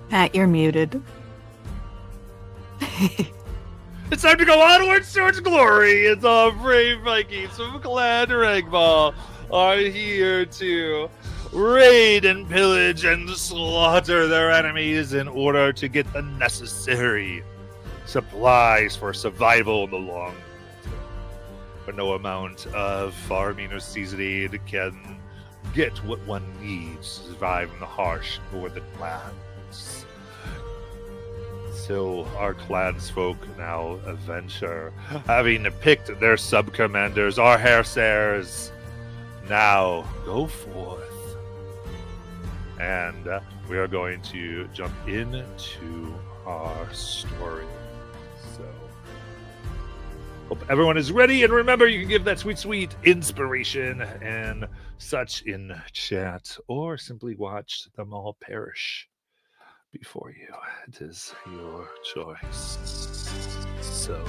Pat, you're muted. It's time to go onwards towards glory. It's all brave Vikings from Clan Regball are here to raid and pillage and slaughter their enemies in order to get the necessary supplies for survival in the long term. But no amount of farming or seasoning can get what one needs to survive in the harsh northern lands. So our clansfolk now venture, having picked their sub-commanders, our Hairsares, now go forth. And we are going to jump into our story. So, hope everyone is ready. And remember, you can give that sweet, sweet inspiration and such in chat, or simply watch them all perish before you. It is your choice. So,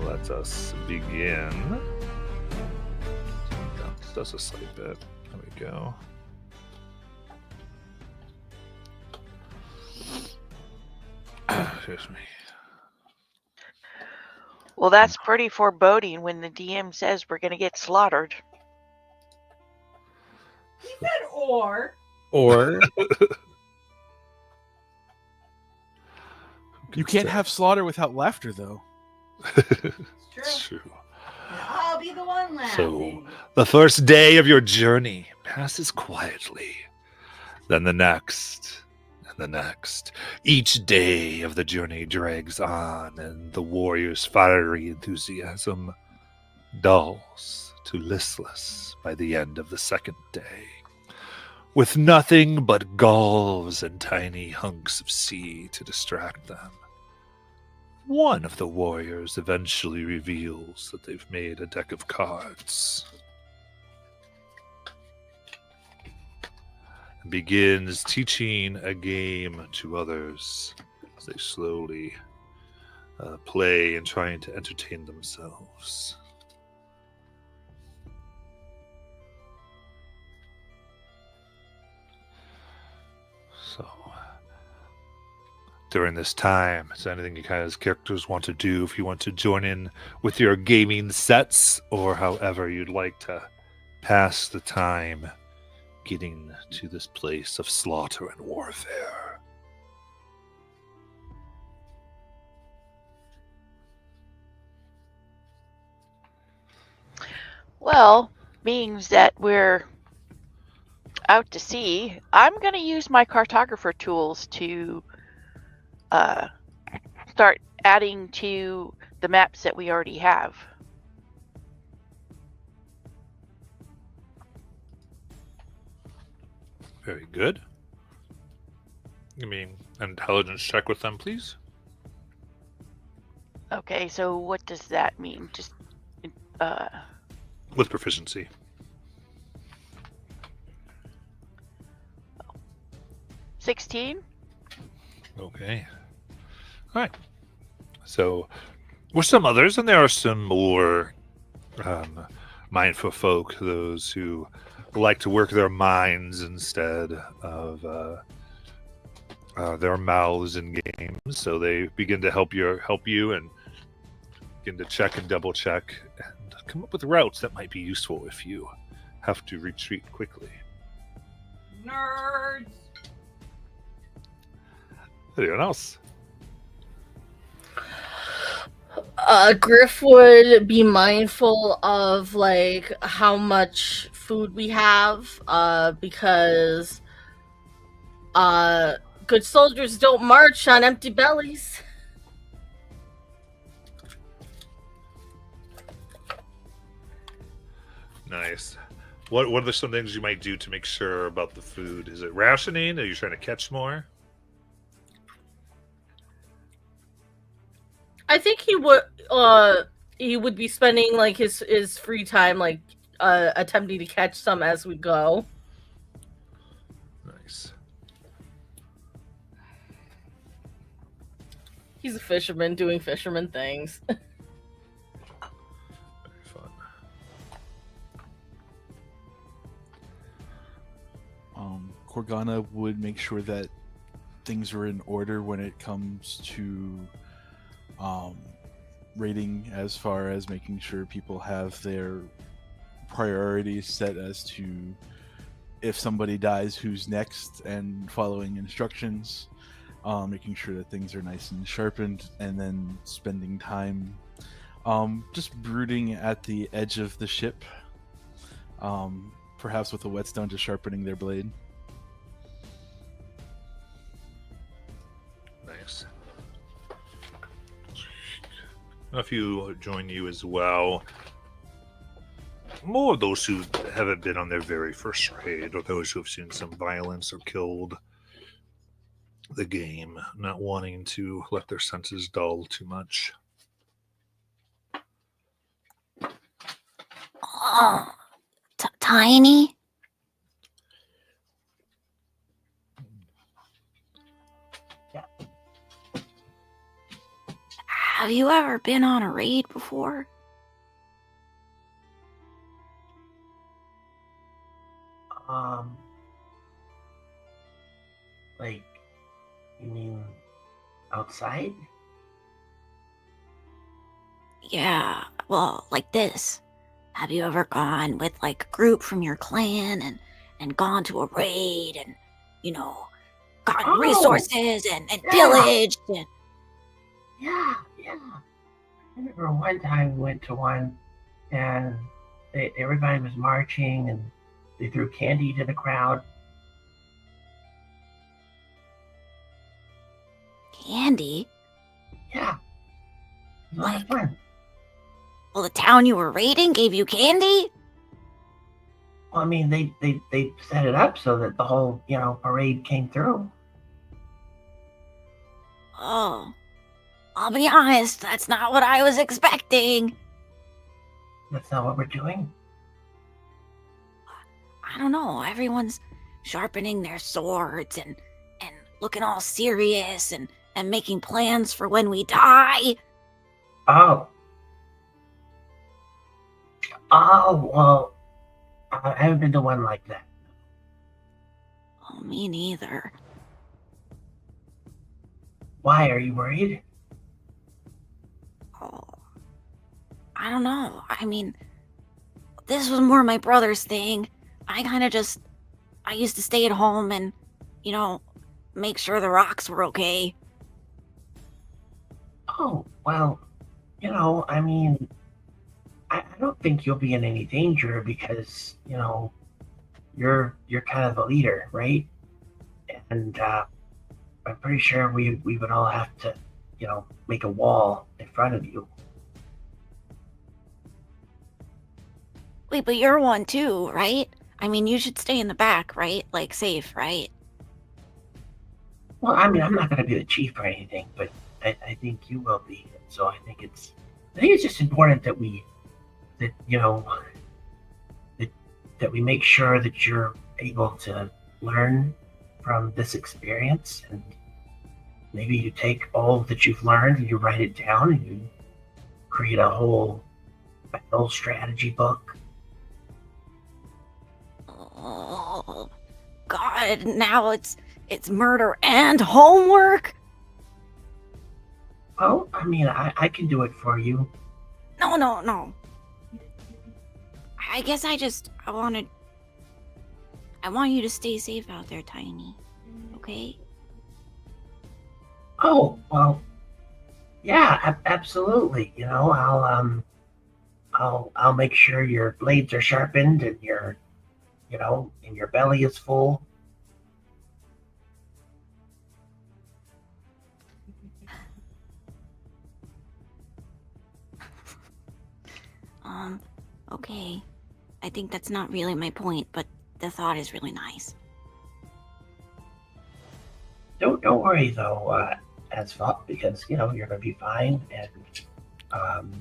let us begin. Just a slight bit. There we go. Excuse me. Well, that's pretty foreboding when the DM says we're going to get slaughtered. He said or. You can't have slaughter without laughter, though. It's true. I'll be the one laughing. So, the first day of your journey passes quietly. Then the next, and the next. Each day of the journey drags on, and the warrior's fiery enthusiasm dulls to listless by the end of the second day. With nothing but gulls and tiny hunks of sea to distract them, one of the warriors eventually reveals that they've made a deck of cards and begins teaching a game to others as they slowly play and trying to entertain themselves. So, during this time, is there anything you guys characters want to do? If you want to join in with your gaming sets, or however you'd like to pass the time getting to this place of slaughter and warfare. Well, being that we're out to sea, I'm going to use my cartographer tools to start adding to the maps that we already have. Very good. Give me an intelligence check with them, please. Okay, so what does that mean? Just With proficiency. 16? Okay. All right. So, with some others, and there are some more mindful folk, those who like to work their minds instead of their mouths in games. So they begin to help you and begin to check and double check and come up with routes that might be useful if you have to retreat quickly. Nerds. Anyone else? Griff would be mindful of like how much food we have, because good soldiers don't march on empty bellies. Nice. What are some things you might do to make sure about the food? Is it rationing? Are you trying to catch more? I think he would be spending like his free time like attempting to catch some as we go. Nice. He's a fisherman doing fisherman things. Very fun. Corgana would make sure that things are in order when it comes to rating, as far as making sure people have their priorities set as to if somebody dies, who's next, and following instructions, making sure that things are nice and sharpened, and then spending time just brooding at the edge of the ship, perhaps with a whetstone, just sharpening their blade. Nice. A few join you as well. More of those who haven't been on their very first raid, or those who have seen some violence or killed the game, not wanting to let their senses dull too much. Oh, Tiny? Have you ever been on a raid before? Like, you mean outside? Yeah, well, like this. Have you ever gone with like a group from your clan and gone to a raid and, gotten Oh, resources and yeah. pillaged and... Yeah. I remember one time we went to one, and everybody was marching, and they threw candy to the crowd. Candy? Yeah. It was a lot of fun. Well, the town you were raiding gave you candy? Well, I mean, they set it up so that the whole, parade came through. Oh. I'll be honest, that's not what I was expecting. That's not what we're doing. I don't know, everyone's sharpening their swords and looking all serious and making plans for when we die. Oh, well, I haven't been to one like that. Oh, me neither. Why, are you worried? Oh, I don't know. I mean, this was more my brother's thing. I used to stay at home and, make sure the rocks were okay. Oh, well, I mean, I don't think you'll be in any danger because, you're kind of the leader, right? And I'm pretty sure we would all have to, make a wall in front of you. Wait, but you're one too, right? I mean, you should stay in the back, right? Like, safe, right? Well, I mean, I'm not going to be the chief or anything, but I think you will be. So I think it's just important that we make sure that you're able to learn from this experience, and maybe you take all that you've learned and you write it down and you create a whole battle strategy book. Oh, God, now it's murder and homework? Well, I mean, I can do it for you. No. I guess I want you to stay safe out there, Tiny. Okay? Oh, well, yeah, absolutely. I'll make sure your blades are sharpened and your belly is full. Okay. I think that's not really my point, but the thought is really nice. Don't worry though, Asphalt, because you're gonna be fine, and I'm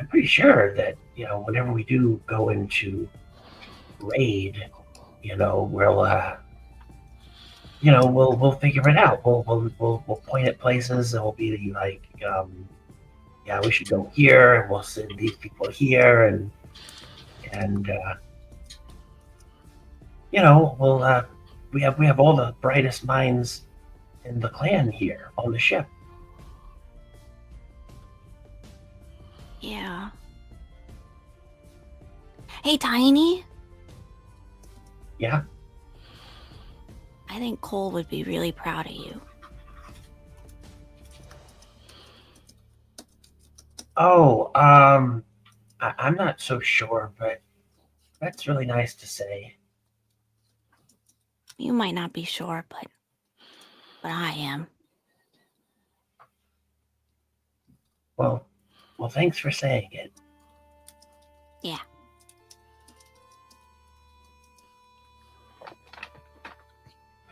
pretty sure that whenever we do go into raid, we'll figure it out. We'll point at places, and we'll be like, yeah, we should go here, and we'll send these people here, and we have all the brightest minds in the clan here on the ship. Yeah. Hey, Tiny. Yeah. I think Cole would be really proud of you. Oh, I'm not so sure, but that's really nice to say. You might not be sure, but I am. Well, thanks for saying it. Yeah.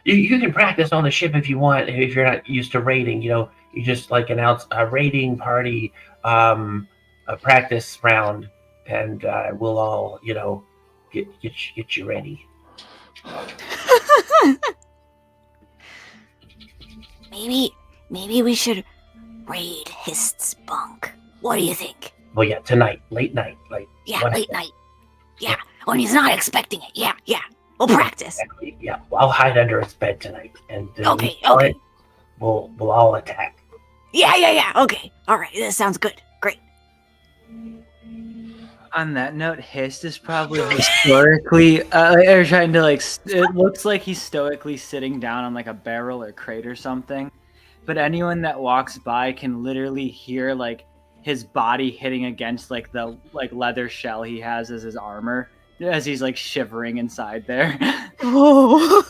You can practice on the ship if you want. If you're not used to raiding, you just like announce a raiding party, a practice round, and we'll all get you ready. Maybe we should raid Hist's bunk. What do you think? Well, yeah, tonight, late night, Yeah, what- late night. Yeah, when he's not expecting it. Yeah. We'll practice. Exactly. Yeah, well, I'll hide under his bed tonight, and Okay. we'll all attack. Yeah. Okay. All right. This sounds good. Great. On that note, Hist is probably historically or trying to it looks like he's stoically sitting down on like a barrel or crate or something. But anyone that walks by can literally hear like his body hitting against like the leather shell he has as his armor as he's like shivering inside there. Oh.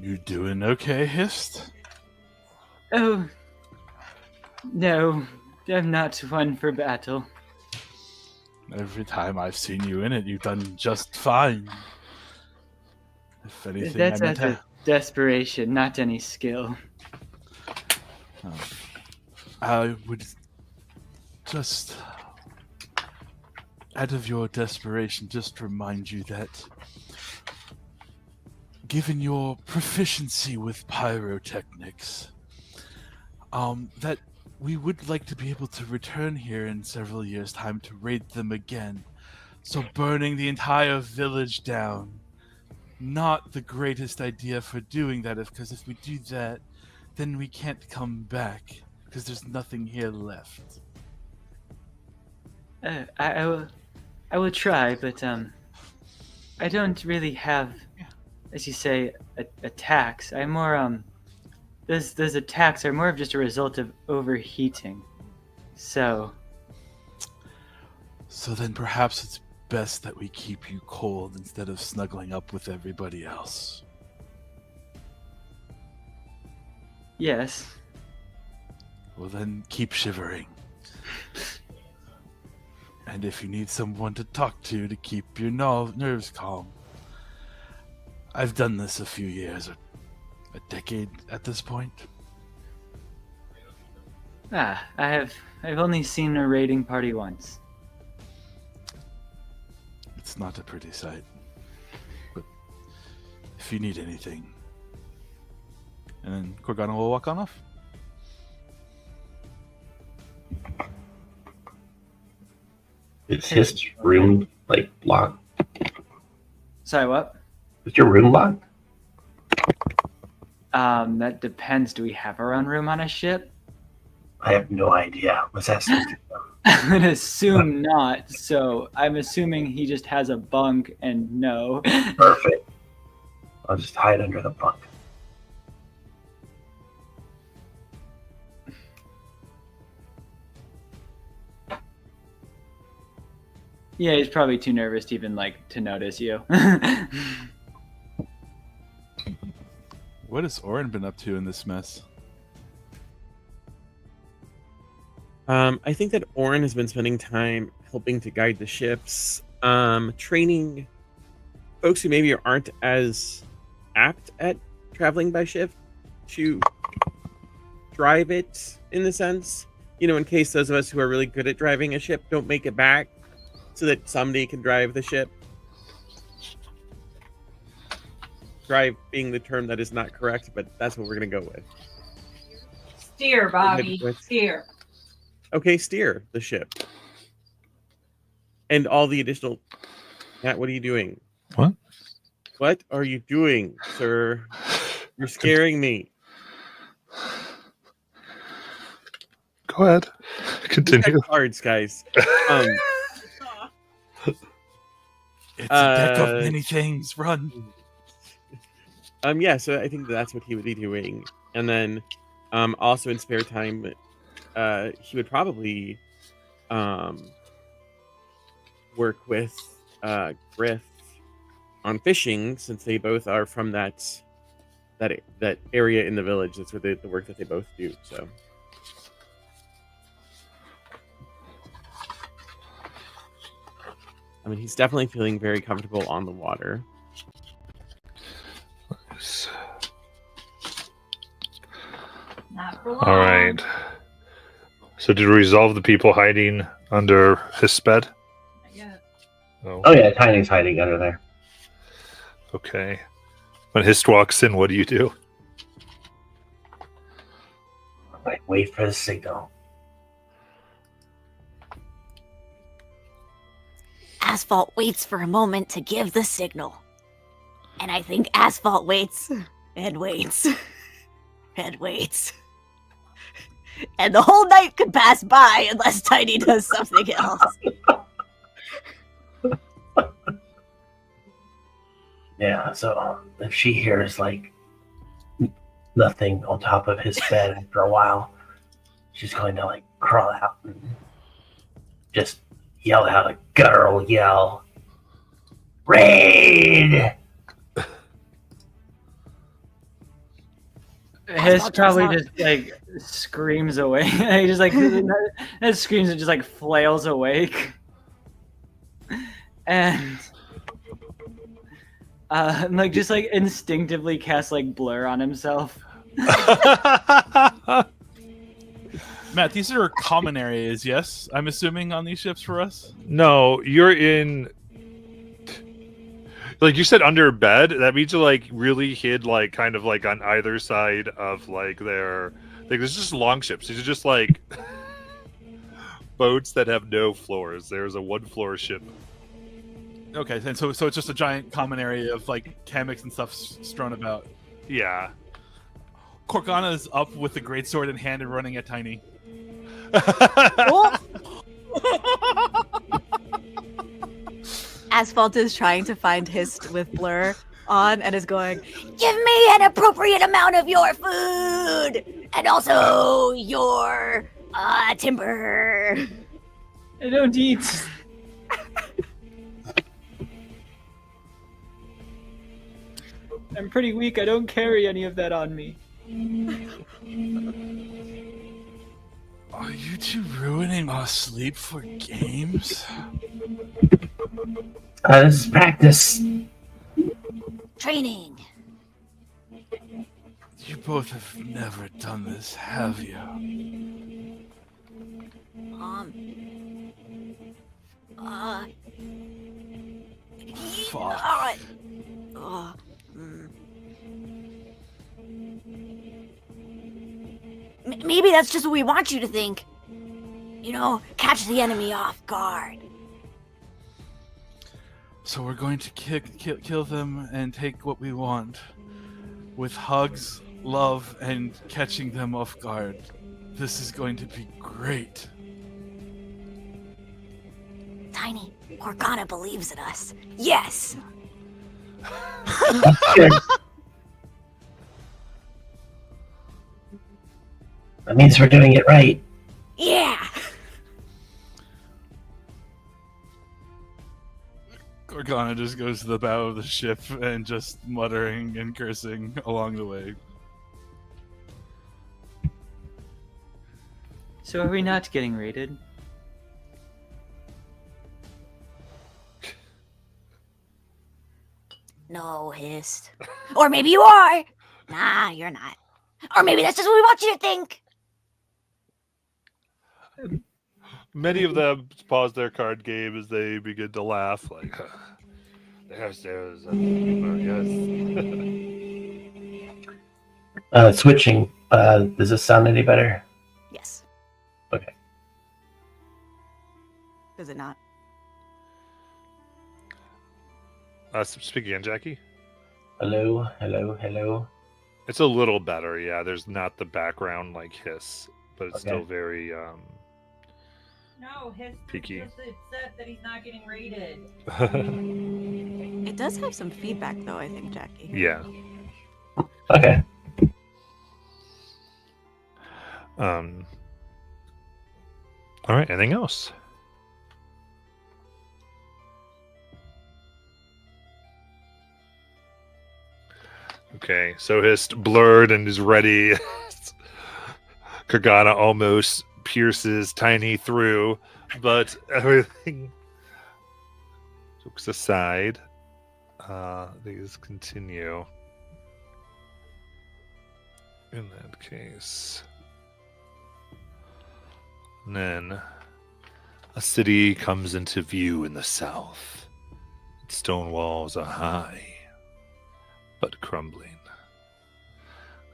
You doing okay, Hist? Oh no, I'm not one for battle. Every time I've seen you in it, you've done just fine. If anything, That's I out meant of desperation, not any skill. I would just, out of your desperation, just remind you that given your proficiency with pyrotechnics, that we would like to be able to return here in several years' time to raid them again. So burning the entire village down, not the greatest idea for doing that, because if we do that, then we can't come back, because there's nothing here left. I will try, but I don't really have, as you say, attacks. I'm more those attacks are more of just a result of overheating. So then perhaps it's best that we keep you cold instead of snuggling up with everybody else. yes. Well, then keep shivering. And if you need someone to talk to keep your nerves calm, I've done this a few years, or a decade at this point. I've only seen a raiding party once. It's not a pretty sight. But if you need anything. And then Corgana will walk on off. Is his room locked? Sorry, what? Is your room locked? That depends. Do we have our own room on a ship? I have no idea. What's that? I would assume not. So I'm assuming he just has a bunk and no. Perfect. I'll just hide under the bunk. Yeah, he's probably too nervous to even to notice you. What has Orin been up to in this mess? I think that Orin has been spending time helping to guide the ships, training folks who maybe aren't as apt at traveling by ship to drive it, in the sense, in case those of us who are really good at driving a ship don't make it back, so that somebody can drive the ship. Drive being the term that is not correct, but that's what we're going to go with. Steer, Bobby. With- Steer. Okay, steer the ship. and all the additional. Matt, what are you doing? What? What are you doing, sir? You're scaring me. Go ahead. Continue. Cards, guys. It's a deck of many things. Run. Yeah, so I think that's what he would be doing. And then also in spare time, he would probably work with Griff on fishing, since they both are from that area in the village. That's where the work that they both do. So I mean, he's definitely feeling very comfortable on the water. Not for long. All right. So did we resolve the people hiding under his bed? Not yet. Oh yeah, Tiny's hiding under there. Okay. When Hist walks in, what do you do? Like, wait for the signal. Asphalt waits for a moment to give the signal. And I think Asphalt waits and waits and waits. And the whole night could pass by unless Tiny does something else. Yeah, so if she hears like nothing on top of his bed after a while, she's going to like crawl out and just yell out a guttural yell. Raid! His probably just like screams away. He just like screams and just like flails awake. And like just like instinctively casts like blur on himself. Matt, these are common areas, yes? I'm assuming on these ships for us? No, you're in. Like you said, under bed. That means you're like really hid, like kind of like on either side of like their. Like there's just long ships. These are just like boats that have no floors. There's a one floor ship. Okay, and so it's just a giant common area of like hammocks and stuff strewn about. Yeah. Corkana is up with the greatsword in hand and running at Tiny. Asphalt is trying to find Hist with blur on and is going, Give me an appropriate amount of your food and also your timber. I don't eat. I'm pretty weak. I don't carry any of that on me. Are you two ruining our sleep for games? This is practice. Training. You both have never done this, have you? Fuck. Maybe that's just what we want you to think. You know, catch the enemy off guard. So we're going to kill them and take what we want. With hugs, love, and catching them off guard. This is going to be great. Tiny, Corkana believes in us. Yes! Good. That means we're doing it right. Yeah! Corkana just goes to the bow of the ship and just muttering and cursing along the way. So are we not getting raided? No, Hist. Or maybe you are! Nah, you're not. Or maybe that's just what we want you to think! Many of them pause their card game as they begin to laugh. Like, there's yes. Switching. Does this sound any better? Yes. Okay. does it not? Speak again, Jackie. Hello, hello, hello. It's a little better, yeah. There's not the background like hiss, but it's Okay. still very No, his Peaky. just upset that he's not getting rated. It does have some feedback, though, I think, Jackie. yeah. Okay. All right, anything else? Okay, so Hist blurred and is ready. Kurgana almost pierces Tiny through, but everything jokes aside, these continue. In that case. And then a city comes into view in the south. Its stone walls are high, but crumbling.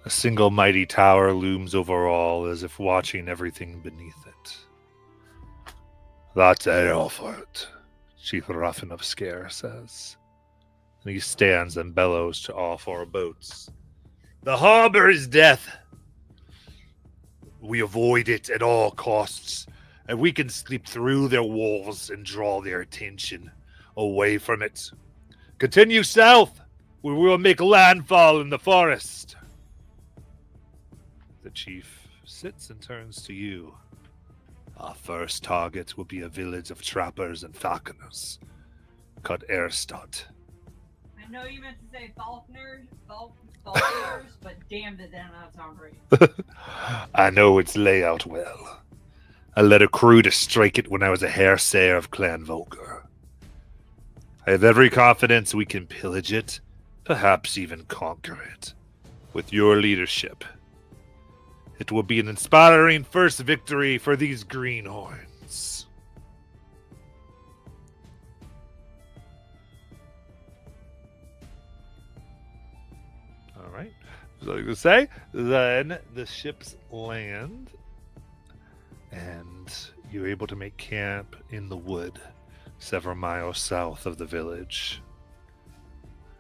A single mighty tower looms over all as if watching everything beneath it. That's Aerofort, Chief Ruffin of Scare says. And he stands and bellows to all 4 boats. The harbor is death. We avoid it at all costs, and we can slip through their walls and draw their attention away from it. Continue south, where we will make landfall in the forest. The chief sits and turns to you. Our first target will be a village of trappers and falconers, called Erstadt. I know you meant to say Faulkners, but damn, did that not sound right. I know its layout well. I led a crew to strike it when I was a hairsayer of Clan Volker. I have every confidence we can pillage it, perhaps even conquer it, with your leadership. It will be an inspiring first victory for these greenhorns. All right. So I was say, then the ships land, and you're able to make camp in the wood, several miles south of the village,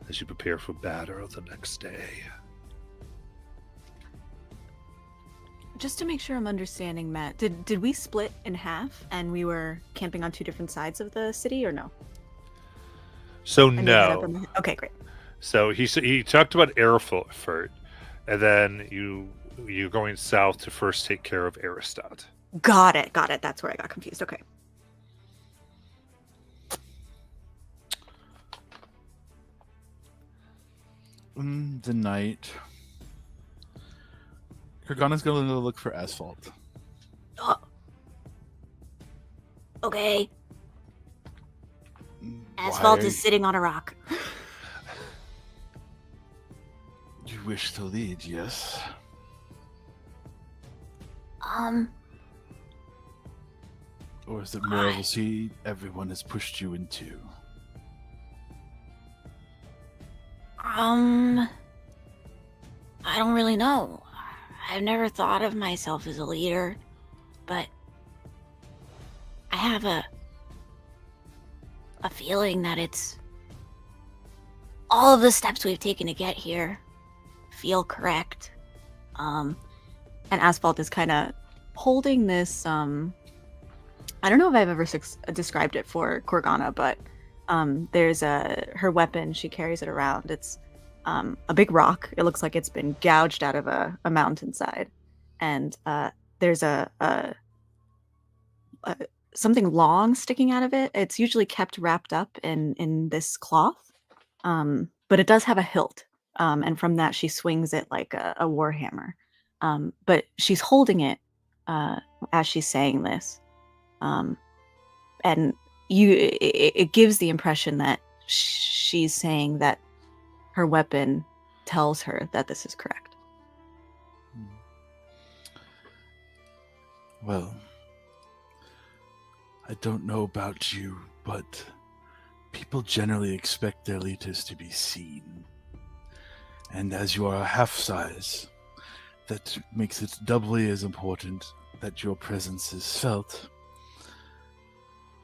as you prepare for battle the next day. Just to make sure I'm understanding, Matt, did we split in half and we were camping on 2 different sides of the city, or no? So I made that up no. in my head. Okay, great. So he talked about Erfurt, and then you're going south to first take care of Erstadt. Got it. That's where I got confused. Okay. The night. Kurgana's going to look for asphalt. Okay. Asphalt is sitting on a rock. You wish to lead, yes? Or is it more of a sea everyone has pushed you into? I don't really know. I've never thought of myself as a leader, but I have a feeling that it's all of the steps we've taken to get here feel correct. And Asphalt is kind of holding this. I don't know if I've ever described it for Kurgana, but there's her weapon. She carries it around. It's a big rock. It looks like it's been gouged out of a mountainside, and there's a something long sticking out of it. It's usually kept wrapped up in this cloth, but it does have a hilt, and from that she swings it like a war hammer. But she's holding it as she's saying this, and it gives the impression that she's saying that her weapon tells her that this is correct. Well, I don't know about you, but people generally expect their leaders to be seen. And as you are a half-size, that makes it doubly as important that your presence is felt.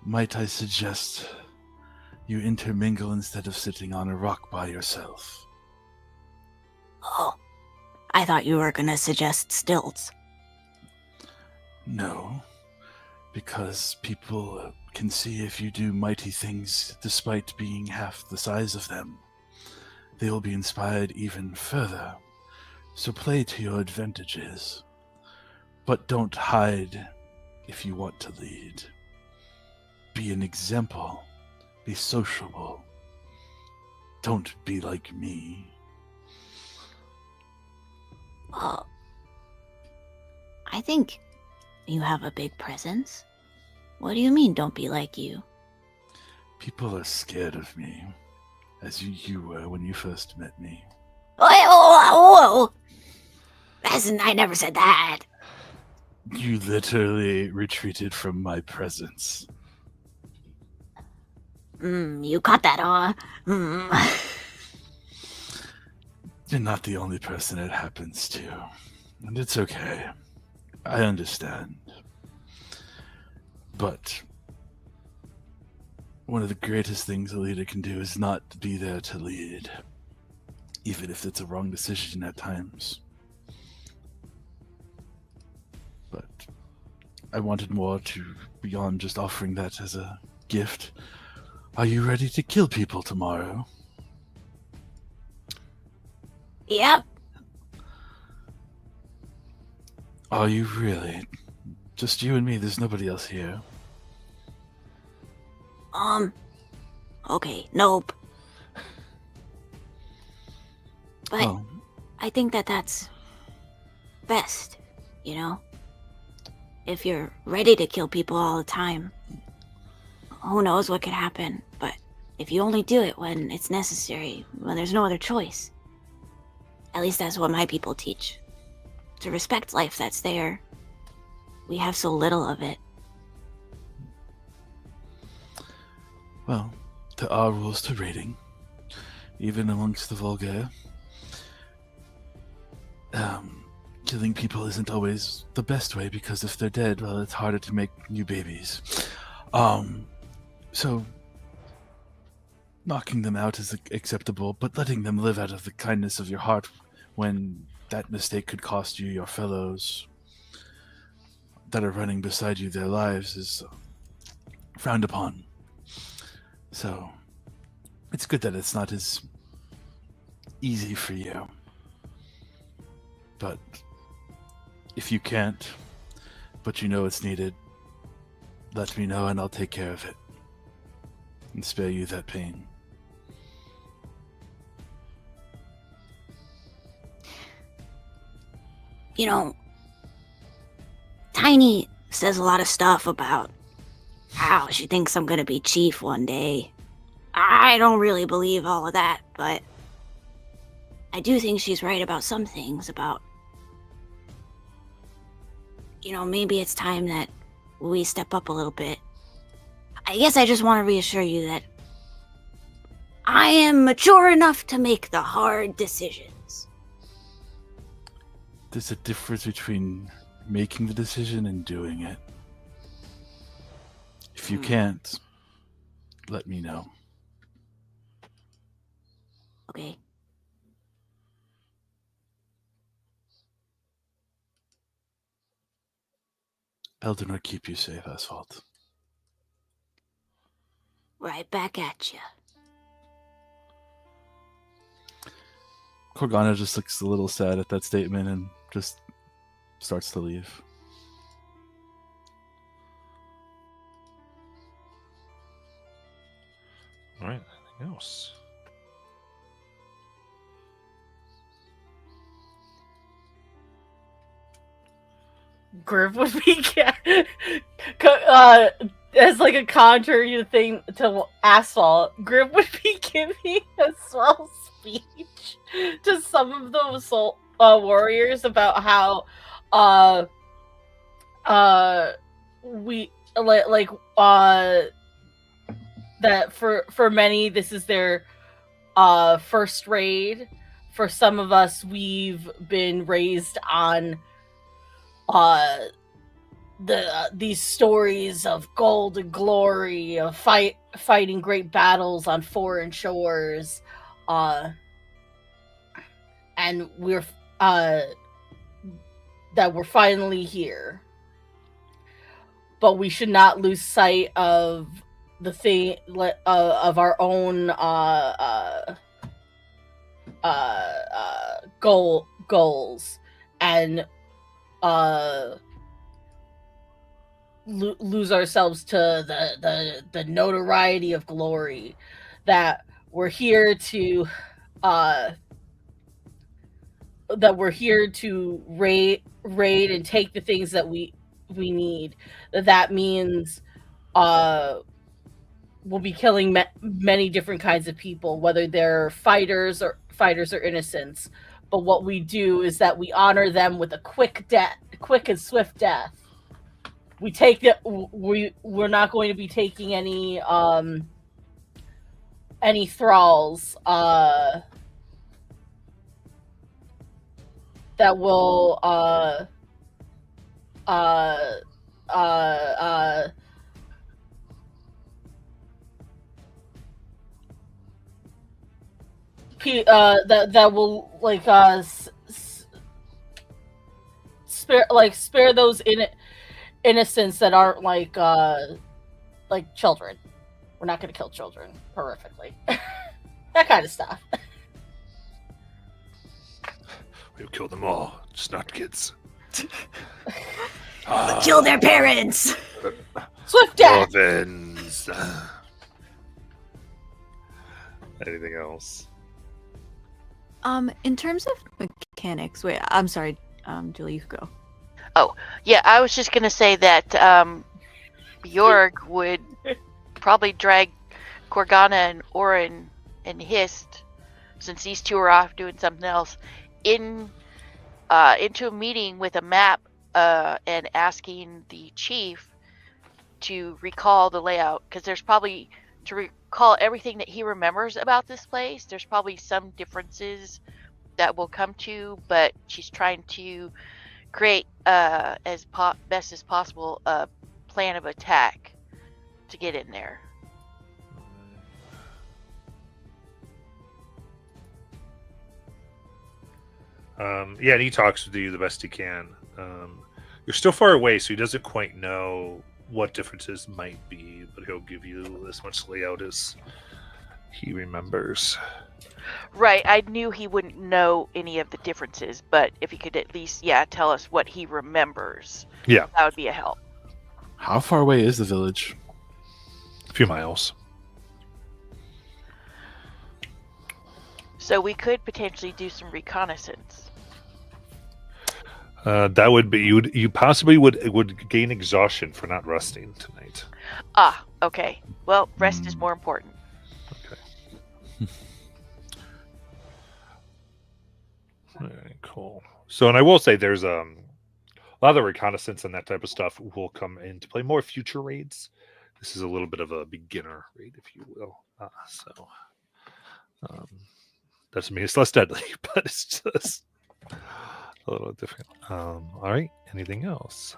Might I suggest You intermingle instead of sitting on a rock by yourself. Oh, I thought you were gonna suggest stilts. No, because people can see if you do mighty things despite being half the size of them. They will be inspired even further. So play to your advantages. But don't hide if you want to lead. Be an example. Be sociable. Don't be like me. Oh, I think you have a big presence. What do you mean, don't be like you? People are scared of me, as you were when you first met me. Whoa! I never said that. You literally retreated from my presence. You caught that, huh? You're not the only person it happens to. And it's okay. I understand. But one of the greatest things a leader can do is not be there to lead, even if it's a wrong decision at times. But I wanted more to beyond just offering that as a gift. Are you ready to kill people tomorrow? Yep. Are you really? Just you and me, there's nobody else here. Okay, nope. But Oh, I think that's best, you know? If you're ready to kill people all the time, who knows what could happen, but if you only do it when it's necessary, when there's no other choice. At least that's what my people teach. To respect life that's there. We have so little of it. well, there are rules to raiding, even amongst the vulgar. Killing people isn't always the best way, because if they're dead, well, it's harder to make new babies. So knocking them out is acceptable, but letting them live out of the kindness of your heart when that mistake could cost you your fellows that are running beside you their lives is frowned upon. So it's good that it's not as easy for you. But if you can't, but you know it's needed, let me know and I'll take care of it and spare you that pain. You know, Tiny says a lot of stuff about how she thinks I'm gonna be chief one day. I don't really believe all of that, but I do think she's right about some things, about, you know, maybe it's time that we step up a little bit. I guess I just want to reassure you that I am mature enough to make the hard decisions. There's a difference between making the decision and doing it. If you can't, let me know. Okay. Eldenor keep you safe, Asphalt. Right back at you. Corgana just looks a little sad at that statement and just starts to leave. All right, anything else? Griff would be as like a contrary thing to Asphalt. Griff would be giving a swell speech to some of those warriors about how we that for many this is their first raid. For some of us, we've been raised on these stories of gold and glory, of fighting great battles on foreign shores, and we're that we're finally here. But we should not lose sight of the thing of our own goals, and lose ourselves to the notoriety of glory. That we're here to raid and take the things that we need. That means we'll be killing many different kinds of people, whether they're fighters or innocents. But what we do is that we honor them with a quick and swift death. We take it. We're not going to be taking any thralls that will that will spare those innocents that aren't like children. We're not going to kill children horrifically. That kind of stuff. We'll kill them all, just not kids. Kill their parents. Swift death. Orphans. Anything else? In terms of mechanics, wait, I'm sorry, Julie, you could go. Oh, yeah, I was just gonna say that Bjorg would probably drag Korgana and Orin and Hist, since these two are off doing something else, into a meeting with a map and asking the chief to recall the layout, because there's probably, to recall everything that he remembers about this place, there's probably some differences that will come to, but she's trying to create as best as possible a plan of attack to get in there. Yeah, and he talks with you the best he can. You're still far away, so he doesn't quite know what differences might be, but he'll give you as much layout as he remembers. Right, I knew he wouldn't know any of the differences, but if he could at least, tell us what he remembers. Yeah. That would be a help. How far away is the village? A few miles. So we could potentially do some reconnaissance. That would be, you possibly would gain exhaustion for not resting tonight. Ah, okay. Well, rest is more important. Okay. All right, cool. So, and I will say there's a lot of the reconnaissance and that type of stuff will come into play more future raids. This is a little bit of a beginner raid, if you will. Doesn't mean it's less deadly, but it's just a little different. All right. Anything else?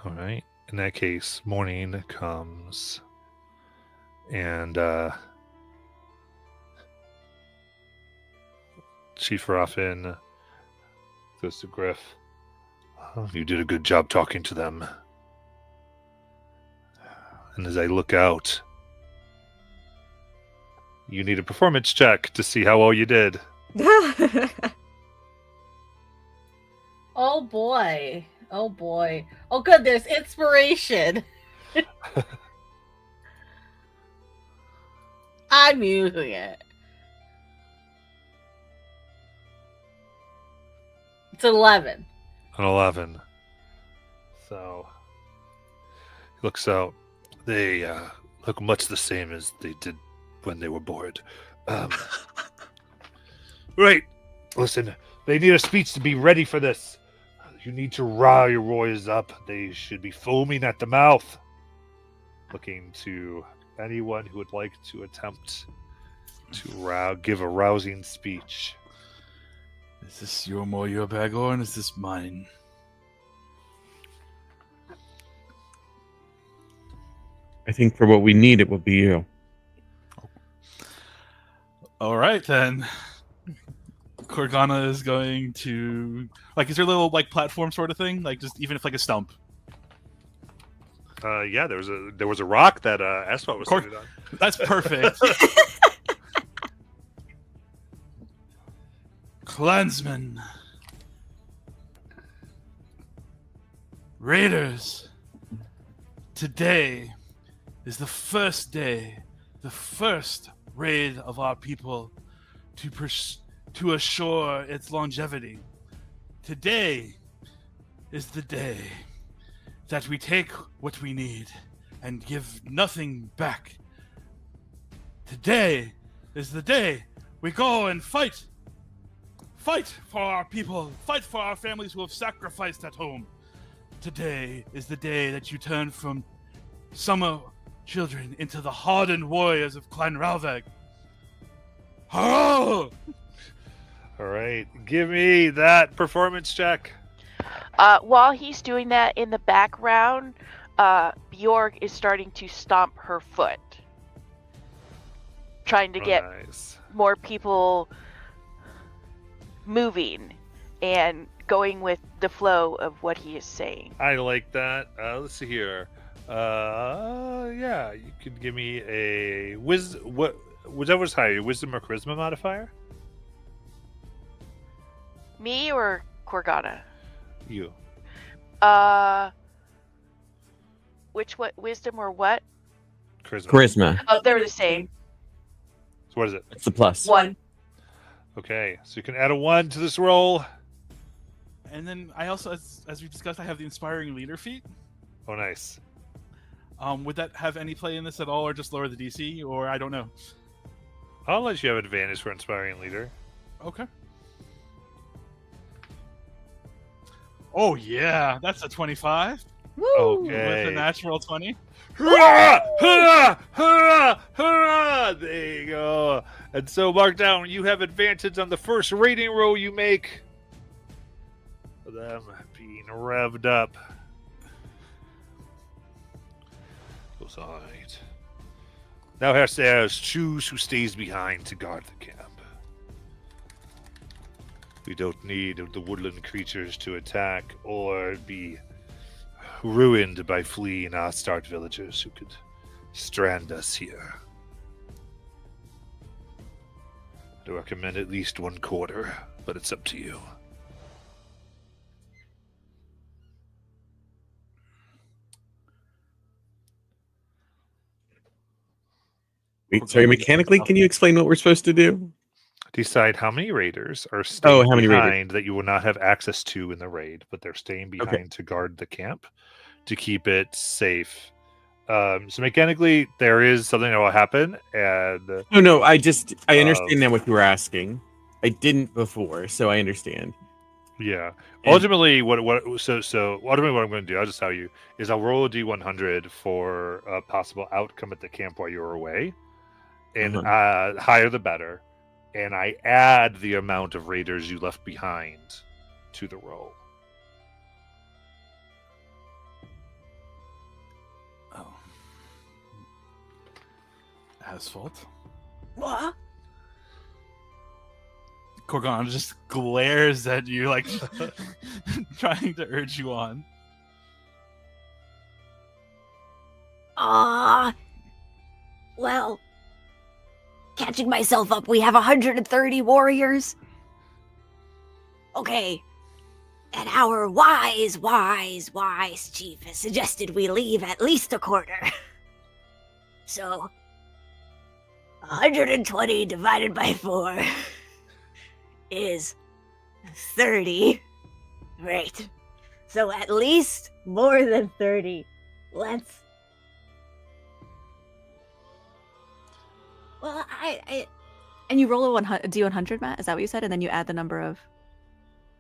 All right. In that case, morning comes, and Chief Raffin goes to Griff. Oh, you did a good job talking to them. And as I look out, you need a performance check to see how well you did. Oh boy. Oh boy. Oh good, there's inspiration. I'm using it. It's 11. An 11. So he looks out. They look much the same as they did when they were bored. Right. Listen, they need a speech to be ready for this. You need to rile your warriors up. They should be foaming at the mouth. Looking to anyone who would like to attempt to give a rousing speech. Is this your bag, Orin? Is this mine? I think for what we need, it will be you. All right, then. Corgana is going to is there a little platform sort of thing, just even if a stump? Yeah, there was a rock that Asphalt was sitting on. That's perfect. Clansmen, Raiders, today is the first day, the first raid of our people to assure its longevity. Today is the day that we take what we need and give nothing back. Today is the day we go and fight. Fight for our people. Fight for our families who have sacrificed at home. Today is the day that you turn from summer children into the hardened warriors of Clan Ralveg. Hurrah! All right, give me that performance check. While he's doing that in the background, Bjorg is starting to stomp her foot, trying to get more people moving and going with the flow of what he is saying. I like that. Let's see here. Yeah, you could give me a whichever's higher, your wisdom or charisma modifier. Me or Corgana? You. What wisdom or what? Charisma. Oh, they're the same. So what is it? It's a plus. 1. Okay, so you can add a 1 to this roll. And then I also, as we discussed, I have the Inspiring Leader feat. Oh, nice. Would that have any play in this at all, or just lower the DC, or I don't know? I'll let you have advantage for Inspiring Leader. Okay. Oh yeah, that's a 25. Okay. With a natural 20. Hurrah! Hurrah! Hurrah! Hurrah! There you go. And so, mark down, you have advantage on the first rating roll you make. For them being revved up. Goes all right. Now Herstairs, choose who stays behind to guard the camp. We don't need the woodland creatures to attack or be ruined by fleeing Astart villagers who could strand us here. I recommend at least 1/4, but it's up to you. Wait, sorry, mechanically, can you explain what we're supposed to do? Decide how many raiders are staying how many behind raiders? that you will not have access to in the raid, but they're staying behind to guard the camp to keep it safe. So mechanically, there is something that will happen, and No, I understand now what you were asking. I didn't before, so I understand. yeah. And- Ultimately, so ultimately, what I'm going to do, I'll just tell you, is I'll roll a d100 for a possible outcome at the camp while you're away, and higher the better. And I add the amount of raiders you left behind to the roll. Oh. Asphalt. What? Corgana just glares at you like trying to urge you on. Well, catching myself up, we have 130 warriors. Okay. And our wise chief has suggested we leave at least 1/4. So, 120 divided by 4 is 30. Right. So at least more than 30. Let's... Well, and you roll a D100, Matt? Is that what you said? And then you add the number of...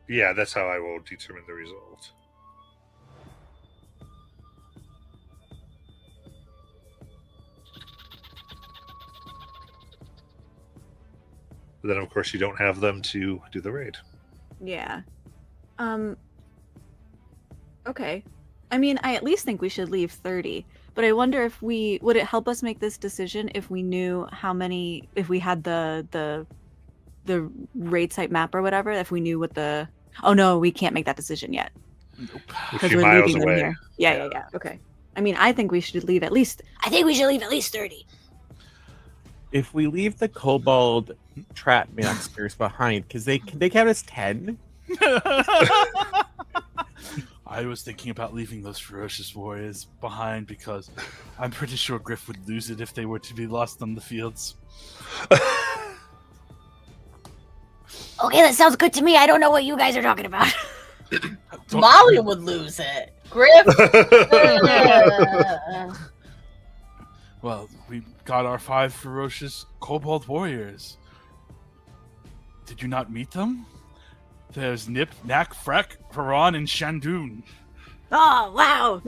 Yeah, that's how I will determine the result. But then, of course, you don't have them to do the raid. Yeah. Okay. I mean, I at least think we should leave 30. But I wonder if would it help us make this decision if we knew how many, if we had the raid site map or whatever, if we knew what the, oh no, we can't make that decision yet. Nope. A Because few we're miles leaving them away. here. Yeah. Okay. I mean, I think we should leave at least, I think we should leave at least 30. If we leave the kobold trap masters behind, because they count as 10. I was thinking about leaving those ferocious warriors behind because I'm pretty sure Griff would lose it if they were to be lost on the fields. Okay, that sounds good to me. I don't know what you guys are talking about. Molly would lose it. Griff. Well, we got our 5 ferocious kobold warriors. Did you not meet them? There's Nip, Knack, Freck, Haran, and Shandoon. Oh, wow.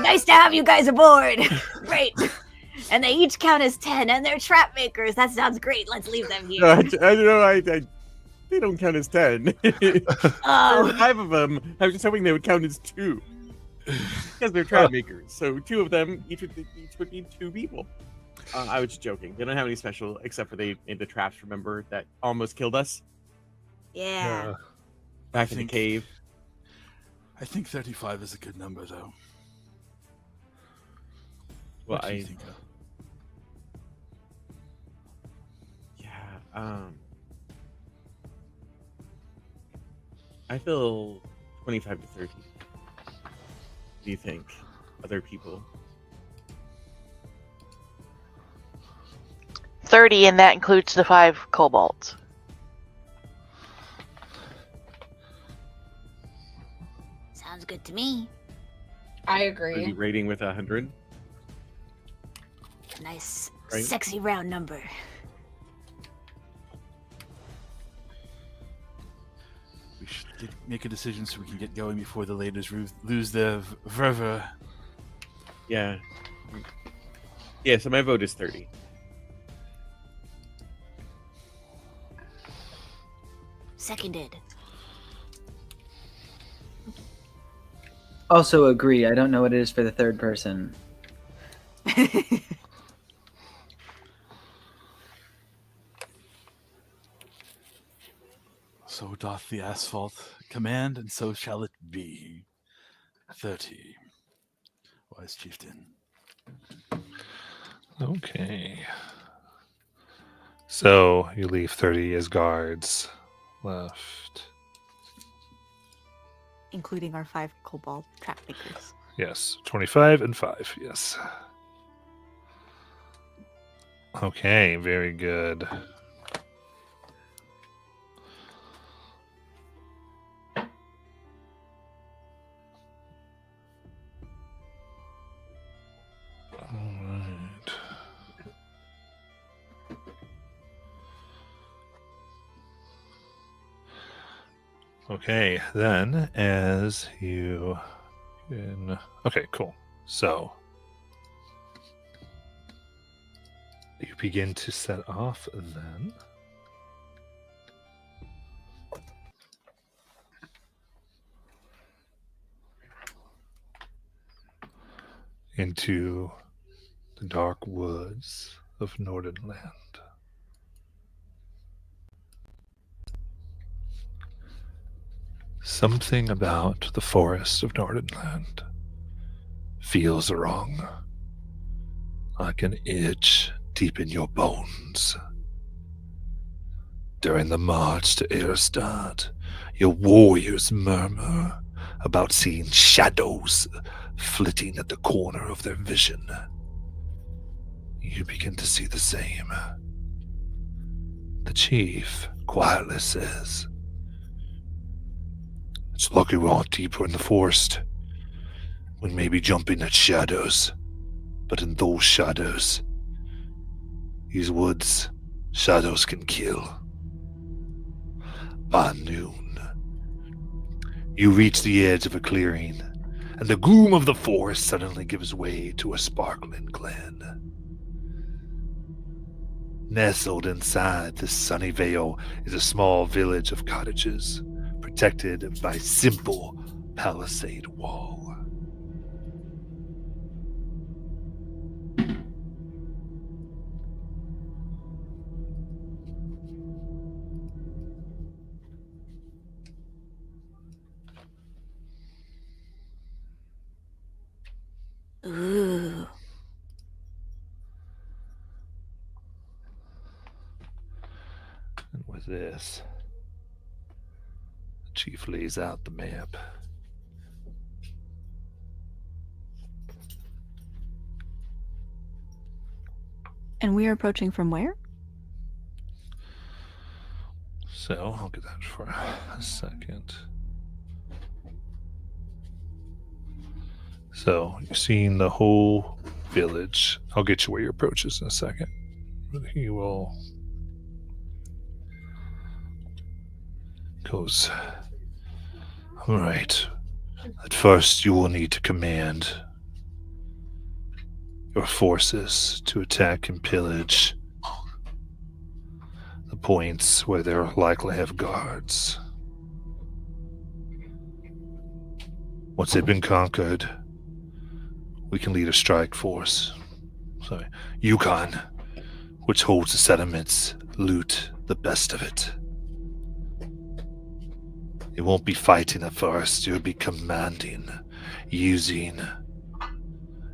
Nice to have you guys aboard. Great. And they each count as 10, and they're trap makers. That sounds great. Let's leave them here. I don't know. They don't count as 10. Oh. 5 of them. I was just hoping they would count as 2. Because they're trap makers. So 2 of them, each would be 2 people. I was just joking. They don't have any special, except for they made the traps, remember, that almost killed us? Yeah. Back in the cave. I think 35 is a good number, though. Well, What do you think of? Yeah, I feel 25 to 30. Do you think? Other people? 30, and that includes the 5 kobolds. Sounds good to me. I Are agree. you rating with 100? Nice, Right. sexy round number. We should make a decision so we can get going before the ladies lose their verve. Yeah. Yeah, so my vote is 30. Seconded. Also agree. I don't know what it is for the third person. So doth the asphalt command, and so shall it be. 30. Wise chieftain. Okay. So you leave 30 as guards left. Including our 5 kobold trap makers. Yes, 25 and 5. Yes. Okay, very good. Alright. Okay, then as you can. Okay, cool. So you begin to set off then. Into the dark woods of Nordenland. Something about the forest of Nordenland feels wrong, like an itch deep in your bones. During the march to Erstad, your warriors murmur about seeing shadows flitting at the corner of their vision. You begin to see the same. The chief quietly says, "It's lucky we're not deeper in the forest. We may be jumping at shadows, but in those shadows, these woods, shadows can kill." By noon, you reach the edge of a clearing, and the gloom of the forest suddenly gives way to a sparkling glen. Nestled inside this sunny vale is a small village of cottages, protected by simple palisade wall. Ooh. And with this, the chief lays out the map. And we are approaching from where? So I'll get that for a second. So you're seeing the whole village. I'll get you where your approach is in a second. But he will goes. All right. At first, you will need to command your forces to attack and pillage the points where they'll likely have guards. Once they've been conquered, we can lead a strike force. Sorry, Yukon, which holds the settlements, loot the best of it. You won't be fighting at first, you'll be commanding, using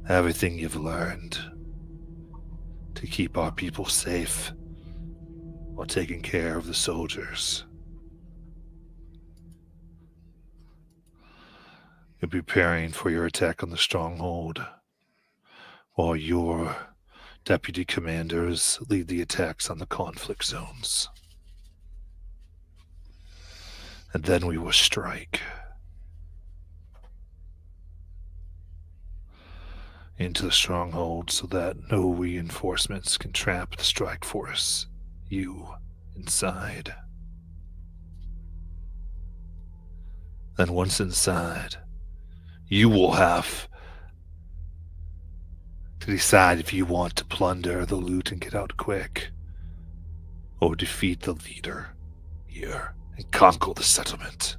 everything you've learned to keep our people safe while taking care of the soldiers. You're preparing for your attack on the stronghold, while your deputy commanders lead the attacks on the conflict zones. And then we will strike into the stronghold so that no reinforcements can trap the strike force, you inside. Then once inside, you will have to decide if you want to plunder the loot and get out quick, or defeat the leader here and conquer the settlement.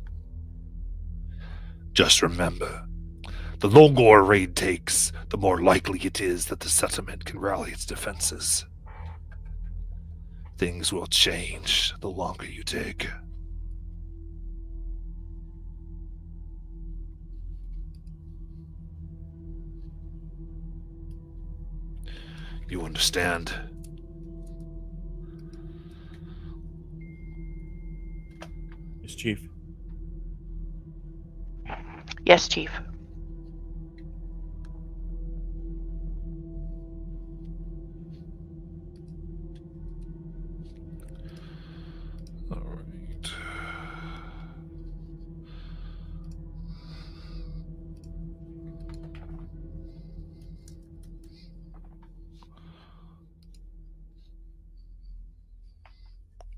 Just remember, the longer a raid takes, the more likely it is that the settlement can rally its defenses. Things will change the longer you take. You understand? Yes, Chief. Yes, Chief. All right.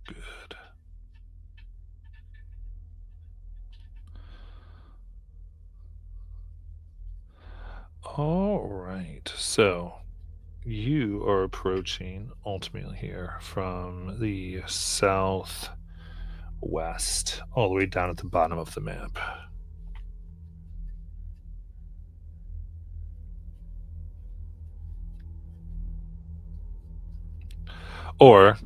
Good. All right. So you are approaching ultimately here from the southwest, all the way down at the bottom of the map. Or,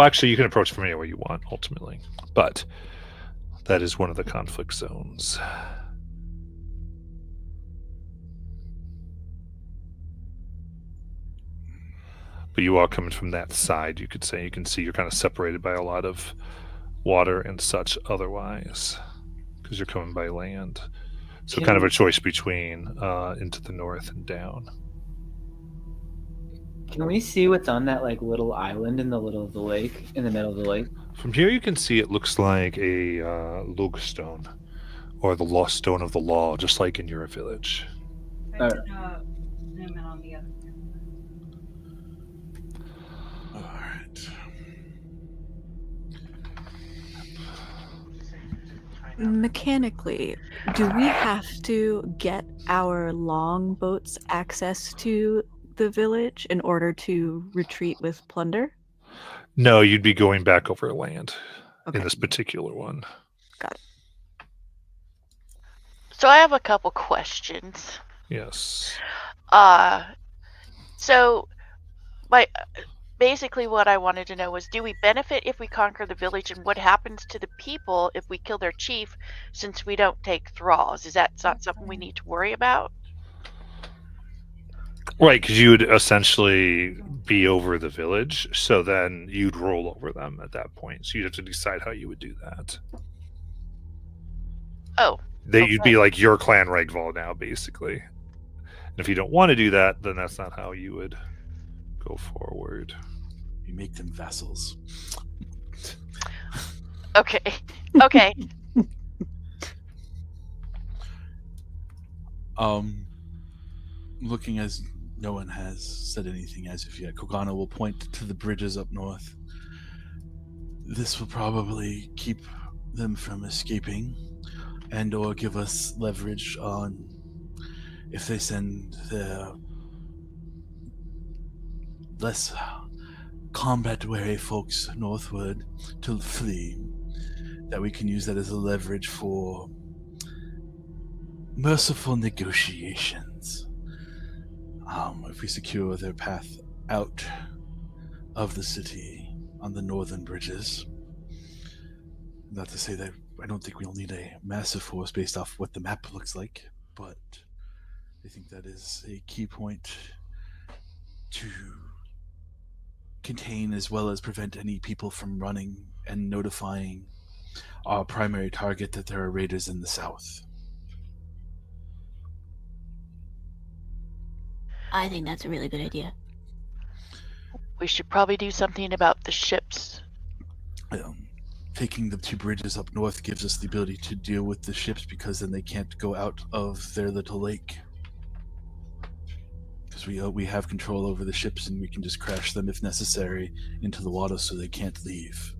actually, you can approach from anywhere you want, ultimately. But that is one of the conflict zones. But you are coming from that side, you could say. You can see you're kind of separated by a lot of water and such otherwise, because you're coming by land. So kind of a choice between into the north and down. Can we see what's on that like little island in the middle of the lake? From here you can see it looks like a logstone, or the lost stone of the law, just like in your village. I can zoom in on the other. All right. Mechanically, do we have to get our longboats access to the village in order to retreat with plunder? No, you'd be going back over land Okay. in this particular one. Got it. So I have a couple questions. Yes. So basically what I wanted to know was, do we benefit if we conquer the village, and what happens to the people if we kill their chief, since we don't take thralls? Is that not something we need to worry about? Right, because you would essentially be over the village, so then you'd roll over them at that point. So you'd have to decide how you would do that. Oh. You'd be like your clan Regval now, basically. And if you don't want to do that, then that's not how you would go forward. You make them vassals. Okay. Okay. Looking as no one has said anything as of yet, Kogana will point to the bridges up north. This will probably keep them from escaping, and or give us leverage on if they send their less combat-weary folks northward to flee, that we can use that as a leverage for merciful negotiations. If we secure their path out of the city on the northern bridges. Not to say that I don't think we'll need a massive force based off what the map looks like, but I think that is a key point to contain as well as prevent any people from running and notifying our primary target that there are raiders in the south. I think that's a really good idea. We should probably do something about the ships. Taking the two bridges up north gives us the ability to deal with the ships, because then they can't go out of their little lake. Because we have control over the ships, and we can just crash them if necessary into the water so they can't leave.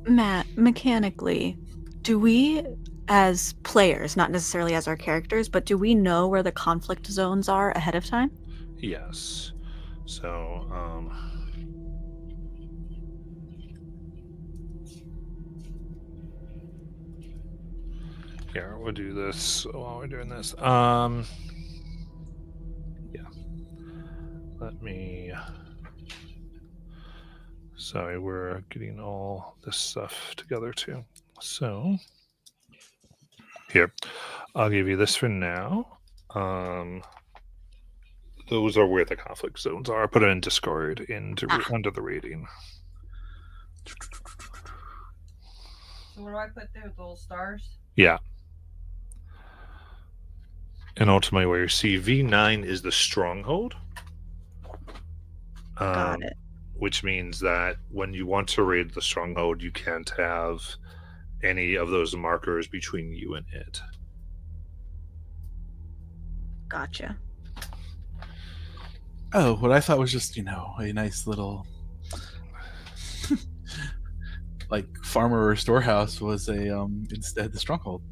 Matt, mechanically, do we, as players, not necessarily as our characters, but do we know where the conflict zones are ahead of time? Yes. So, here, we'll do this while we're doing this. Yeah. Let me... Sorry, we're getting all this stuff together too. So, here, I'll give you this for now. Those are where the conflict zones are. I put it in Discord under the rating. So what do I put there with the little stars? Yeah. And ultimately, where you see V9 is the stronghold. Got it. Which means that when you want to raid the stronghold, you can't have any of those markers between you and it. Gotcha. Oh, what I thought was just, a nice little like farmer or storehouse was instead the stronghold.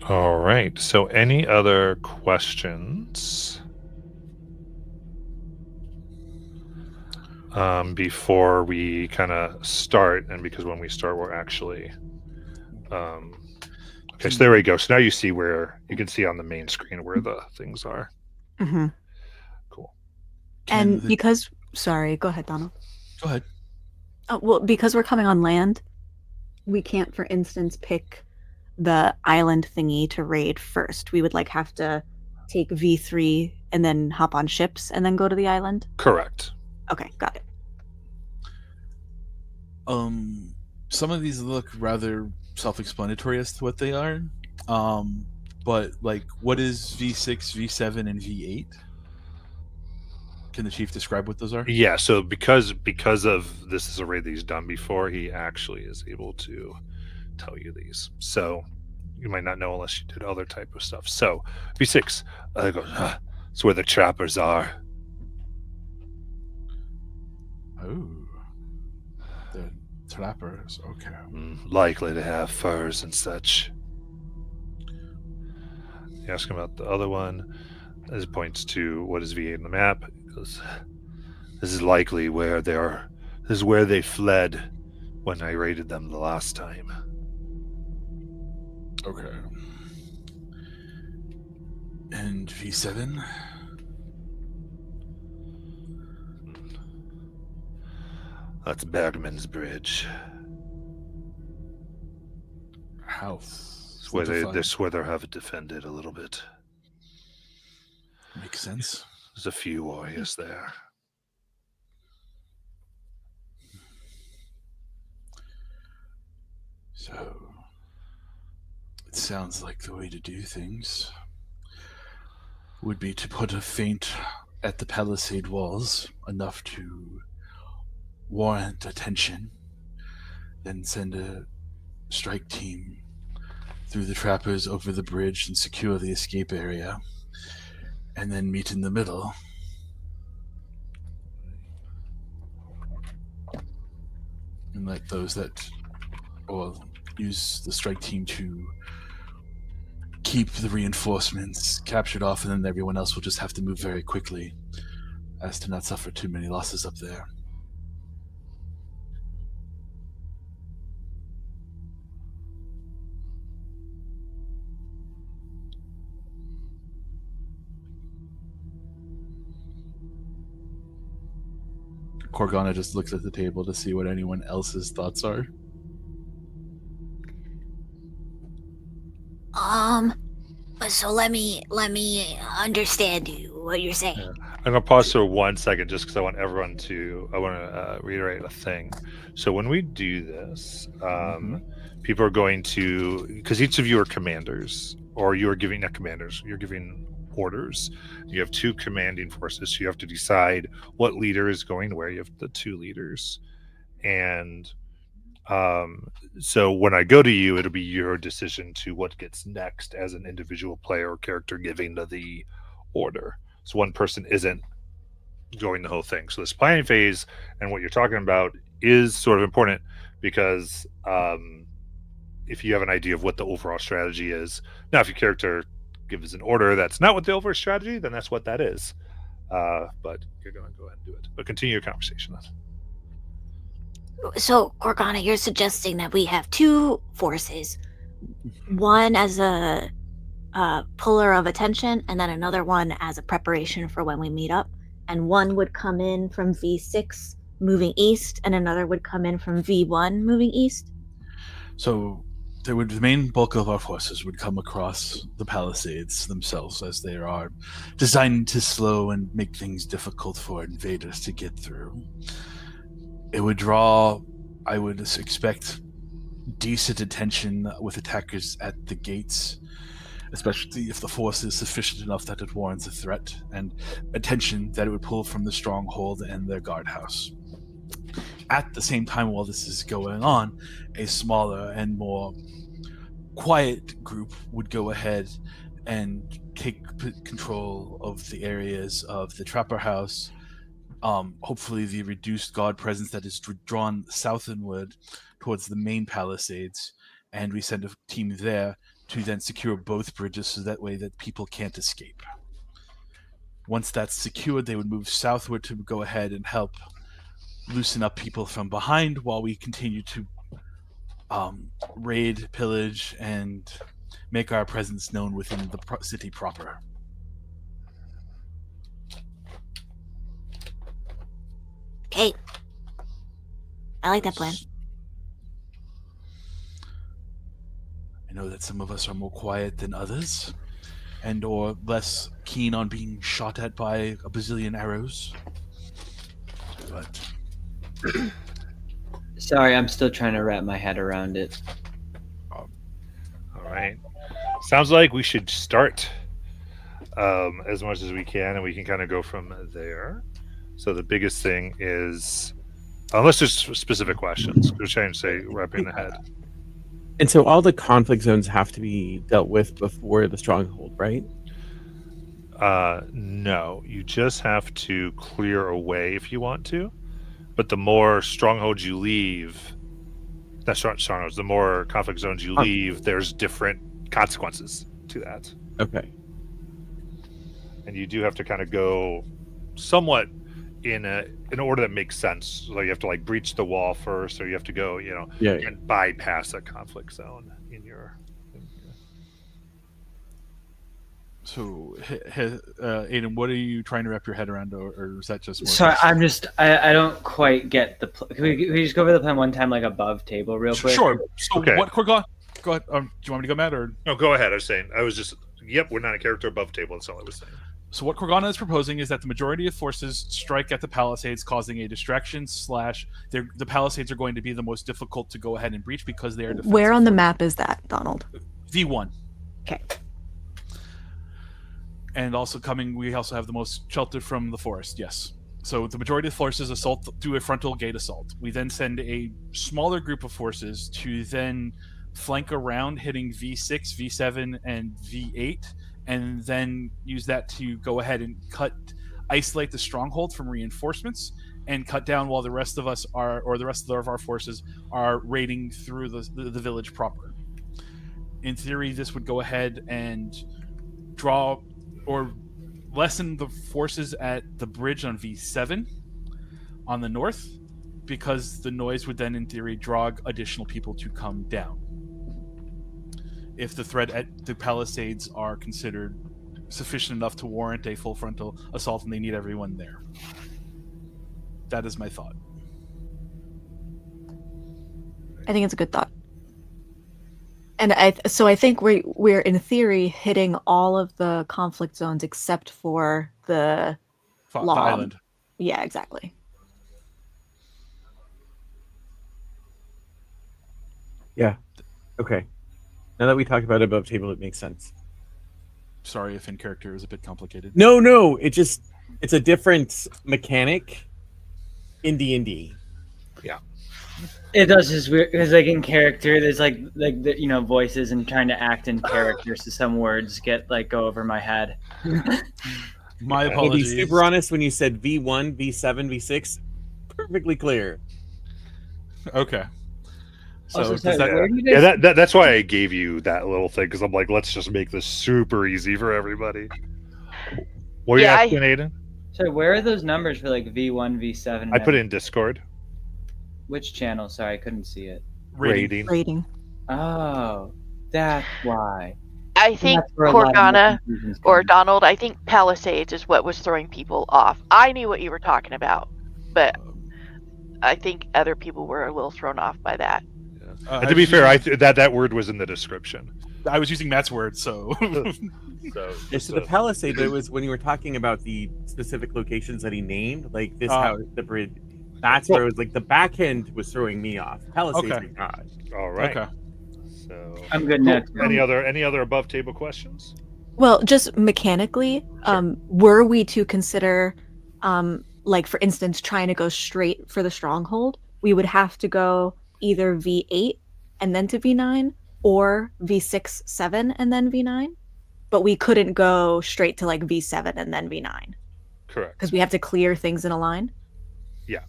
All right. So, any other questions before we kind of start? And because when we start, we're actually okay. So there we go. So now you see where you can see on the main screen where the things are. Mm-hmm. Cool. And because, sorry, go ahead, Donald. Go ahead. Oh, well, because we're coming on land, we can't, for instance, pick the island thingy to raid first. We would have to take V3 and then hop on ships and then go to the island. Correct. Okay, got it. some of these look rather self-explanatory as to what they are. But like, what is V6, V7, and V8? Can the chief describe what those are? Yeah, so because of this is a raid that he's done before, he actually is able to tell you these. So you might not know unless you did other type of stuff. So V6, it's where the trappers are. Oh, the trappers. Okay. Likely to have furs and such. You ask him about the other one. This points to what is V8 on the map. He goes, this is likely where they are. This is where they fled when I raided them the last time. Okay. And V7? That's Bergman's Bridge. How? It's where they have defended a little bit. Makes sense. There's a few warriors there. So, it sounds like the way to do things would be to put a feint at the palisade walls, enough to warrant attention, then send a strike team through the trappers over the bridge and secure the escape area, and then meet in the middle. And let those that, or use the strike team to keep the reinforcements captured off, and then everyone else will just have to move very quickly as to not suffer too many losses up there. Corgana just looks at the table to see what anyone else's thoughts are. So let me understand what you're saying. Yeah. I'm gonna pause for 1 second just because I want to reiterate a thing. So when we do this, people are going to, because each of you are commanders, or you are giving, not commanders, you're giving orders. You have two commanding forces, so you have to decide what leader is going where. You have the two leaders, and so when I go to you, it'll be your decision to what gets next as an individual player or character giving the order. So one person isn't going the whole thing. So this planning phase and what you're talking about is sort of important, because if you have an idea of what the overall strategy is, now if your character gives an order that's not what the overall strategy, then that's what that is. But you're going to go ahead and do it. But continue your conversation then. So, Corgana, you're suggesting that we have two forces, one as a puller of attention, and then another one as a preparation for when we meet up. And one would come in from V6 moving east, and another would come in from V1 moving east. So the main bulk of our forces would come across the palisades themselves, as they are designed to slow and make things difficult for invaders to get through. It would draw, I would expect, decent attention with attackers at the gates, especially if the force is sufficient enough that it warrants a threat, and attention that it would pull from the stronghold and their guardhouse. At the same time, while this is going on, a smaller and more quiet group would go ahead and take control of the areas of the Trapper House, hopefully the reduced guard presence that is drawn southward towards the main palisades, and we send a team there to then secure both bridges so that way that people can't escape. Once that's secured, they would move southward to go ahead and help loosen up people from behind while we continue to raid, pillage, and make our presence known within the city proper. Okay. I like that plan. I know that some of us are more quiet than others, and or less keen on being shot at by a bazillion arrows. But Sorry, I'm still trying to wrap my head around it. All right. Sounds like we should start as much as we can, and we can kind of go from there. So the biggest thing is, unless there's specific questions, we're trying to say wrapping the head. And so all the conflict zones have to be dealt with before the stronghold, right? No, you just have to clear away if you want to. But the more strongholds you leave, not strongholds, the more conflict zones you leave, there's different consequences to that. Okay. And you do have to kind of go somewhat in order that makes sense. So you have to like breach the wall first, or you have to go, and bypass a conflict zone in your. So, Aiden, what are you trying to wrap your head around, or is that just more? Sorry, I don't quite get the. Can we just go over the plan one time, like above table, real quick? Sure. So, Okay. what Corgana? Go ahead. Do you want me to go, Matt, or? No, go ahead. We're not a character above table. That's all I was saying. So what Corgana is proposing is that the majority of forces strike at the Palisades, causing a distraction. The Palisades are going to be the most difficult to go ahead and breach because they are defensive. Where on the map is that, Donald? V1. Okay. And also we also have the most sheltered from the forest. Yes. So the majority of the forces do a frontal gate assault. We then send a smaller group of forces to then flank around, hitting V6, V7, and V8. And then use that to go ahead and isolate the stronghold from reinforcements and cut down while the rest of our forces are raiding through the village proper. In theory, this would go ahead and draw or lessen the forces at the bridge on V7 on the north, because the noise would then, in theory, draw additional people to come down. If the threat at the Palisades are considered sufficient enough to warrant a full frontal assault and they need everyone there. That is my thought. I think it's a good thought. And I think we're in theory hitting all of the conflict zones except for the The law. island. Yeah, exactly. Yeah. Okay. Now that we talked about it above table, it makes sense. Sorry if in character is a bit complicated. No, it's a different mechanic in D&D. Yeah. It does just weird because like in character, there's like the, voices and trying to act in character, so some words go over my head. My To be apologies. super honest, when you said V1, V7, V6, perfectly clear. Okay. So Also, does sorry, that, where do you guys- That's why I gave you that little thing, because I'm like, let's just make this super easy for everybody. What are you asking, Aiden? Sorry, where are those numbers for like V1, V7? I put it in Discord. Which channel? Sorry, I couldn't see it. Rating. Rating. Oh, that's why. I think That's where a lot of my Corgana confusion's or coming. Donald, I think Palisades is what was throwing people off. I knew what you were talking about, but I think other people were a little thrown off by that. And to be fair, that word was in the description. I was using Matt's word, so. So the Palisade, it was when you were talking about the specific locations that he named, like this house, the bridge. That's where it was like the back end was throwing me off. Palisades Okay. was not. All right. Okay. So I'm good now. Any other above table questions? Well, just mechanically, were we to consider, like for instance, trying to go straight for the stronghold, we would have to go either V8 and then to V9, or V6, 7 and then V9. But we couldn't go straight to like V7 and then V9 Correct. because we have to clear things in a line. Yeah.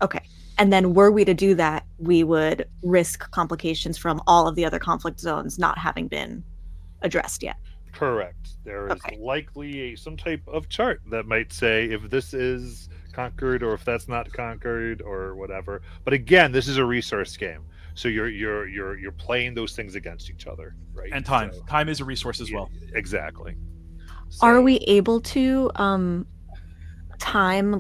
Okay. And then were we to do that, we would risk complications from all of the other conflict zones not having been addressed yet. Correct. There is likely some type of chart that might say if this is conquered or if that's not conquered or whatever. But again, this is a resource game, so you're playing those things against each other, right? And time. So, Time is a resource as well. exactly. Are So- we able to time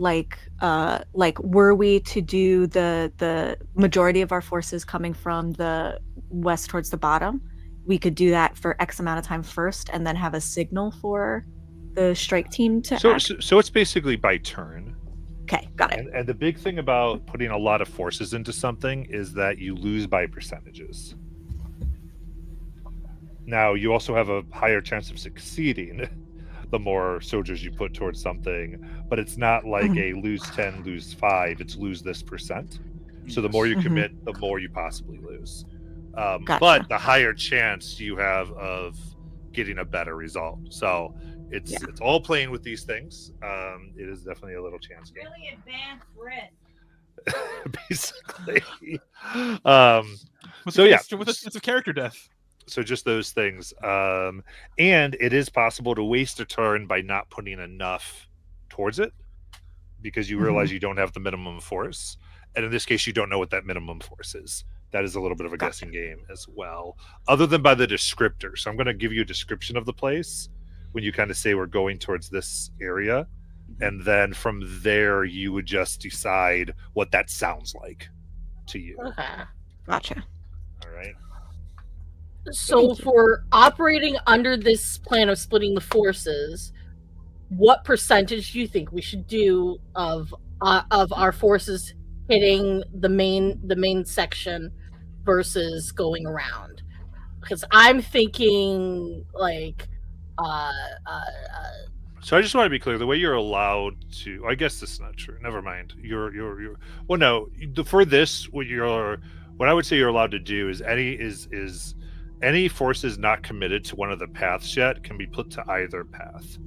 were we to do the majority of our forces coming from the west towards the bottom, we could do that for X amount of time first and then have a signal for the strike team to So, act? so it's basically by turn. Okay, got it. And the big thing about putting a lot of forces into something is that you lose by percentages. Now, you also have a higher chance of succeeding the more soldiers you put towards something, but it's not like a lose 10, lose 5, it's lose this percent. So the more you commit, the more you possibly lose. Gotcha. But the higher chance you have of getting a better result. So it's all playing with these things. It is definitely a little chance game. Really advanced risk. Basically. With So, yeah. with a sense of character death. So just those things. And it is possible to waste a turn by not putting enough towards it because you realize you don't have the minimum force. And in this case, you don't know what that minimum force is. That is a little bit of a guessing game as well, other than by the descriptor. So I'm going to give you a description of the place when you kind of say we're going towards this area. And then from there, you would just decide what that sounds like to you. Okay. Gotcha. All right. So for operating under this plan of splitting the forces, what percentage do you think we should do of our forces hitting the main section versus going around? Because I'm thinking like So I just want to be clear. The way you're allowed to, I guess this is not true. Never mind. You're. Well, no. For this, what I would say you're allowed to do is any forces not committed to one of the paths yet can be put to either path.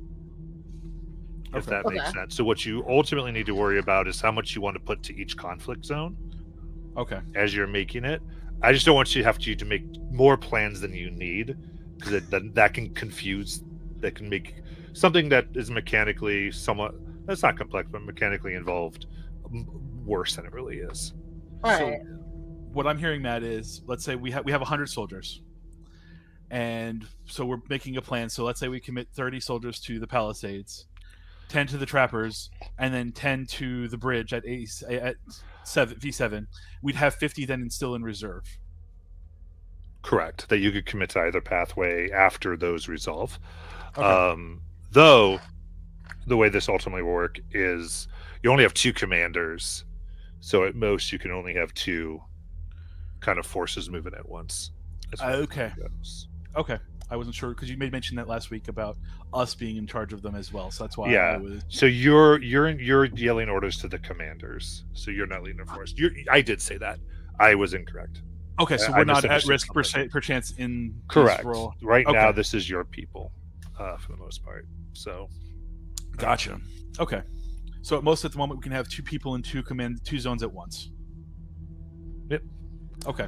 If that makes sense. So what you ultimately need to worry about is how much you want to put to each conflict zone. Okay. As you're making it, I just don't want you to make more plans than you need, because that can confuse. That can make something that is mechanically that's not complex, but mechanically involved worse than it really is. all So right. what I'm hearing, Matt, is let's say we have 100 soldiers, and so we're making a plan. So let's say we commit 30 soldiers to the palisades, 10 to the trappers, and then 10 to the bridge at 7 V7. We'd have 50 then still in reserve. Correct. That you could commit to either pathway after those resolve. Okay. Though the way this ultimately will work is you only have 2 commanders, so at most you can only have 2 kind of forces moving at once. as far as Okay. that goes. Okay. I wasn't sure because you made mention that last week about us being in charge of them as well. So that's why Yeah. I was. So you're yelling orders to the commanders. So you're not leading a force. I did say that. I was incorrect. Okay, so I we're not at misunderstood risk something. per chance in this Correct. role. Right now, Okay. this is your people, for the most part. So Gotcha. Okay. So at most at the moment we can have 2 people in 2 zones at once. Yep. Okay.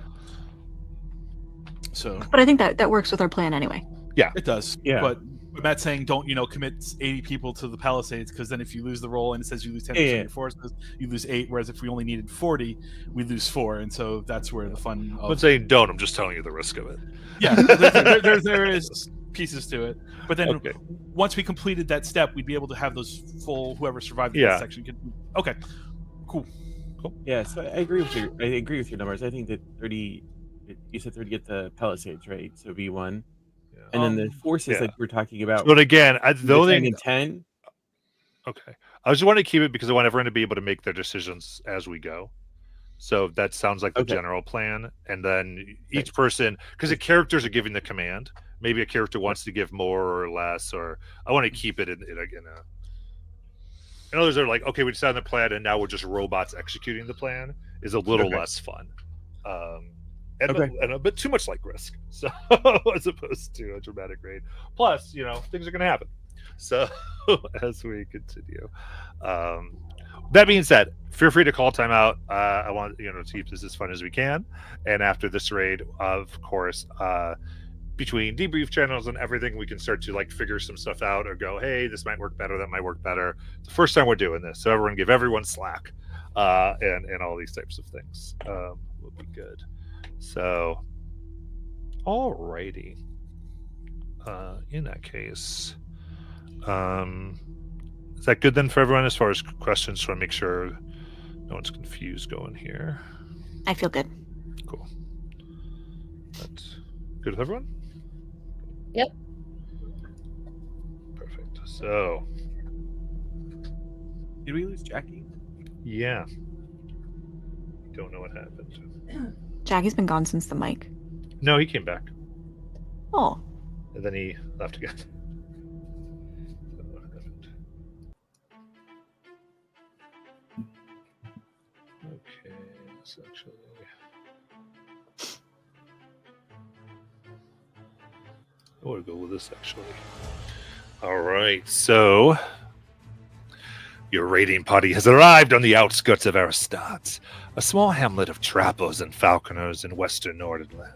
So But I think that works with our plan anyway. it does. Yeah. But Matt's saying don't commit 80 people to the palisades, because then if you lose the roll and it says you lose 10% Yeah. of your forces, you lose 8. Whereas if we only needed 40, we lose 4, and so that's where the fun. I'm not saying don't. I'm just telling you the risk of it. Yeah, there is pieces to it. But then Okay. once we completed that step, we'd be able to have those full whoever survived that Yeah. section. Okay, cool. Yeah, so I agree with your numbers. I think that 30. You said 30 get the palisades, right? So V1, and then the forces yeah. like we're talking about. But again, the the only 10 thing. and 10. Okay. I just want to keep it because I want everyone to be able to make their decisions as we go. So that sounds like the Okay. general plan. And then each person, because the characters are giving the command. Maybe a character wants to give more or less, or I want to keep it in a. And others are like, okay, we decided on the plan, and now we're just robots executing the plan. Is a little Okay. less fun, and, Okay. and a bit too much like Risk. So as opposed to a dramatic raid. Plus, things are going to happen. So as we continue, that being said, feel free to call timeout. I want to keep this as fun as we can, and after this raid, of course, between debrief channels and everything, we can start to figure some stuff out or go, hey, this might work better, that might work better. It's the first time we're doing this, so everyone give everyone slack, and all these types of things will be good. So, alrighty. In that case, is that good then for everyone as far as questions? So I make sure no one's confused going here. I feel good. Cool. That's good with everyone? Yep. Perfect. So, Did we lose Jackie? Yeah. Don't know what happened. Jackie's been gone since the mic. No, he came back. Oh. And then he left again. Okay, that's actually. I want to go with this actually. All right, so your raiding party has arrived on the outskirts of Aristat, a small hamlet of trappers and falconers in western Nordenland.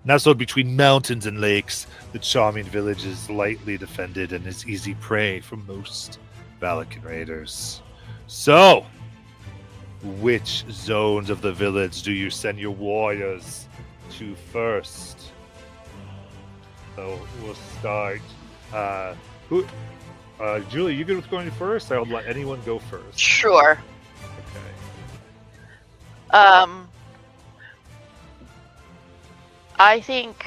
Nestled between mountains and lakes, the charming village is lightly defended and is easy prey for most Valakan raiders. So, which zones of the village do you send your warriors to first? So we'll start. Julie, you good with going first? I'll let anyone go first. Sure. Okay. I think,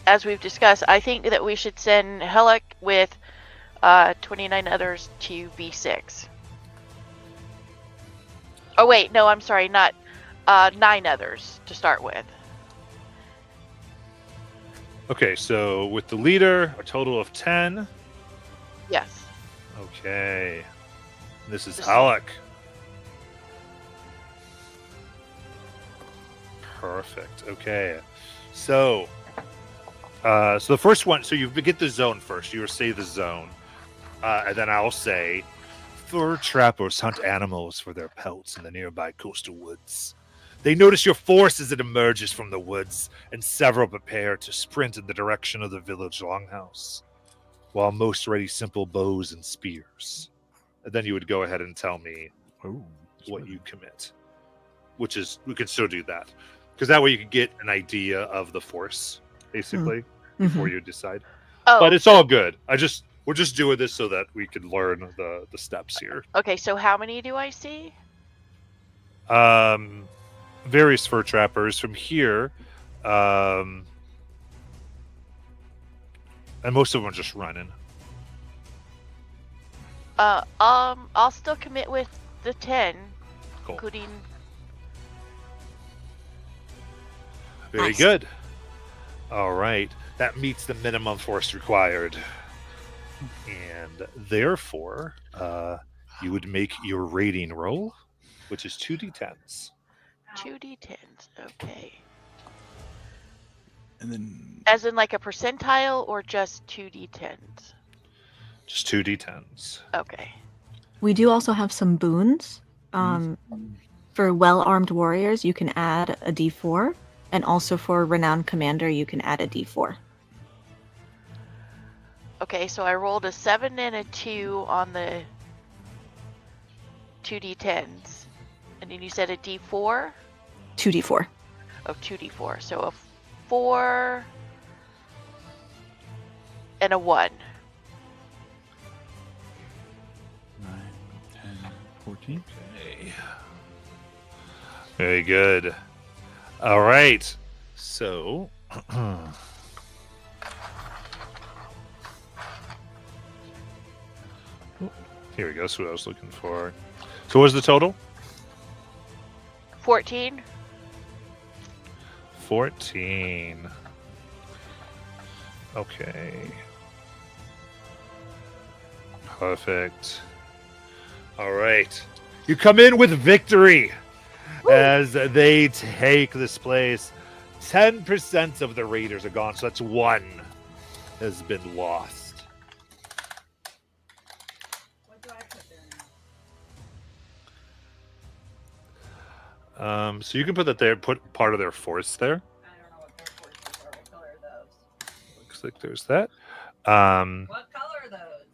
as we've discussed, I think that we should send Helek with 29 others to B6. Oh wait, no, I'm sorry, not 9 others to start with. Okay, so with the leader, a total of 10. Yes. Okay. This is Alec. Perfect. Okay. So, so the first one, so you get the zone first. You say the zone. And then I'll say, fur trappers hunt animals for their pelts in the nearby coastal woods. They notice your force as it emerges from the woods, and several prepare to sprint in the direction of the village longhouse, while most ready simple bows and spears. And then you would go ahead and tell me what you commit, which is, we can still do that. Because that way you can get an idea of the force, basically, before you decide. Oh. But it's all good. We're just doing this so that we can learn the steps here. Okay, so how many do I see? Various fur trappers from here, and most of them are just running. I'll still commit with the 10, Cool. including. Very Nice. good. All right, that meets the minimum force required, and therefore, you would make your rating roll, which is 2d10s. 2d10s, okay. And then, As in like a percentile or just 2d10s? Just 2d10s. Okay. We do also have some boons. For well-armed warriors, you can add a d4, and also for renowned commander, you can add a d4. Okay, so I rolled a 7 and a 2 on the 2d10s. And then you said a d4? 2d4. Oh, 2d4. So a 4 and a 1. 9, 10, 14. Okay. Very good. All right. So, here we go. That's what I was looking for. So, what's the total? 14. 14. Okay. Perfect. All right. You come in with victory as they take this place. 10% of the raiders are gone, so that's 1 has been lost. What do I put there now? So you can put that there, put part of their force there. I don't know what their forces are. What color are those? Looks like there's that. What color are those?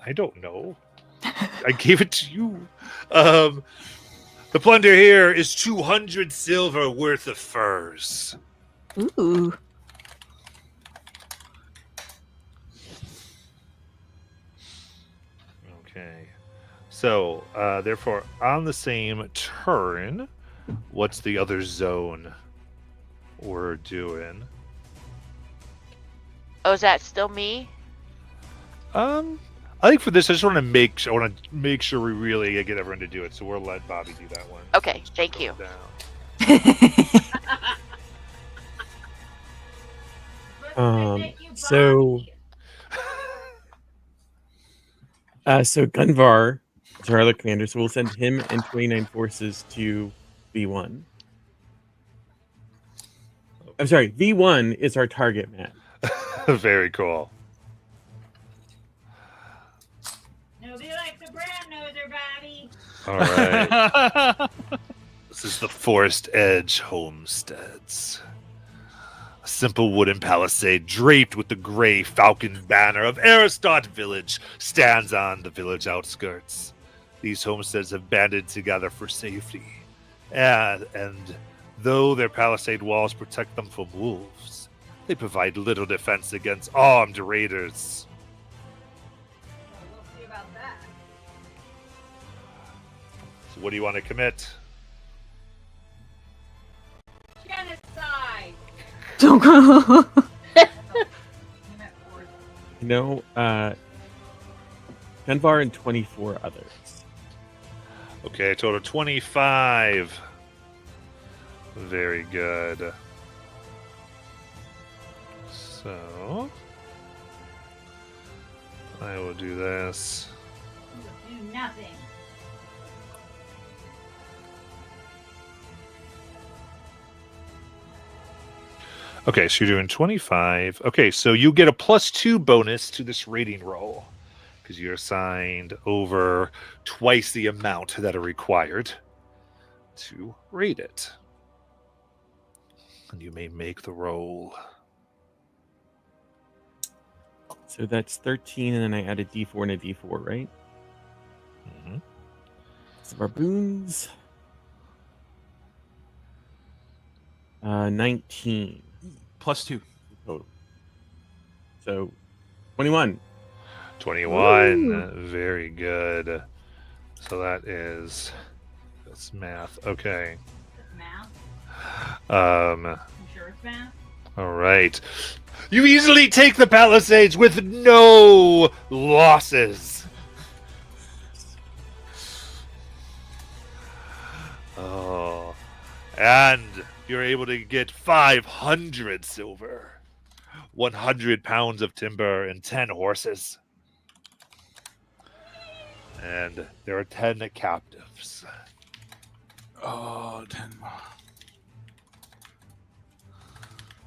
I don't know. I gave it to you. The plunder here is 200 silver worth of furs. Ooh. Okay. So, therefore, on the same turn, what's the other zone we're doing? Oh, is that still me? I I think for this, I want to make sure we really get everyone to do it. So we'll let Bobby do that one. Okay, thank you. Down. So Gunvar is our other commander, so we'll send him and 29 forces to V1. I'm sorry, V1 is our target map. Very cool. Nobody likes a brown noser, Bobby. All right. This is the Forest Edge Homesteads. A simple wooden palisade draped with the gray falcon banner of Aristot Village stands on the village outskirts. These homesteads have banded together for safety. And though their palisade walls protect them from wolves, they provide little defense against armed raiders. Well, we'll see about that. So what do you want to commit? Genocide. Don't go. Gunvar and 24 others. Okay, total 25. Very good. So I will do this. Do nothing. Okay, so you're doing 25. Okay, so you get a +2 bonus to this rating roll because you're assigned over twice the amount that are required to rate it. And you may make the roll. So that's 13, and then I add a D4 and a D4, right? Mm-hmm. So baboons. 19 +2 total. So 21. 21. Woo! Very good. So that's math. Okay. It's math. You sure it's math? All right. You easily take the Palisades with no losses. Oh. And you're able to get 500 silver, 100 pounds of timber, and 10 horses. And there are 10 captives. Oh, 10 more.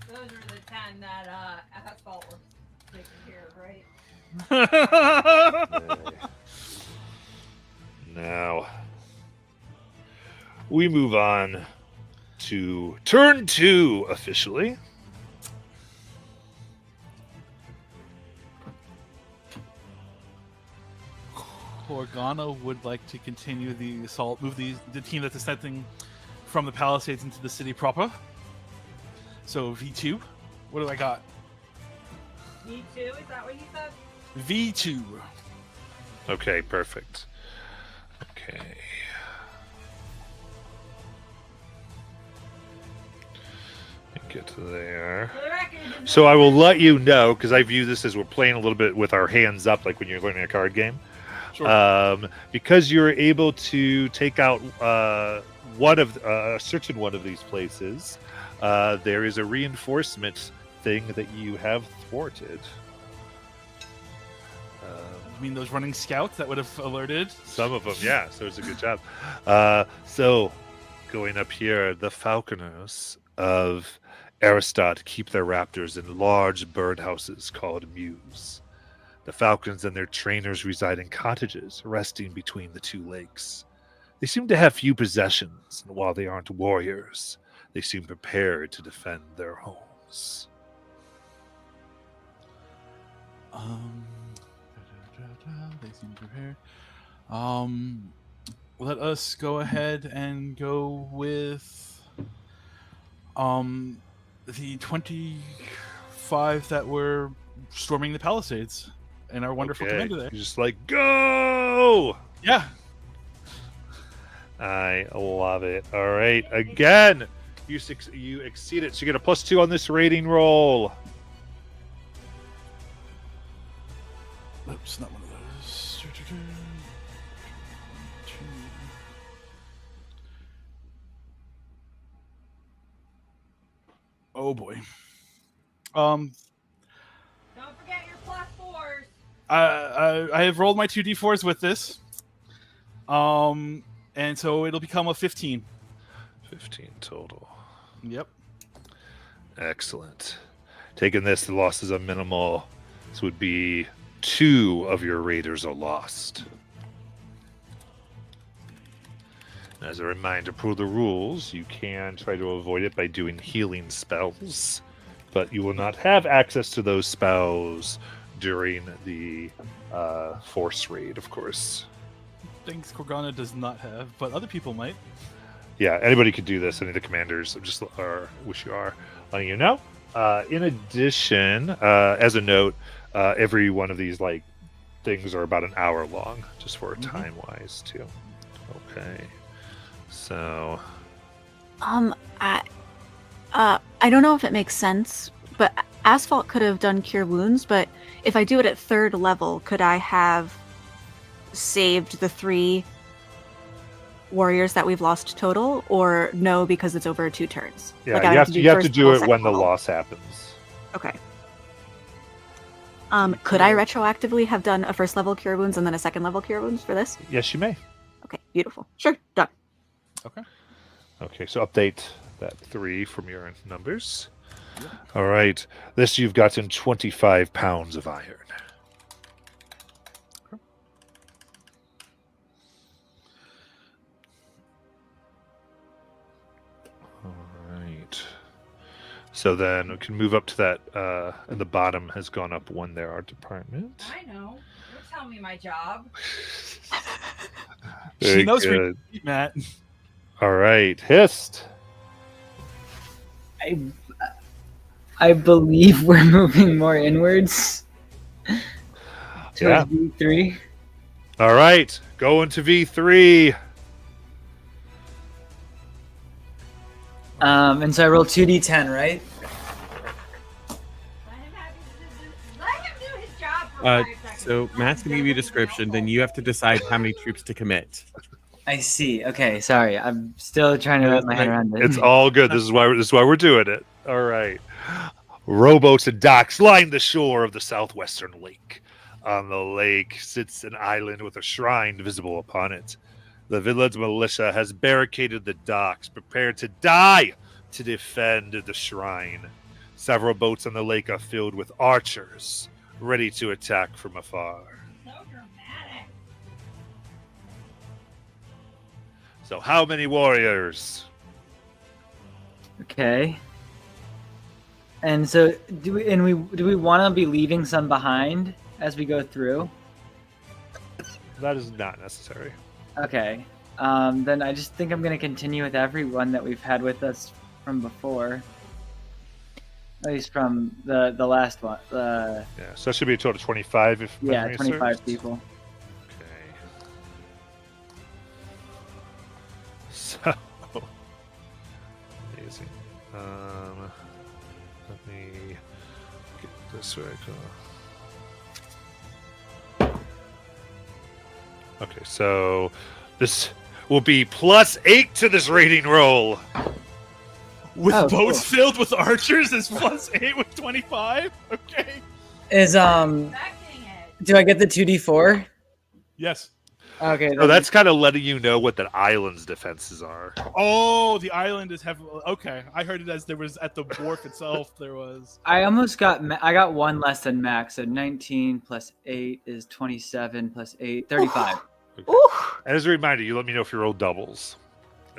Those are the 10 that Asphalt was taking care of, right? Now, we move on to turn 2 officially. Corgana would like to continue the assault, move the team that's ascending from the Palisades into the city proper. So V2. What do I got? Me too? Is that what you said? V2. Okay, perfect. Okay. Get to there. For the record, So I will let you know, because I view this as we're playing a little bit with our hands up, like when you're learning a card game. Sure. Because you're able to take out one of a certain one of these places, there is a reinforcement thing that you have thwarted. You mean those running scouts that would have alerted? Some of them, yeah. So it's a good job. So going up here, the falconers of Aristot keep their raptors in large birdhouses called mews. The falcons and their trainers reside in cottages resting between the two lakes. They seem to have few possessions, and while they aren't warriors, they seem prepared to defend their homes. They seem prepared. Let us go ahead and go with the 25 that were storming the Palisades and our wonderful Okay, commander there. you're just like, go! Yeah. I love it. All right, again, you exceed it, so you get a +2 on this rating roll. Oops, not one of those. Oh boy. Don't forget your +4s. I have rolled my 2d4s with this. And so it'll become a 15. 15 total. Yep. Excellent. Taking this, the losses are minimal. This would be 2 of your raiders are lost. As a reminder, per the rules, you can try to avoid it by doing healing spells, but you will not have access to those spells during the force raid, of course. Things Corgana does not have, but other people might. Yeah, anybody could do this. Any of the commanders just wish you are letting you know. In addition, as a note, every one of these things are about an hour long, just for time wise too. Okay, so I don't know if it makes sense, but Asphalt could have done Cure Wounds, but if I do it at 3rd level, could I have saved the 3 warriors that we've lost total, or no, because it's over 2 turns? yeah, I you have to first do level, it when second the level? loss happens. Okay. Could I retroactively have done a 1st level Cure Wounds and then a 2nd level Cure Wounds for this? Yes, you may. Okay, beautiful. Sure, done. Okay, so update that 3 from your numbers. All right, this you've gotten 25 pounds of iron. All right. So then we can move up to that, and the bottom has gone up 1 there, our department. I know. Don't tell me my job. Very She knows good. Matt. All right, Hist. I believe we're moving more inwards towards Yeah. V3. All right, going to V3. And so I roll 2d10, right? Let him do his job for Uh, 5 seconds. so Matt's gonna give you a description, then you have to decide how many troops to commit. I see. Okay, sorry. I'm still trying to wrap my head around it. It's all good. This is why we're doing it. All right. Rowboats and docks line the shore of the southwestern lake. On the lake sits an island with a shrine visible upon it. The village militia has barricaded the docks, prepared to die to defend the shrine. Several boats on the lake are filled with archers, ready to attack from afar. So dramatic. So, how many warriors? Okay. And so do we want to be leaving some behind as we go through? That is not necessary. Okay. Then I just think I'm going to continue with everyone that we've had with us from before. At least from the last one. Yeah, so that should be a total of 25 if Yeah, memory 25 serves. people. Okay. So amazing. Let me get this right. Okay, so this will be +8 to this rating roll. With Oh, boats filled with archers is +8 with 25? Okay. Is Expecting it. do I get the 2d4? Yes. Okay. So that's kind of letting you know what the island's defenses are. Oh, the island is heavy. Okay, I heard it as there was at the wharf itself. There was. I almost got I got 1 less than max. So 19 plus 8 is 27 plus 8 35. And as a reminder, you let me know if you roll doubles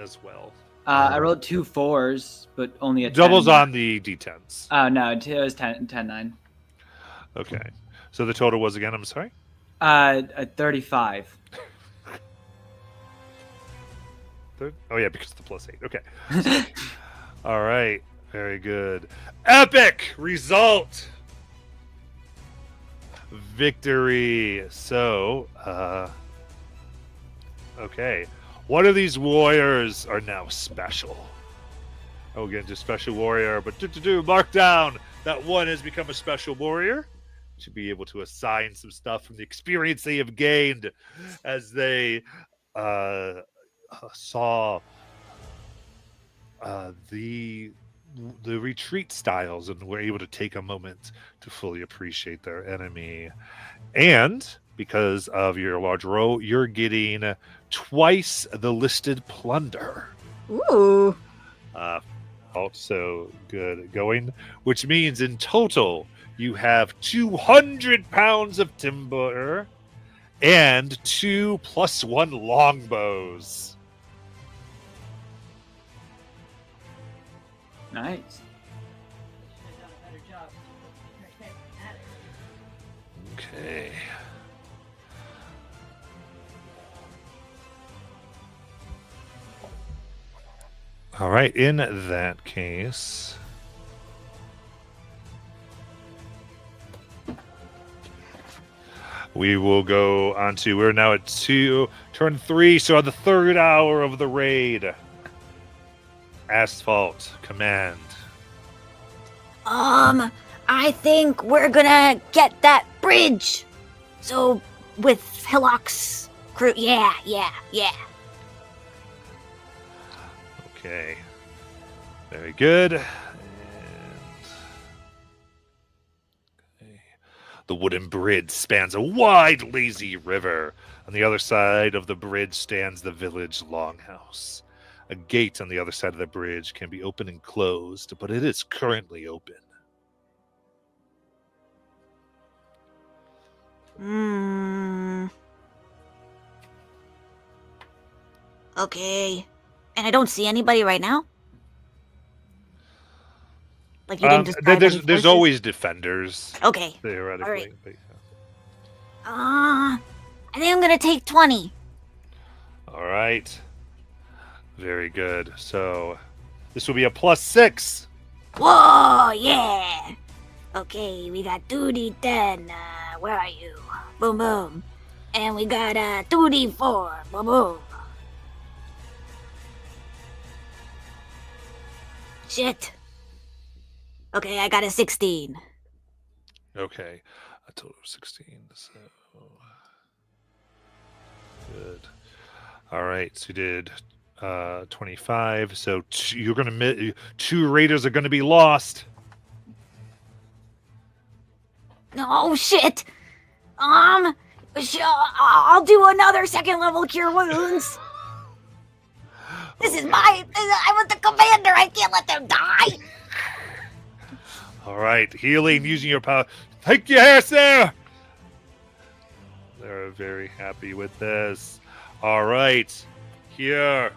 as well. I rolled 2 4s, but only a 10. Doubles on the d10s. Oh no, it was 10 9. Okay. So the total was again, I'm sorry? 35. Oh yeah, because of the +8. Okay. All right. Very good. Epic result. Victory. So, okay. One of these warriors are now special. Oh, again, just special warrior, but mark down that one has become a special warrior. to be able to assign some stuff from the experience they have gained as they saw the retreat styles and were able to take a moment to fully appreciate their enemy. And because of your large row, you're getting twice the listed plunder. Ooh. Also good going, which means in total you have 200 pounds of timber and 2 +1 longbows. Nice. Okay. All right, in that case, we will go on to, we're now at turn 3, so on the 3rd hour of the raid. Asphalt, command. I think we're gonna get that bridge. So, with Hillock's crew, yeah. Okay. Very good. And okay. The wooden bridge spans a wide, lazy river. On the other side of the bridge stands the village longhouse. A gate on the other side of the bridge can be opened and closed, but it is currently open. Okay. And I don't see anybody right now? Like you didn't describe any There's forces? always defenders. Okay. Theoretically. All right. But, I think I'm gonna take 20. all right. Very good. So this will be a +6. Whoa, yeah. Okay, we got 2d10. Where are you? Boom, boom. And we got 2d4. Boom, boom. Shit. Okay, I got a 16. Okay. A total of 16. So good. All right. So you did 25. So you're going to 2 raiders are going to be lost. Oh, shit. I'll do another 2nd level cure wounds. I was the commander. I can't let them die. All right. Healing using your power. Take your ass there. They're very happy with this. All right. Here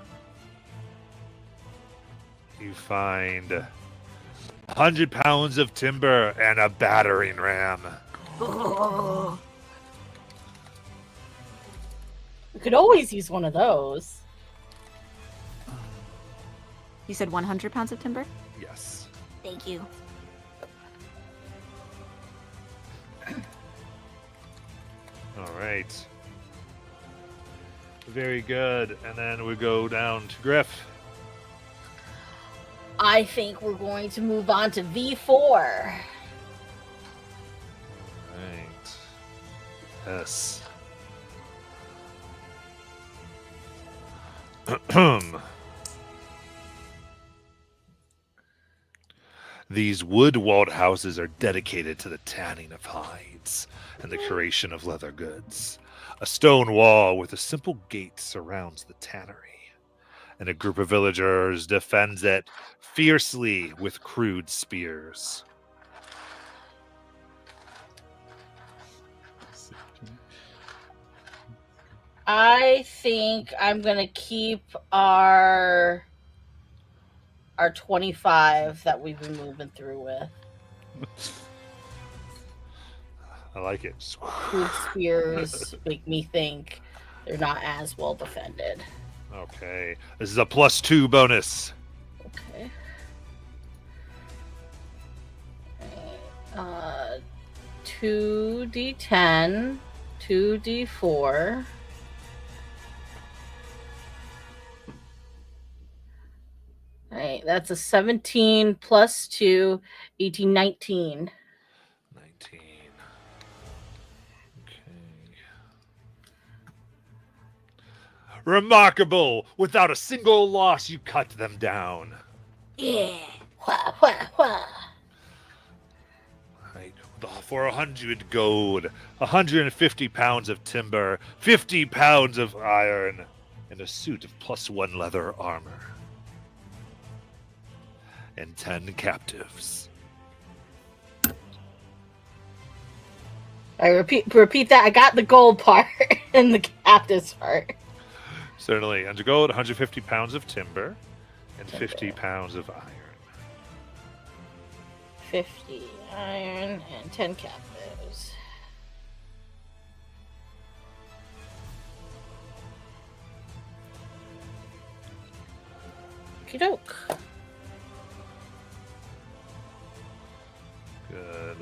you find 100 pounds of timber and a battering ram. Oh. We could always use one of those. You said 100 pounds of timber? Yes. Thank you. All right. Very good. And then we go down to Griff. I think we're going to move on to V4. Right. Yes. These wood-walled houses are dedicated to the tanning of hides and the creation of leather goods. A stone wall with a simple gate surrounds the tannery, and a group of villagers defends it fiercely with crude spears. I think I'm gonna keep our 25 that we've been moving through with. I like it. Crude spears make me think they're not as well defended. Okay. This is a +2 bonus. Okay. 2d10, 2d4. Alright, that's a 17 plus 2, 18, 19. 19. Remarkable! Without a single loss, you cut them down. Yeah. Wah, wah, wah. Right. For 100 gold, 150 pounds of timber, 50 pounds of iron, and a suit of +1 leather armor. And 10 captives. I repeat that. I got the gold part and the captives part. Certainly. 100 gold, 150 pounds of timber, and 50 pounds of iron. 50 iron and 10 captives. Okey-doke. Good.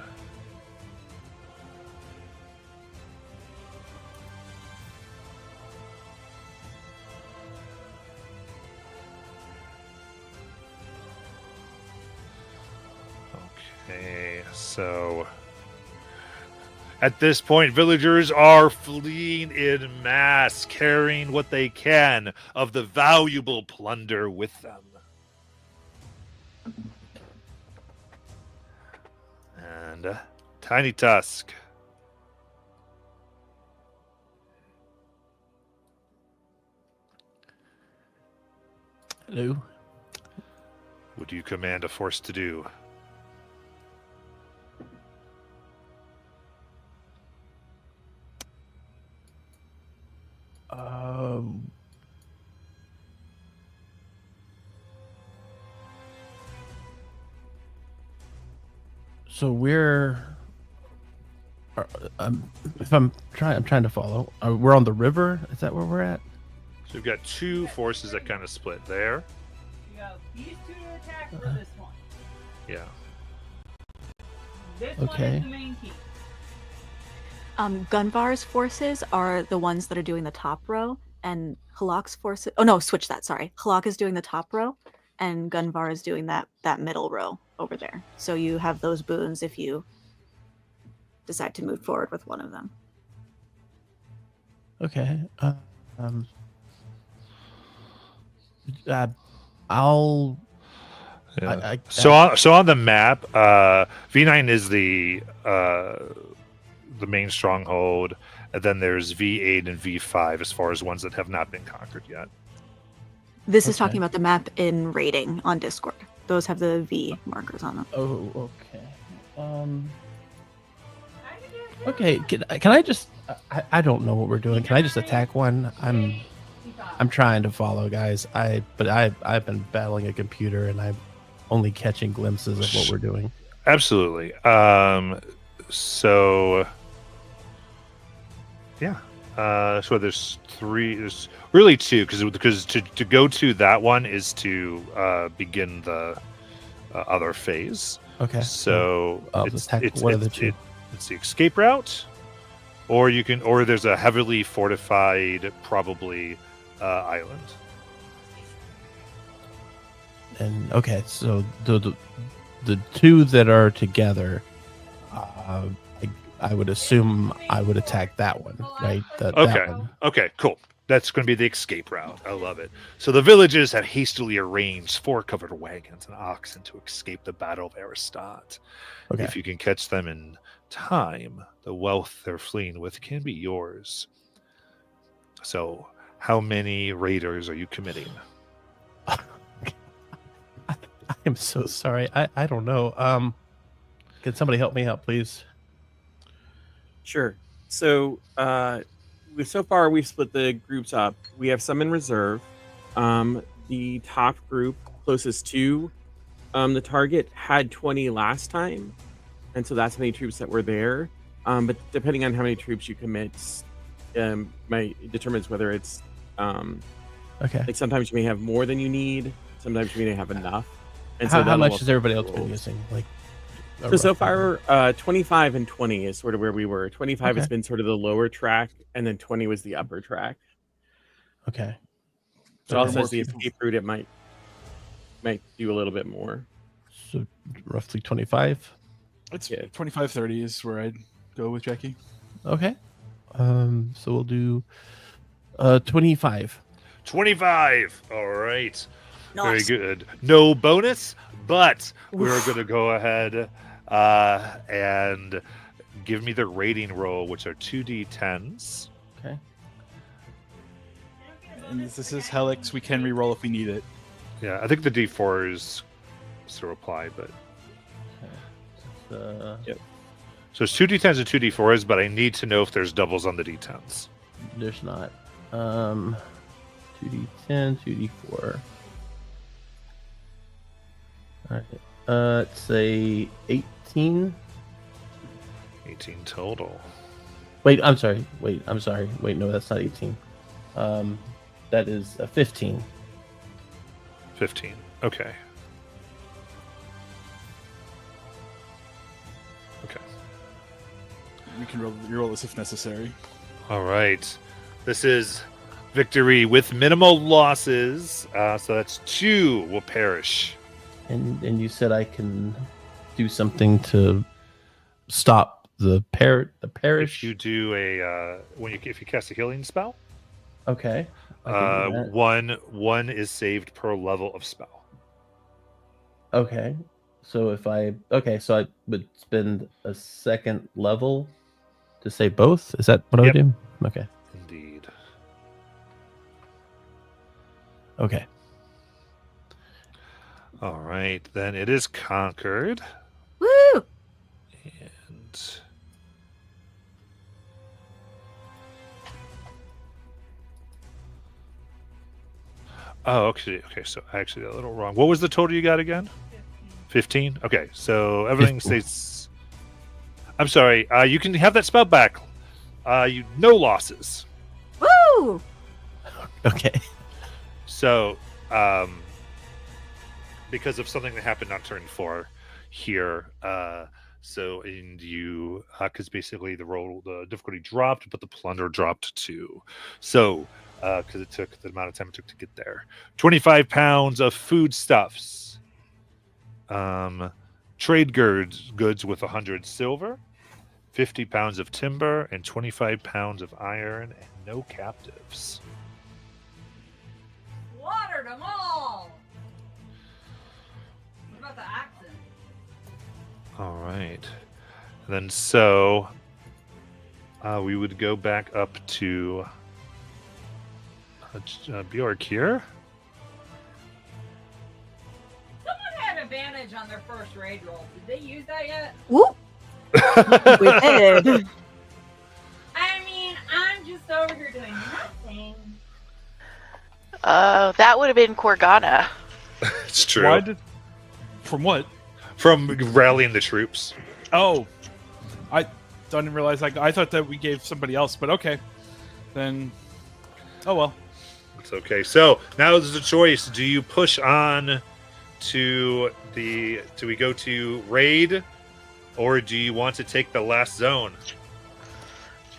Okay, so at this point, villagers are fleeing in mass, carrying what they can of the valuable plunder with them. And Tiny Tusk. Hello. What do you command a force to do? So we're. If I'm trying to follow. We're on the river. Is that where we're at? So we've got two forces that kind of split there. You have these two to attack for this one. Yeah. This Okay. one is the main key. Gunvar's forces are the ones that are doing the top row, and Halak's forces. Oh no, switch that. Sorry, Halak is doing the top row, and Gunvar is doing that middle row over there. So you have those boons if you decide to move forward with one of them. Okay. I'll. Yeah. So on the map, V9 is the main stronghold, and then there's V8 and V5 as far as ones that have not been conquered yet. This is Okay. talking about the map in raiding on Discord. Those have the V markers on them. Oh, okay. Okay. Can I just? I don't know what we're doing. Can I just attack one? I'm trying to follow, guys. I've been battling a computer and I'm only catching glimpses of what we're doing. Absolutely. So yeah. So there's three. There's really two because to go to that one is to begin the other phase. Okay. So what are the two? It's the escape route, or there's a heavily fortified, probably island. And okay, so the two that are together, I would assume I would attack that one, right? That one. Okay, cool. That's going to be the escape route. I love it. So the villages have hastily arranged 4 covered wagons and oxen to escape the Battle of Aristot. Okay. If you can catch them in time, the wealth they're fleeing with can be yours. So, how many raiders are you committing? I am so sorry. I don't know. Can somebody help me out, please? Sure. So, so far we've split the groups up. We have some in reserve. The top group closest to the target had 20 last time, and so that's how many troops that were there. But depending on how many troops you commit, determines whether it's Okay. like sometimes you may have more than you need, sometimes you may have enough. And How that'll much affect has everybody else the been rolls. using? Like, So far, 25 and 20 is sort of where we were. 25 has Okay. been sort of the lower track, and then 20 was the upper track. Okay. It also more says the people- escape route, it might do a little bit more. So roughly 25. It's Yeah. 25-30 is where I'd go with Jackie. Okay. So we'll do 25. 25. All right. Very Nice. good. No bonus, but we're going to go ahead and give me the rating roll, which are 2d10s. Okay. And this is Helix. We can re-roll if we need it. Yeah, I think the d4s still apply, but Yep. so it's 2d10s and 2d4s, but I need to know if there's doubles on the d10s. There's not. 2d10, 2d4. All right. Let's say 18. 18 total. Wait, I'm sorry. Wait, no, that's not 18. That is 15. 15. Okay. Okay. We can roll this if necessary. All right. This is victory with minimal losses. So that's 2 will perish. And you said I can do something to stop the parish. If you do if you cast a healing spell, Okay. I can do that. one is saved per level of spell. Okay. So so I would spend a second level to say both. Is that what I would do? Okay. Indeed. Okay. All right, then it is conquered. Woo! And okay. So I actually got a little wrong. What was the total you got again? 15. Okay, so everything 15. stays. I'm sorry. You can have that spell back. No losses. Woo! Okay. So, because of something that happened on turn 4 here, because basically the difficulty dropped, but the plunder dropped too. So, because it took the amount of time it took to get there, 25 pounds of foodstuffs, trade goods with 100 silver, 50 pounds of timber, and 25 pounds of iron, and no captives. Slaughtered them all. What about the accent? All right. And then so we would go back up to Bjork here. Someone had advantage on their first raid roll. Did they use that yet? Whoop! We did. I mean, I'm just over here doing nothing. That would have been Corgana. It's true. From what? From rallying the troops. Oh, I didn't realize. I thought that we gave somebody else, but okay. Then, oh well. It's okay. So now there's a choice. Do you push on do we go to raid, or do you want to take the last zone?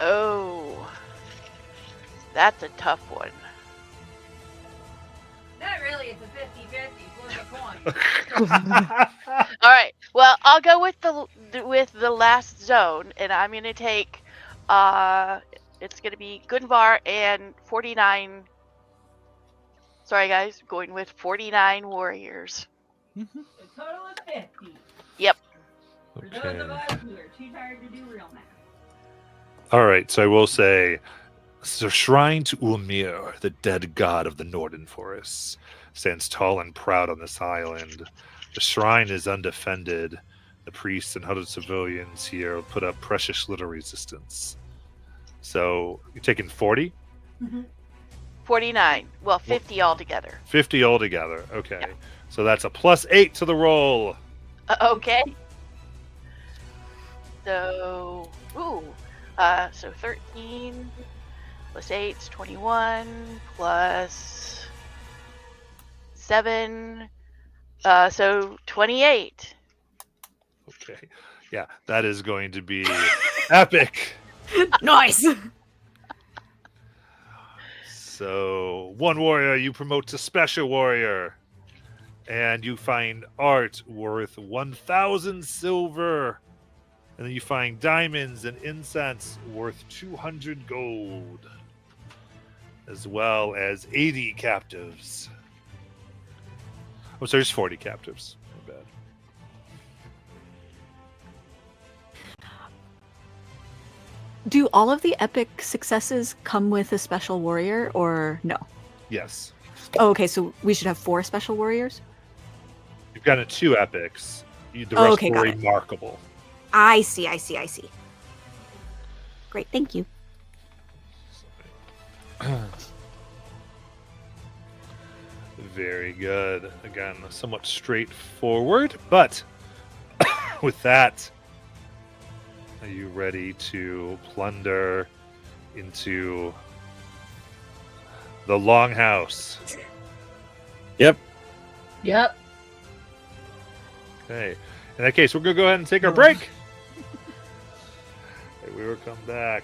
Oh, that's a tough one. Not really. It's a 50-50. Flip a coin. All right. Well, I'll go with the last zone, and I'm gonna take. It's gonna be Gunvar and 49. Sorry, guys. Going with 49 warriors. The total is 50. Yep. For those of us who are too tired to do real math. All right. So I will say, the shrine to Ulmir, the dead god of the northern forests, stands tall and proud on this island. The shrine is undefended. The priests and huddled civilians here put up precious little resistance. So you're taking 40? 49. Well, 50 altogether. 50 altogether. Okay. Yeah. So that's a +8 to the roll. Okay. So, so 13 plus 8 is 21 plus 7. So 28. Okay. Yeah, that is going to be epic. Nice. So, one warrior you promote to special warrior, and you find art worth 1,000 silver, and then you find diamonds and incense worth 200 gold. as well as 80 captives. Oh, so there's 40 captives. My bad. Do all of the epic successes come with a special warrior or no? Yes. Oh, okay, so we should have 4 special warriors? You've gotten 2 epics. The Oh, rest okay, were got it. remarkable. I see. Great, thank you. Very good. Again, somewhat straightforward, but with that, are you ready to plunder into the Longhouse? Yep. Yep. Okay. In that case, we're going to go ahead and take our break. And we will come back.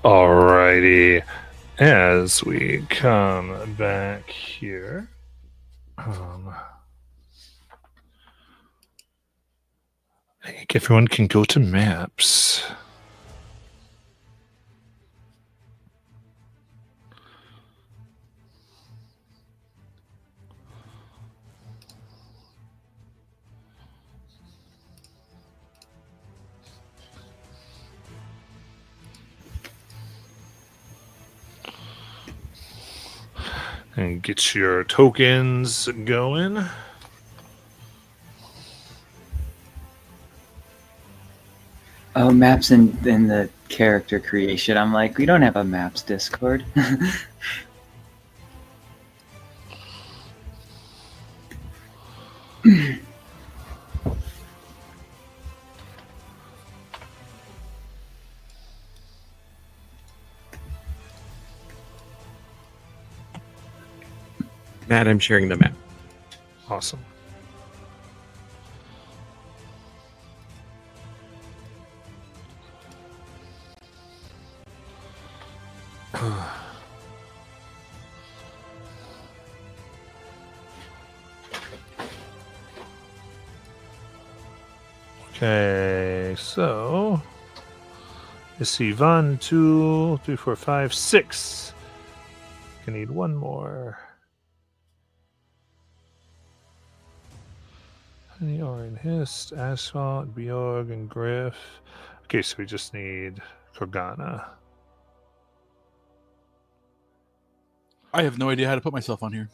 Alrighty. As we come back here, I think everyone can go to maps. And get your tokens going. Oh, maps in the character creation. I'm like, we don't have a maps Discord. Matt, I'm sharing the map. Awesome. Okay, so let's see. 1, 2, 3, 4, 5, 6. I need one more. Honey, Orin, Hist, Asphalt, Bjorg, and Griff. Okay, so we just need Korgana. I have no idea how to put myself on here.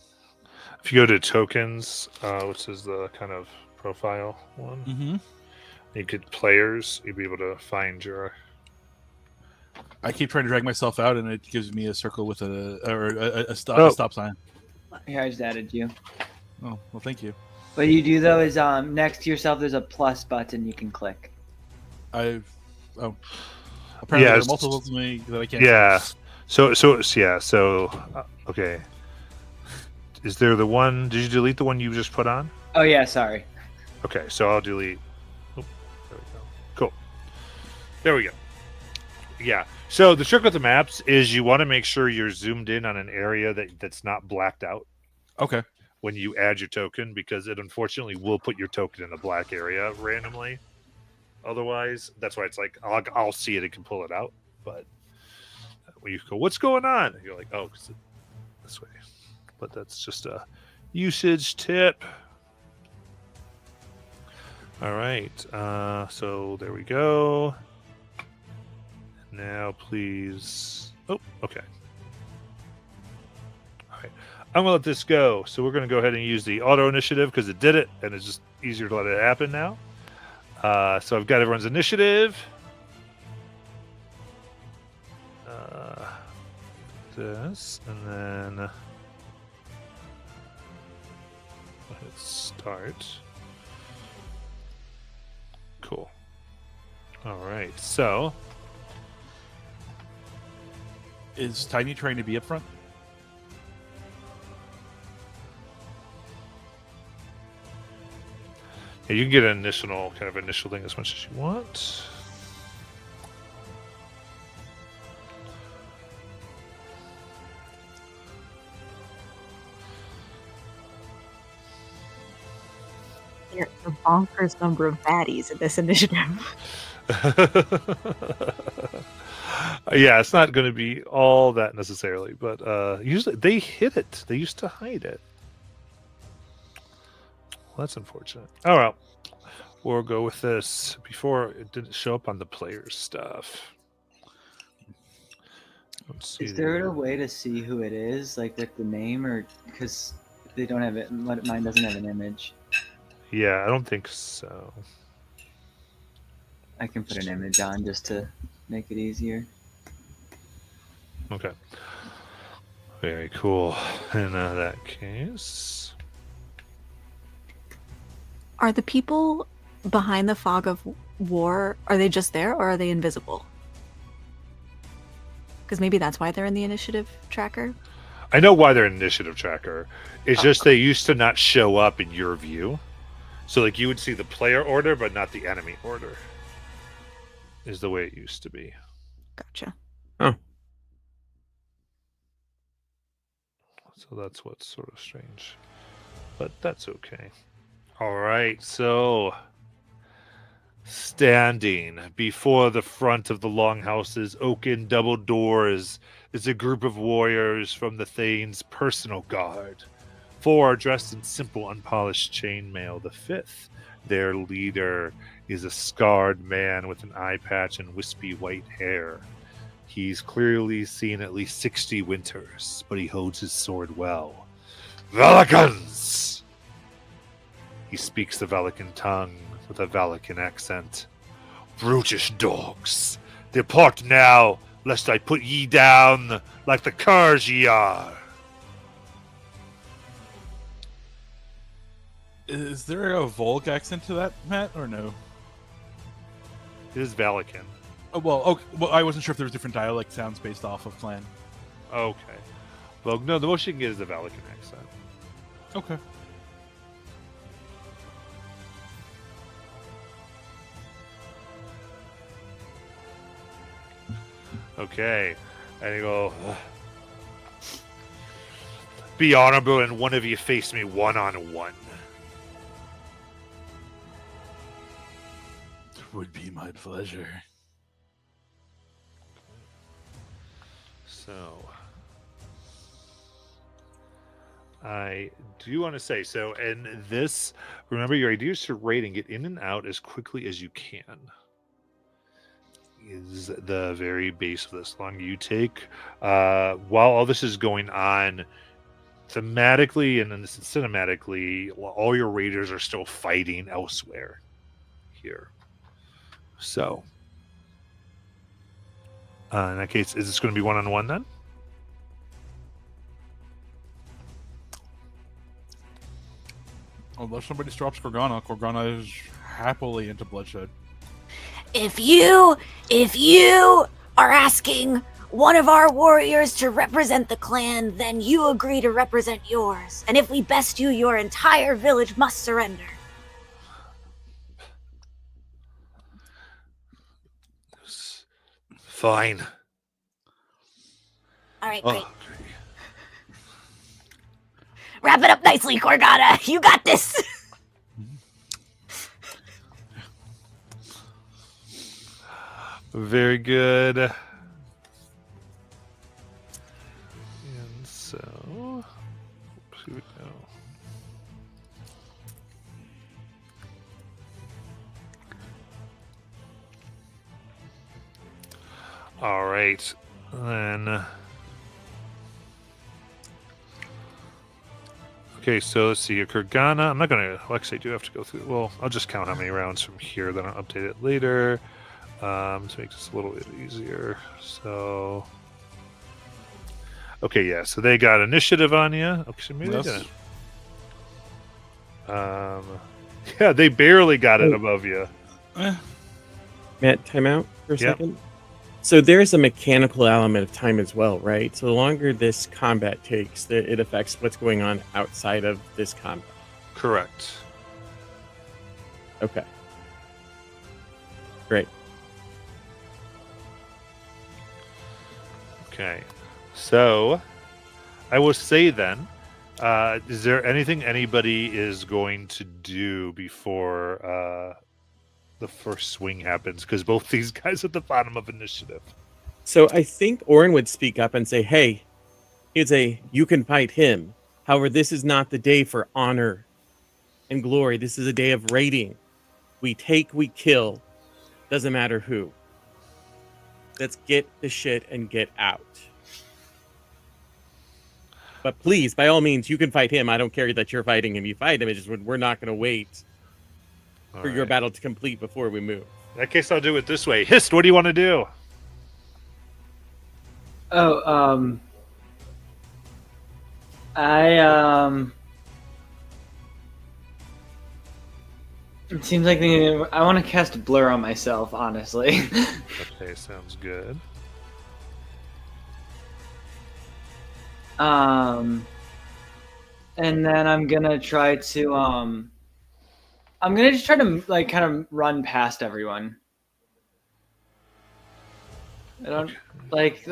If you go to tokens, which is the kind of profile one, Mm-hmm. you could players, you'd be able to find your. I keep trying to drag myself out, and it gives me a circle with a stop sign. Here, I just added you. Oh, well, thank you. What you do though is next to yourself, there's a plus button you can click. Apparently Yeah, there are multiples of me that I can't. Yeah. So okay. Is there the one? Did you delete the one you just put on? Oh yeah, sorry. Okay, so I'll delete. Oh, there we go. Cool. There we go. Yeah. So the trick with the maps is you want to make sure you're zoomed in on an area that's not blacked out. Okay. When you add your token, because it unfortunately will put your token in a black area randomly. Otherwise, that's why it's like I'll see it and can pull it out. But when you go, what's going on? You're like, oh, because this way. But that's just a usage tip. All right. So there we go. Now, please. Oh, okay. All right. I'm going to let this go. So we're going to go ahead and use the auto initiative because it did it, and it's just easier to let it happen now. So I've got everyone's initiative. This, and then hit start. Cool. All right. So, is Tiny trying to be up front? yeah, you can get an initial thing as much as you want. There are a bonkers number of baddies in this initiative. Yeah, it's not going to be all that necessarily, but usually they hit it. They used to hide it. Well, that's unfortunate. Oh well, we'll go with this. Before it didn't show up on the players stuff. Let's see. Is there a way to see who it is, like with the name, or because they don't have it? Mine doesn't have an image. Yeah, I don't think so. I can put an image on just to make it easier. Okay. Very cool. In that case. Are the people behind the fog of war, are they just there or are they invisible? Because maybe that's why they're in the initiative tracker. I know why they're an initiative tracker. It's just they used to not show up in your view. So like you would see the player order, but not the enemy order. Is the way it used to be. Gotcha. Oh. So that's what's sort of strange. But that's okay. All right, so standing before the front of the Longhouse's oaken double doors is a group of warriors from the Thane's personal guard. 4 are dressed in simple, unpolished chainmail. The 5th, their leader, is a scarred man with an eye patch and wispy white hair. He's clearly seen at least 60 winters, but he holds his sword well. Valicans! He speaks the Valican tongue with a Valican accent. Brutish dogs, depart now, lest I put ye down like the curs ye are. Is there a Volk accent to that, Matt, or no? It is Valican. Oh, well, okay. Well, I wasn't sure if there was different dialect sounds based off of clan. Okay. Well, no, the most you can get is the Valican accent. Okay. Okay. And you go, "Ugh. Be honorable and one of you face me one-on-one. It would be my pleasure. So, I do want to say, so in this, remember your idea is to raid and get in and out as quickly as you can. Is the very base of this. Long you take, while all this is going on, thematically and then cinematically, all your raiders are still fighting elsewhere here. So, in that case, is this going to be one-on-one then? Unless somebody drops Corgana, Corgana is happily into bloodshed. If you are asking one of our warriors to represent the clan, then you agree to represent yours. And if we best you, your entire village must surrender. Fine. All right, great. Wrap it up nicely, Corgana. You got this. Very good. And so, here we go. All right, then. Okay, so let's see. Kurgana. I'm not gonna. Well, actually, I do have to go through. Well, I'll just count how many rounds from here. Then I'll update it later. To make this a little bit easier. So, okay, yeah. So they got initiative on you. Okay, so maybe they didn't. Yeah, they barely got it above you. Matt, time out for a Yep. second. So there's a mechanical element of time as well, right? So the longer this combat takes, it affects what's going on outside of this combat. Correct. Okay. Great. Okay. So, I will say then, is there anything anybody is going to do before the first swing happens? Because both these guys at the bottom of initiative. So I think Orin would speak up and say, hey, you can fight him. However, this is not the day for honor and glory. This is a day of raiding. We take, we kill. Doesn't matter who. Let's get the shit and get out. But please, by all means, you can fight him. I don't care that you're fighting him. You fight him. It's just we're not going to wait for your battle to complete before we move. In that case, I'll do it this way. Hist, what do you want to do? Oh, it seems like I want to cast Blur on myself, honestly. Okay, sounds good. And then I'm gonna try to I'm gonna just try to like kind of run past everyone. I don't like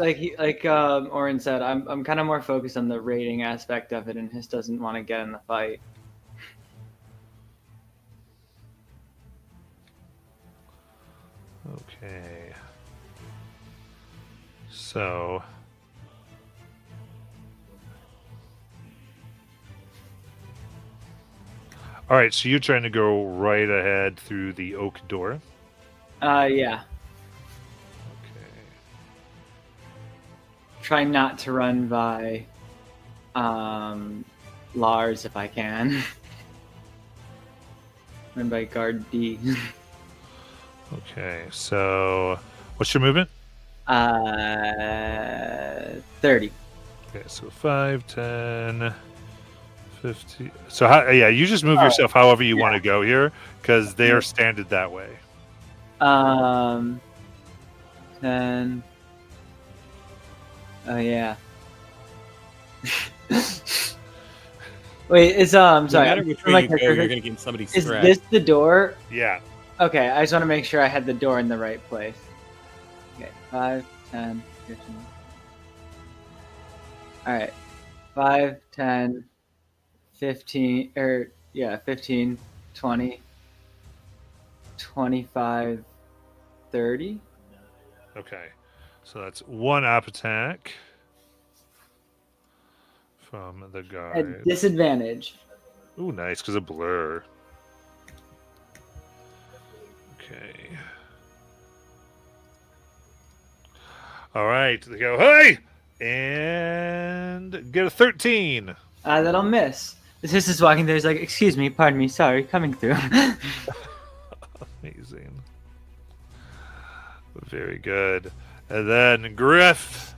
Oren said. I'm kind of more focused on the raiding aspect of it, and Hiss doesn't want to get in the fight. Okay. So. All right, so you're trying to go right ahead through the oak door. Yeah. Okay. Try not to run by Lars if I can. Run by guard D. Okay, so what's your movement? 30. Okay, so 5, 10, 50. So yeah, you just move yourself however you want to go here, because they are standard that way. 10. Oh yeah. Wait, it's No sorry. matter which way you go, you're gonna get somebody Is stressed. this the door? Yeah. Okay, I just want to make sure I had the door in the right place. Okay, 5, 10, 15. Alright. 5, 10, 15, 15, 20, 25, 30. Okay, so that's one op attack from the guard. At disadvantage. Ooh, nice, because of blur. Okay. All right, they go, hey! And get a 13. That'll miss. This is walking there. He's like, excuse me, pardon me, sorry, coming through. Amazing. Very good. And then Griff.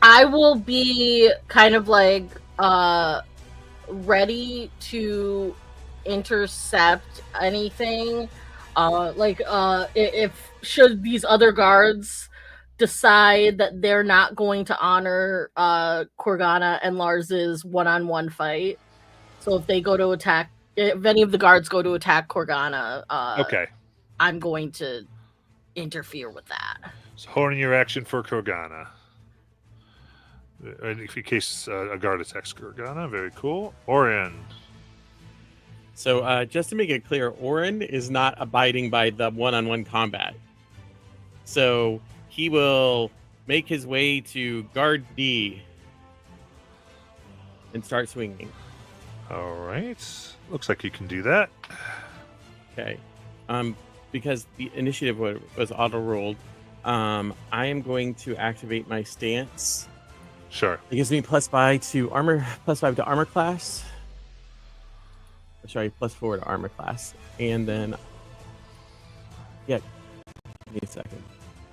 I will be kind of like ready to intercept anything. If should these other guards decide that they're not going to honor Corgana and Lars's one-on-one fight. So if they go to attack, if any of the guards go to attack Corgana, Okay. I'm going to interfere with that. So holding your action for Corgana. In case a guard attacks Corgana, very cool. Orin. So just to make it clear, Orin is not abiding by the one-on-one combat. So he will make his way to guard D and start swinging. All right. Looks like you can do that. Okay. Because the initiative was auto-rolled, I am going to activate my stance. Sure. It gives me +5 to armor class. Sorry, +4 to armor class. And then, yeah, give me a second.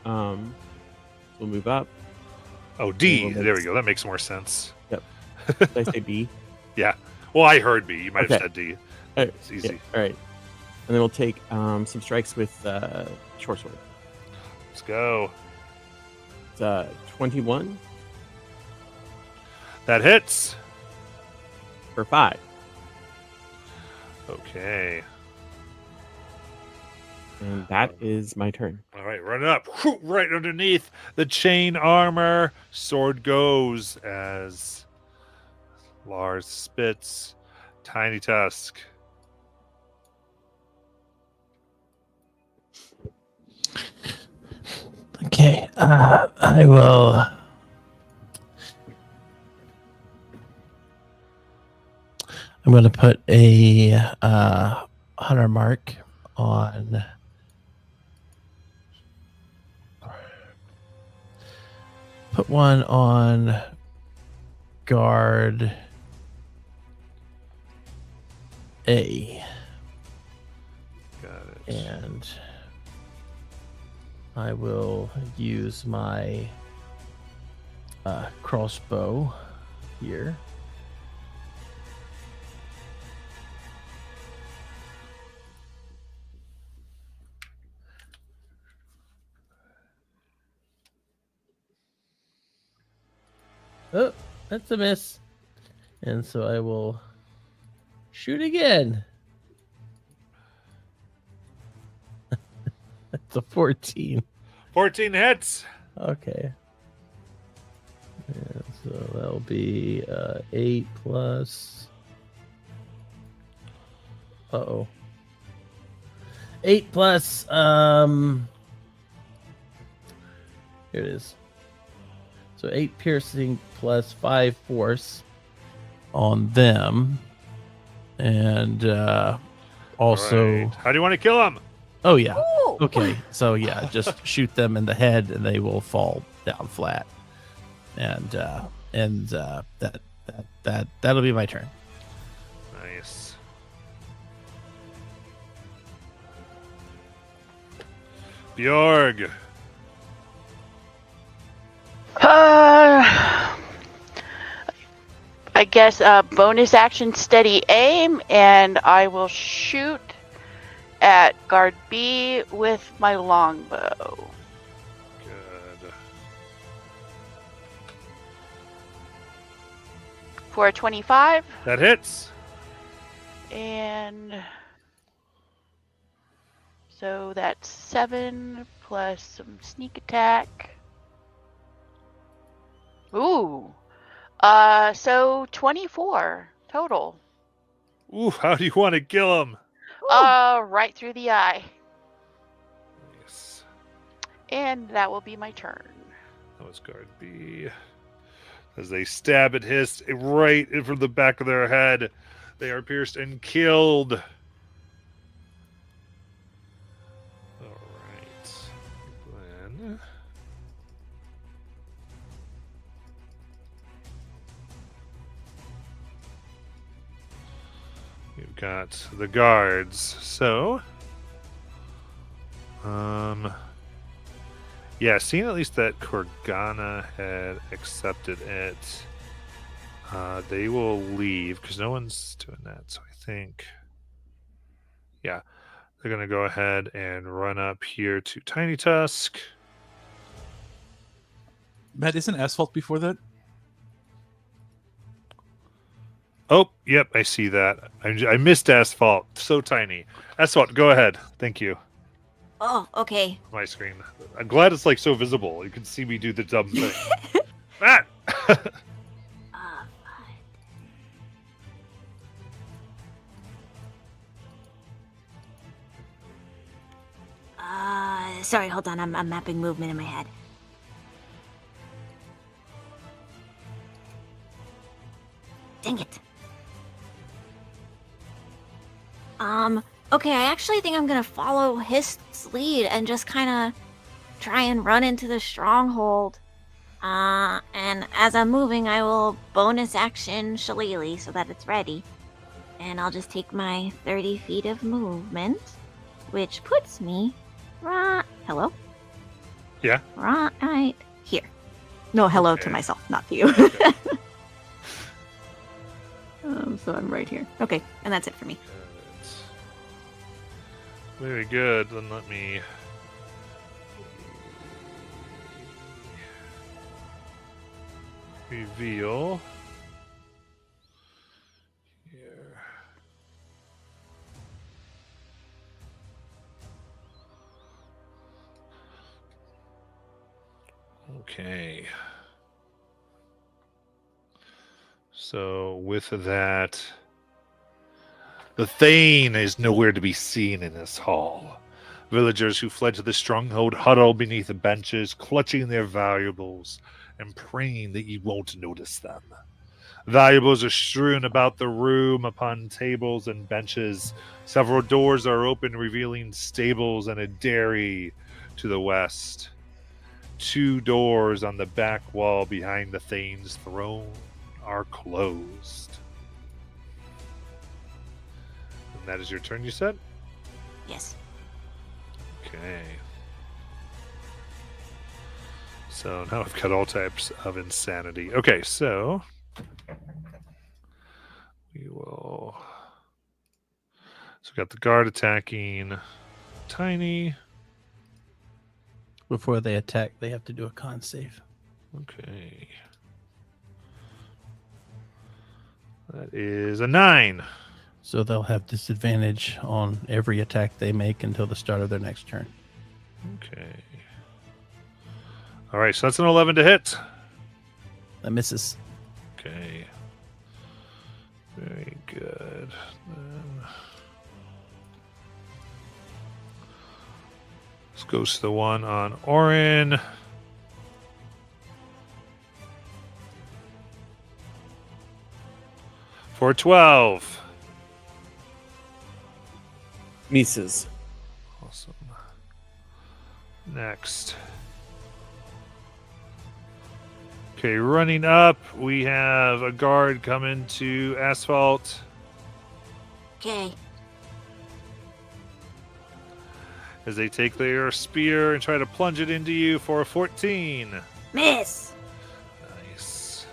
We'll move up. Oh, D. There we go. That makes more sense. Yep. Did I say B? Yeah. Well, I heard B. You might have said D. All right. It's easy. Yeah, all right. And then we'll take some strikes with short sword. Let's go. It's 21. That hits. For 5. Okay. And that is my turn. All right, run up. Whew, right underneath the chain armor. Sword goes as Lars spits Tiny Tusk. Okay, I will. I'm going to put a hunter mark on. Put one on guard A. Got it. And I will use my crossbow here. Oh, that's a miss. And so I will shoot again. It's a 14. 14 hits. Okay. Yeah, so that'll be 8 plus. 8 plus. Here it is. So 8 piercing plus 5 force on them, and also. Right. How do you want to kill him? Oh yeah. Ooh. Okay. So yeah, just shoot them in the head, and they will fall down flat. And that'll be my turn. Nice. Bjorg. I guess bonus action steady aim, and I will shoot at guard B with my longbow. Good. For a 25, That hits. and so that's 7 plus some sneak attack. Ooh. So 24 total. Ooh, how do you want to kill him? Right through the eye. Nice. And that will be my turn. That was guard B. As they stab at Hist right in from the back of their head, they are pierced and killed. All right. Then we've got the guards. So, yeah, seeing at least that Korgana had accepted it, they will leave because no one's doing that. So I think, yeah, they're going to go ahead and run up here to Tiny Tusk. Matt, isn't Asphalt before that? Oh, yep, I see that. I missed Asphalt. So tiny. Asphalt, go ahead. Thank you. Oh, okay. My screen. I'm glad it's like so visible. You can see me do the dumb thing. Matt! Sorry, hold on. I'm mapping movement in my head. Dang it. Okay, I actually think I'm gonna follow Hist's lead and just kind of try and run into the stronghold. And as I'm moving, I will bonus action Shillelagh so that it's ready. And I'll just take my 30 feet of movement, which puts me right... Hello? Yeah? Right here. No, hello to Okay. myself, not to you. Okay. So I'm right here. Okay, and that's it for me. Very good. Then let me... reveal... here. Okay. So with that, the Thane is nowhere to be seen in this hall. Villagers who fled to the stronghold huddle beneath the benches, clutching their valuables and praying that you won't notice them. Valuables are strewn about the room upon tables and benches. Several doors are open, revealing stables and a dairy to the west. 2 doors on the back wall behind the Thane's throne are closed. And that is your turn, you said? Yes. Okay. So now I've got all types of insanity. Okay, so we will... So we got the guard attacking Tiny. Before they attack, they have to do a con save. Okay. That is a 9. So they'll have disadvantage on every attack they make until the start of their next turn. Okay. All right, so that's an 11 to hit. That misses. Okay. Very good. This goes to the one on Orin. For 12. Misses. Awesome. Next. Okay, running up, we have a guard coming to Asphalt. Okay. As they take their spear and try to plunge it into you for a 14. Miss. Nice.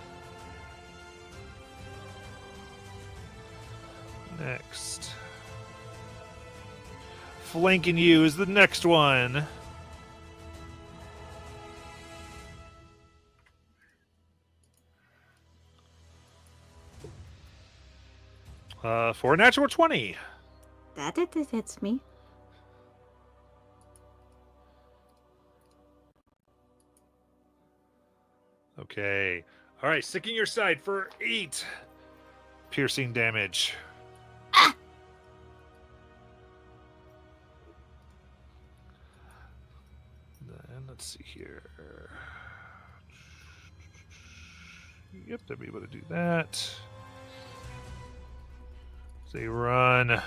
Next. Flanking you is the next one. For a natural 20. That it hits me. Okay. All right, sticking your side for 8 piercing damage. Then let's see here. Yep, they'll be able to do that. They run.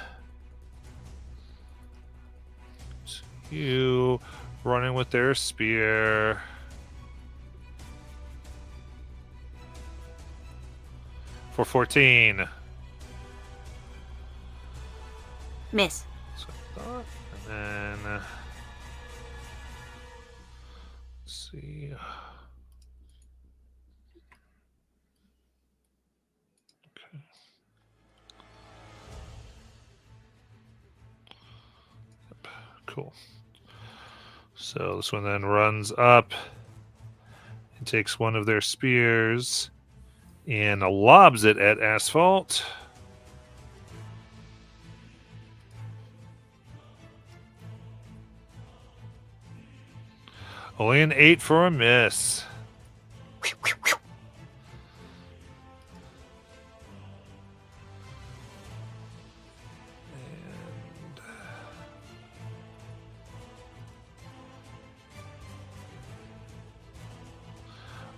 You running with their spear. For 14. Miss. So I thought. And then let's see. Okay. Yep. Cool. So this one then runs up and takes one of their spears and lobs it at Asphalt. Only an 8 for a miss.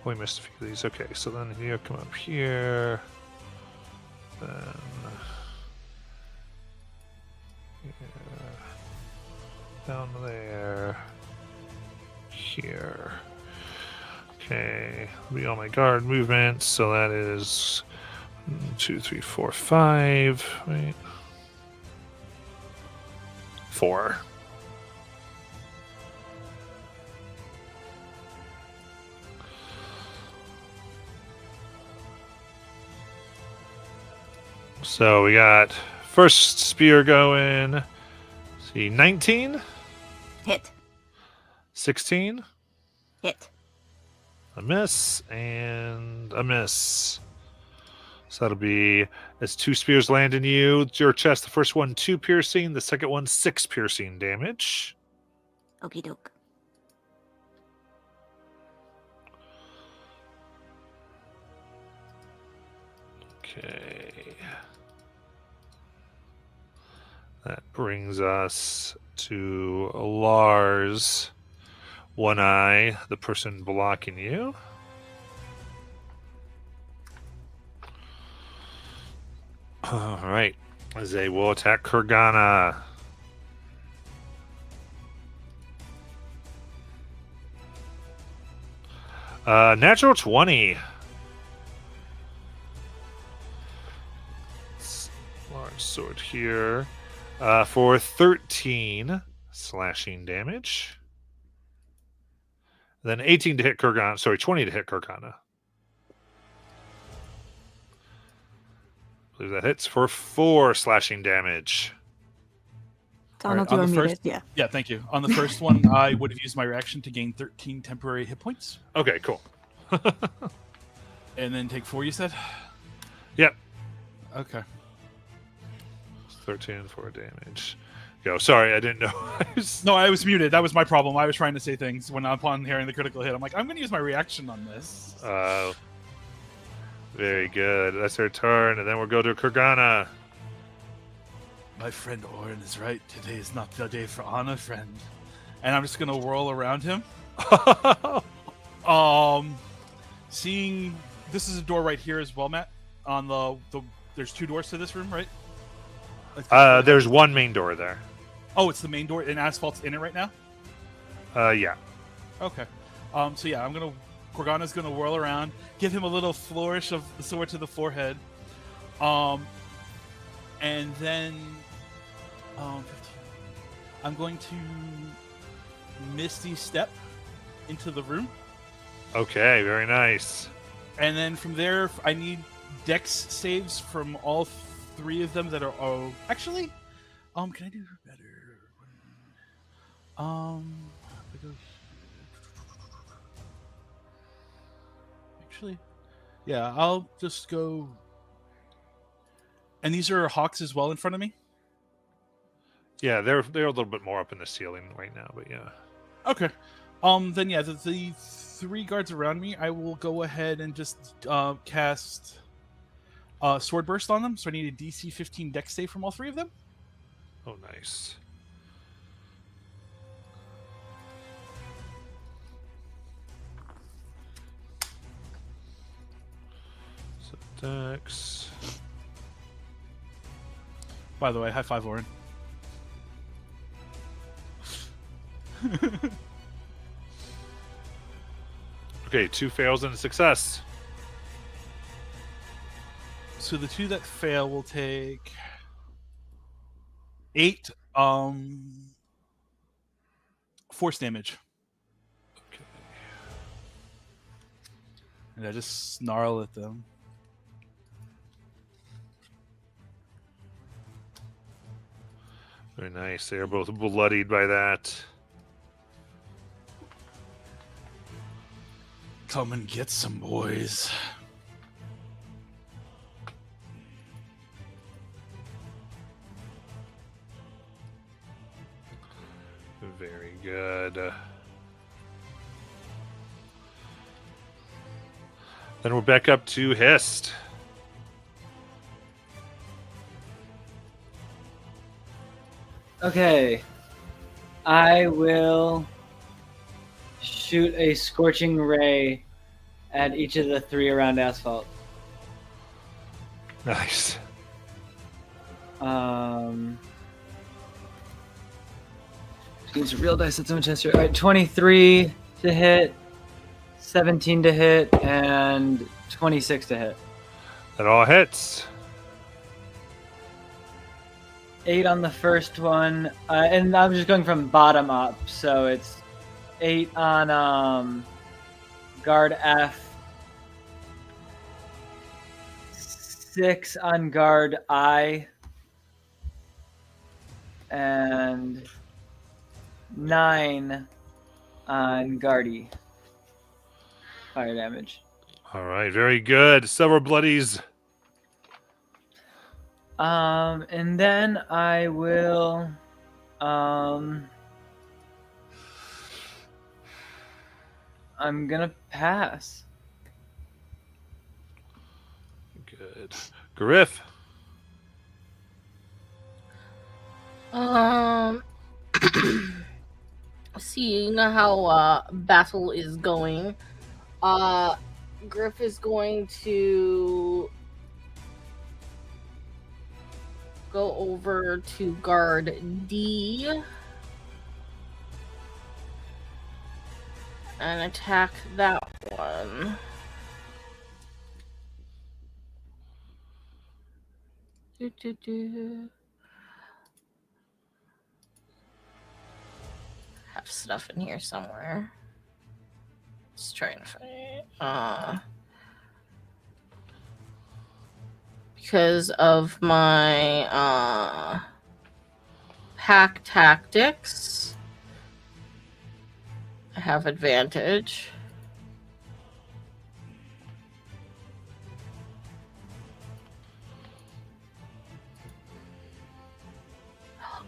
And we missed a few of these. Okay, so then you come up here. Then here, down there. Here. Okay, be all my guard movements. So that is 1, 2, 3, 4, 5. Wait. 4. So we got first spear going. Let's see, 19. Hit. 16. Hit. A miss and a miss. So that'll be as 2 spears land in you. Your chest, the first one 2 piercing, the second one 6 piercing damage. Okie doke. Okay. That brings us to Lars. One Eye, the person blocking you. All right. As they will attack Kurgana. Natural 20. Large sword here. For 13 slashing damage. Then 18 to hit Kurgana. Sorry, 20 to hit Kurgana. I believe that hits for 4 slashing damage. Donald, on you are the muted. first- Yeah. Yeah, thank you. On the first one, I would have used my reaction to gain 13 temporary hit points. Okay, cool. And then take 4, you said? Yep. Okay. 13 for damage. go. Sorry, I didn't know. No, I was muted. That was my problem. I was trying to say things when upon hearing the critical hit. I'm like, I'm going to use my reaction on this. Very good. That's her turn, and then we'll go to Kurgana. My friend Orin is right. Today is not the day for honor, friend. And I'm just going to whirl around him. Seeing this is a door right here as well, Matt. On the there's 2 doors to this room, right? There's one main door there. Oh, it's the main door, and Asphalt's in it right now. Yeah. Okay. So yeah, Korgana's gonna whirl around, give him a little flourish of the sword to the forehead, and then, 15. I'm going to Misty Step into the room. Okay, very nice. And then from there, I need Dex saves from all 3 of them that are. Oh, actually, can I do better? Actually, yeah, I'll just go. And these are hawks as well in front of me. Yeah, they're a little bit more up in the ceiling right now, but yeah. Okay. Then yeah, the 3 guards around me, I will go ahead and just cast Sword Burst on them. So I need a DC 15 Dex save from all 3 of them. Oh, nice. So Dex. By the way, high five, Orin. Okay, 2 fails and a success. So the 2 that fail will take 8 force damage. Okay. And I just snarl at them. Very nice. They are both bloodied by that. Come and get some, boys. Very good. Then we're back up to Hist. Okay. I will shoot a scorching ray at each of the 3 around Asphalt. Nice. Use real dice. That's so much history. All right, 23 to hit, 17 to hit, and 26 to hit. That all hits. 8 on the first one, and I'm just going from bottom up, so it's 8 on guard F, 6 on guard I, and 9 on guard E. Fire damage. All right, very good. Several bloodies. And then I will, I'm gonna pass. Good. Griff. Seeing how battle is going, Griff is going to go over to guard D and attack that one. Have stuff in here somewhere. Just trying to find it. Because of my pack tactics, I have advantage.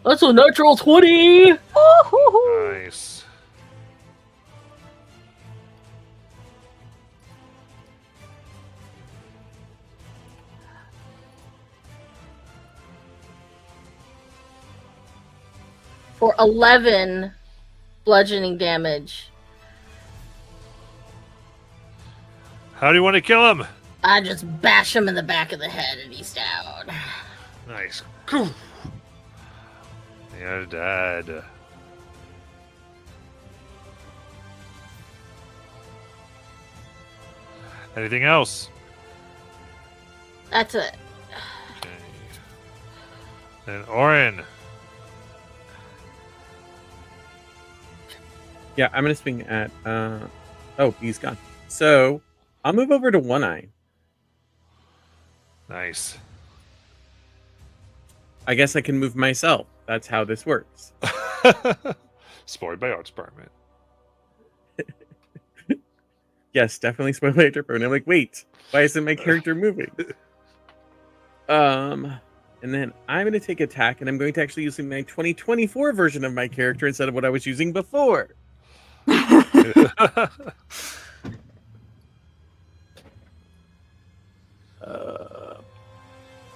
That's a natural 20. Nice. For 11 bludgeoning damage. How do you want to kill him? I just bash him in the back of the head and he's down. Nice. You're dead. Anything else? That's it. Okay. And Orin. Yeah, I'm gonna swing at. Oh, he's gone. So I'll move over to One Eye. Nice. I guess I can move myself. That's how this works. Spoiled by Arts Department. Yes, definitely spoiled by Tripper. And I'm like, wait, why isn't my character moving? And then I'm going to take attack, and I'm going to actually use my 2024 version of my character instead of what I was using before.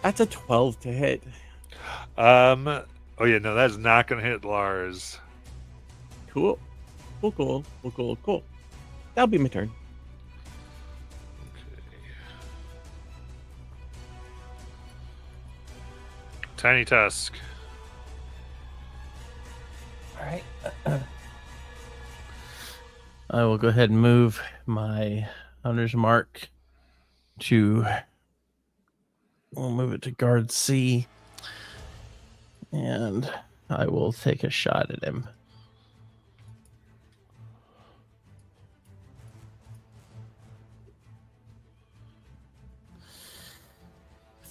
That's a 12 to hit. Oh yeah, no, that's not gonna hit Lars. Cool. Cool. That'll be my turn. Tiny Tusk. All right. I will go ahead and move my Hunter's Mark to. We'll move it to guard C. And I will take a shot at him.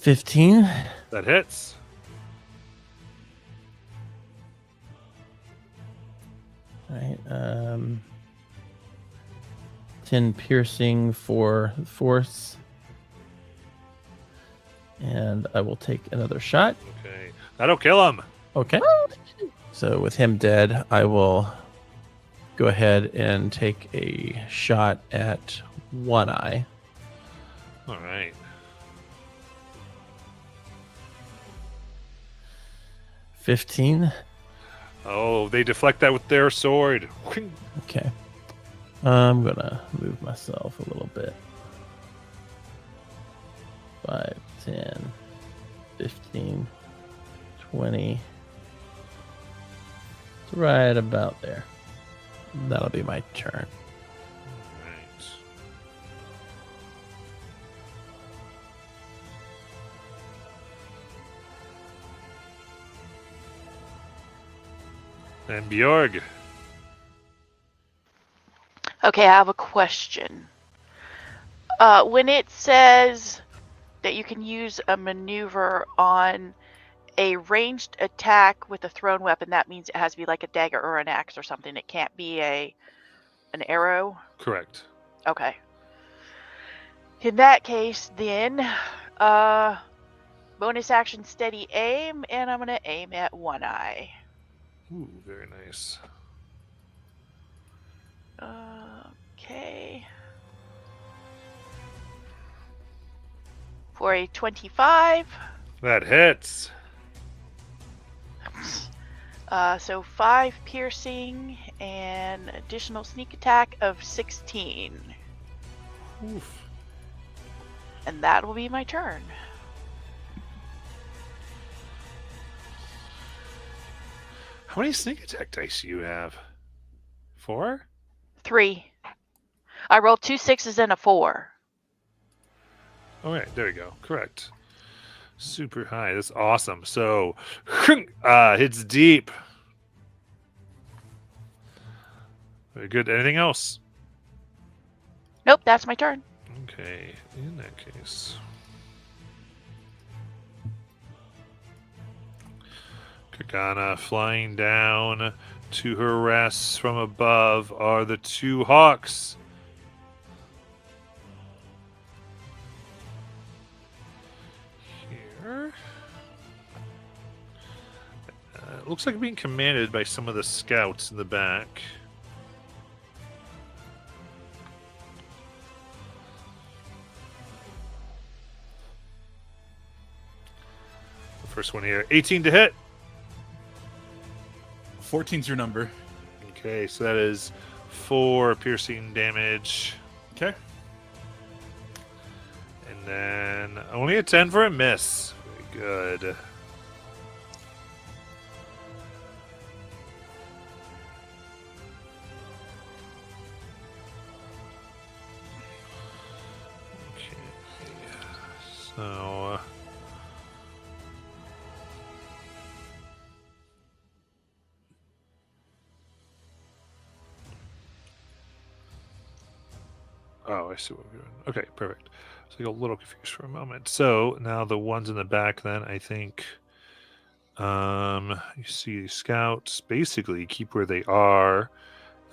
$15. That hits. All right. 10 piercing for force. And I will take another shot. Okay. That'll kill him. Okay. So with him dead, I will go ahead and take a shot at One Eye. All right. 15. Oh, they deflect that with their sword. Okay. I'm going to move myself a little bit. 5, 10, 15, 20. It's right about there. That'll be my turn. Right. And Bjorg. Okay, I have a question. When it says that you can use a maneuver on a ranged attack with a thrown weapon, that means it has to be like a dagger or an axe or something. It can't be an arrow. Correct. Okay. In that case, then, bonus action steady aim, and I'm gonna aim at One Eye. Ooh, very nice. Okay. For a 25. That hits. So 5 piercing and additional sneak attack of 16. Oof. And that will be my turn. How many sneak attack dice do you have? 4? 3. I rolled 2 6s and a 4. Oh, yeah, there we go. Correct. Super high. That's awesome. So, hits deep. Very good. Anything else? Nope, that's my turn. Okay, in that case. Kagana flying down to harass from above are the 2 hawks. Here. looks like being commanded by some of the scouts in the back. The first one here, 18 to hit. 14's your number. Okay, so that is 4 piercing damage. Okay. And then only a 10 for a miss. Very good. So, oh, I see what we're doing. Okay, perfect. So I got a little confused for a moment. So now the ones in the back, then I think, you see scouts basically keep where they are.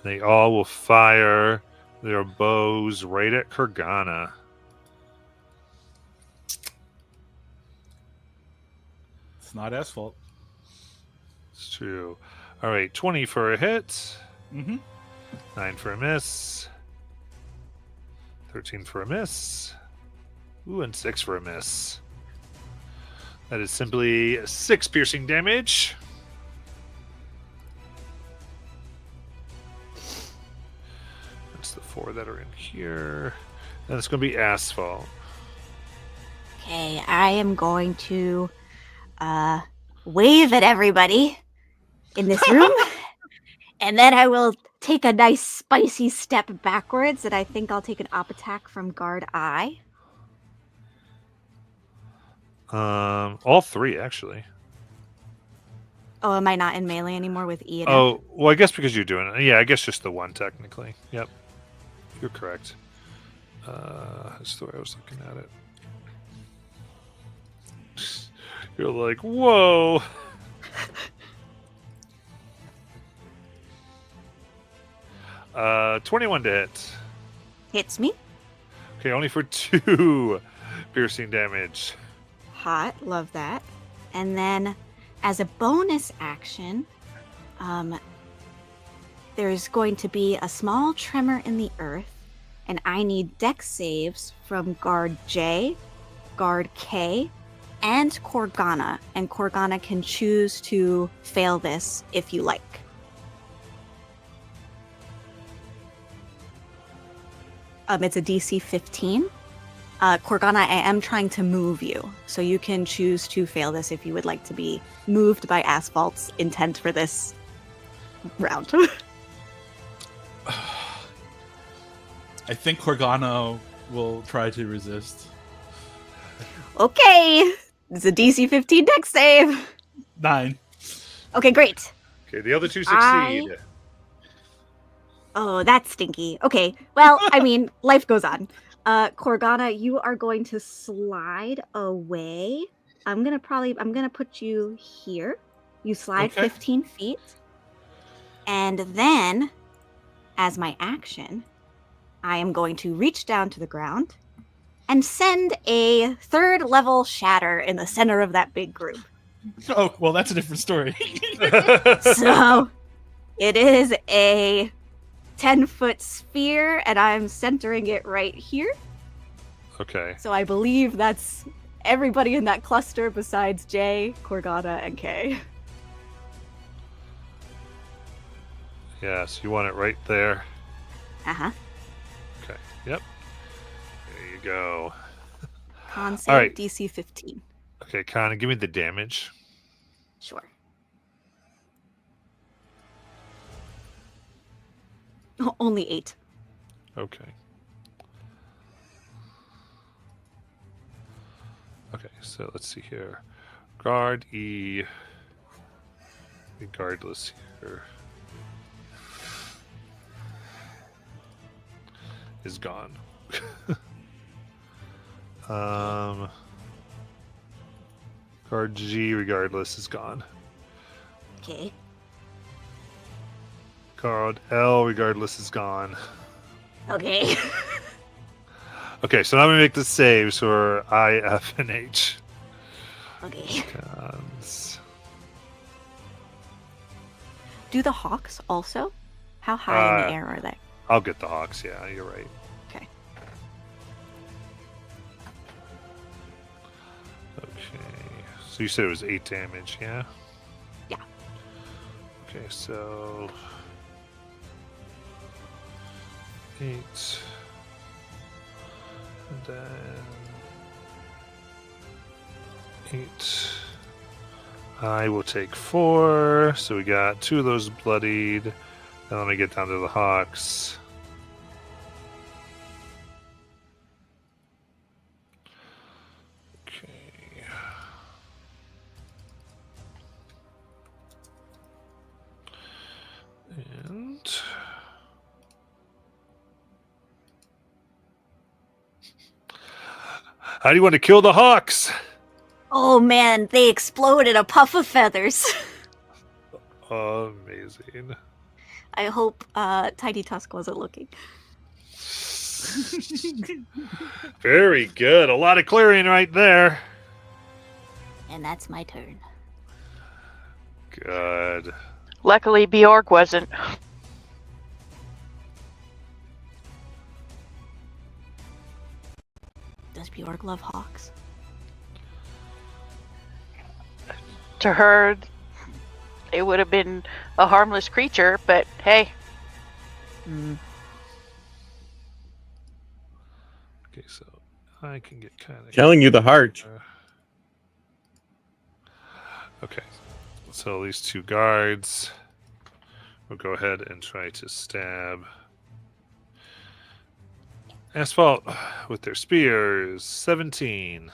They all will fire their bows right at Kurgana. It's not asphalt. It's true. All right, 20 for a hit. Mm-hmm. 9 for a miss. 13 for a miss. Ooh, and 6 for a miss. That is simply 6 piercing damage. That's the 4 that are in here. And it's going to be asphalt. Okay, I am going to wave at everybody in this room, and then I will take a nice spicy step backwards, and I think I'll take an op attack from guard I. All 3 actually. Oh, am I not in melee anymore with E and F? Oh, well, I guess because you're doing it. Yeah, I guess just the 1 technically. Yep, you're correct. That's the way I was looking at it. You're like, whoa. 21 to hit. Hits me. Okay, only for 2 piercing damage. Hot, love that. And then, as a bonus action, there's going to be a small tremor in the earth, and I need dex saves from guard J, guard K, and Korgana. And Korgana can choose to fail this if you like. It's a DC 15. Korgana, I am trying to move you, so you can choose to fail this if you would like to be moved by Asphalt's intent for this round. I think Korgana will try to resist. Okay, it's a DC 15 dex save. 9. Okay, great. Okay, the other 2 succeed. Oh, that's stinky. Okay, well, I mean, life goes on. Korgana, you are going to slide away. I'm gonna put you here. You slide Okay. 15 feet. And then, as my action, I am going to reach down to the ground and send a 3rd level shatter in the center of that big group. Oh, well, that's a different story. So, it is a 10-foot sphere, and I'm centering it right here. Okay. So I believe that's everybody in that cluster besides J, Korgana, and K. Yeah, so you want it right there. Uh-huh. Okay. Yep. There you go. Con save All right. DC 15. Okay, Connor, give me the damage. Sure. Oh, only 8. Okay. Okay, so let's see here. Guard E. Regardless here. Is gone. Guard G, regardless, is gone. Okay. Guard L, regardless, is gone. Okay. Okay, so now we make the saves for I, F, and H. Okay. Cons. Do the hawks also? How high in the air are they? I'll get the hawks. Yeah, you're right. Okay. Okay. So you said it was 8 damage, yeah? Yeah. Okay, so 8, and then 8. I will take 4. So we got 2 of those bloodied. Then let me get down to the hawks. Okay. And how do you want to kill the hawks? Oh man, they explode in a puff of feathers. Amazing. I hope Tiny Tusk wasn't looking. Very good. A lot of clearing right there. And that's my turn. Good. Luckily, Bjorg wasn't. Does Bjorg love hawks? To her, it would have been a harmless creature, but hey. Okay, so I can get kind of Telling you the heart. Okay, so these 2 guards will go ahead and try to stab Asphalt with their spears. 17.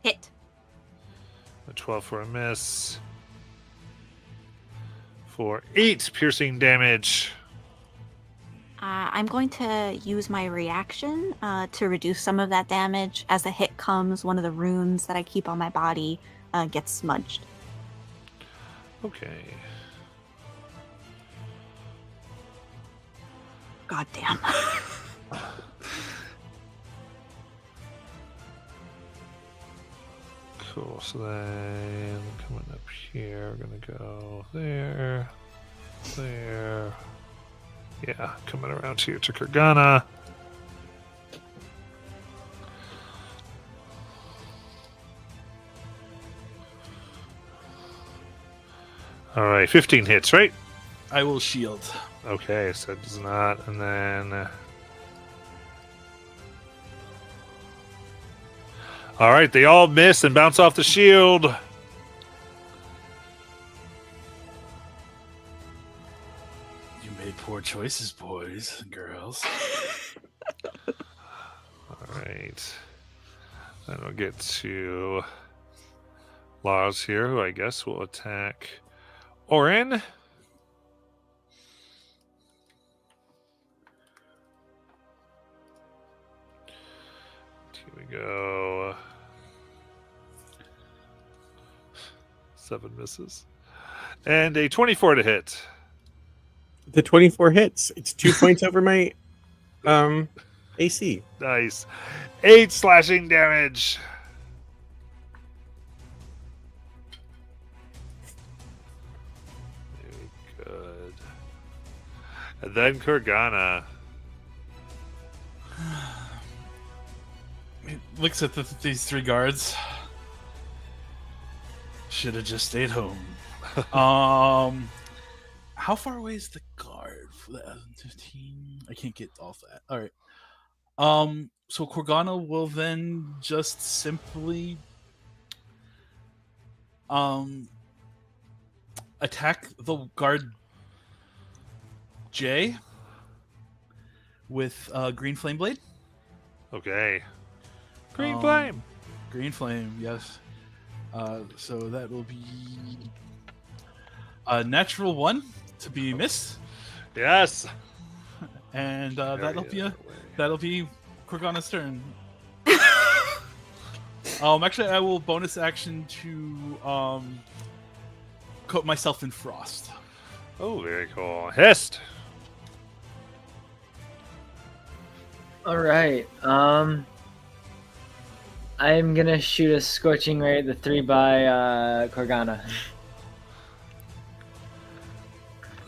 Hit. A 12 for a miss. For 8 piercing damage. I'm going to use my reaction to reduce some of that damage. As the hit comes, one of the runes that I keep on my body gets smudged. Okay. God damn. Cool, so then coming up here, we're gonna go there, there. Yeah, coming around here to Kurgana. Alright, 15 hits, right? I will shield. Okay, so it does not, and then... Alright, they all miss and bounce off the shield. You made poor choices, boys and girls. Alright. Then we'll get to Lars here, who I guess will attack Orin. Here we go. 7 misses. And a 24 to hit. The 24 hits. It's 2 points over my AC. Nice. 8 slashing damage. Very good. And then Kurgana. He looks at these 3 guards. Should have just stayed home. How far away is the guard for that? 15. I can't get off that. All right. So Kurgana will then just simply attack the guard J with Green Flame Blade. Okay. Green Flame. Green Flame, yes. So that will be a natural 1 to be missed. Yes. And that'll be Kurgana's turn. Actually, I will bonus action to coat myself in frost. Oh, very cool. Hist. All right. I'm gonna shoot a scorching ray at the 3 by Kurgana.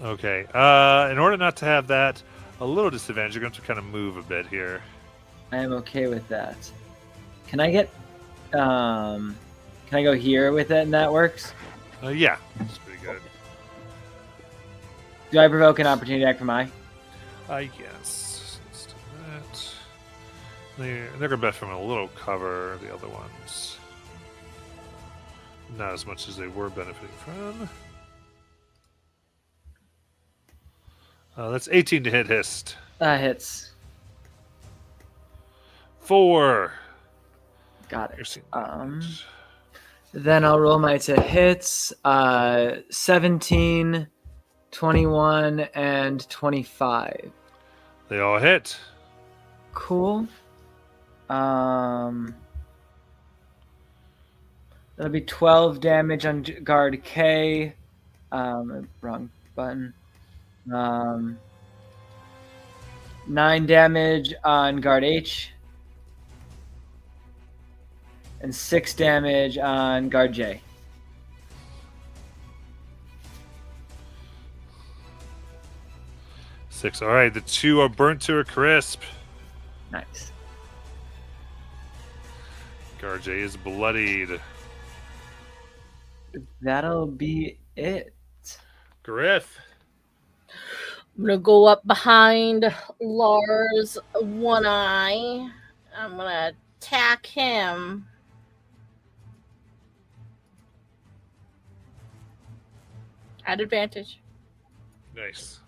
Okay. In order not to have that a little disadvantage, you're going to kind of move a bit here. I am okay with that. Can I get? Can I go here with it and that works? Yeah, that's pretty good. Do I provoke an opportunity act from I? Yes. Let's do that. They're going to bet from a little cover. The other ones, not as much as they were benefiting from. That's 18 to hit Hist. Hits. 4. Got You're it. seeing Then I'll roll my to hits. 17, 21, and 25. They all hit. Cool. That'll be 12 damage on guard K. Wrong button. 9 damage on guard H. And 6 damage on guard J. Six. All right, the 2 are burnt to a crisp. Nice. Guard J is bloodied. That'll be it. Griff. I'm gonna go up behind Lars One Eye. I'm gonna attack him. At advantage. Nice.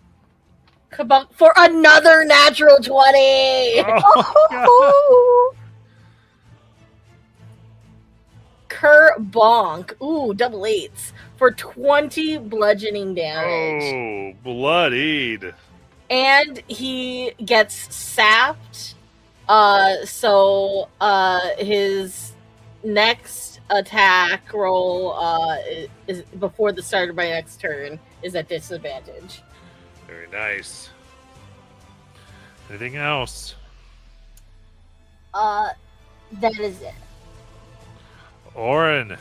Kabunk for another natural 20. Oh, Kerbonk. Ooh, double 8s for 20 bludgeoning damage. Oh, bloodied. And he gets sapped. So his next attack roll is before the start of my next turn is at disadvantage. Very nice. Anything else? That is it. Orin.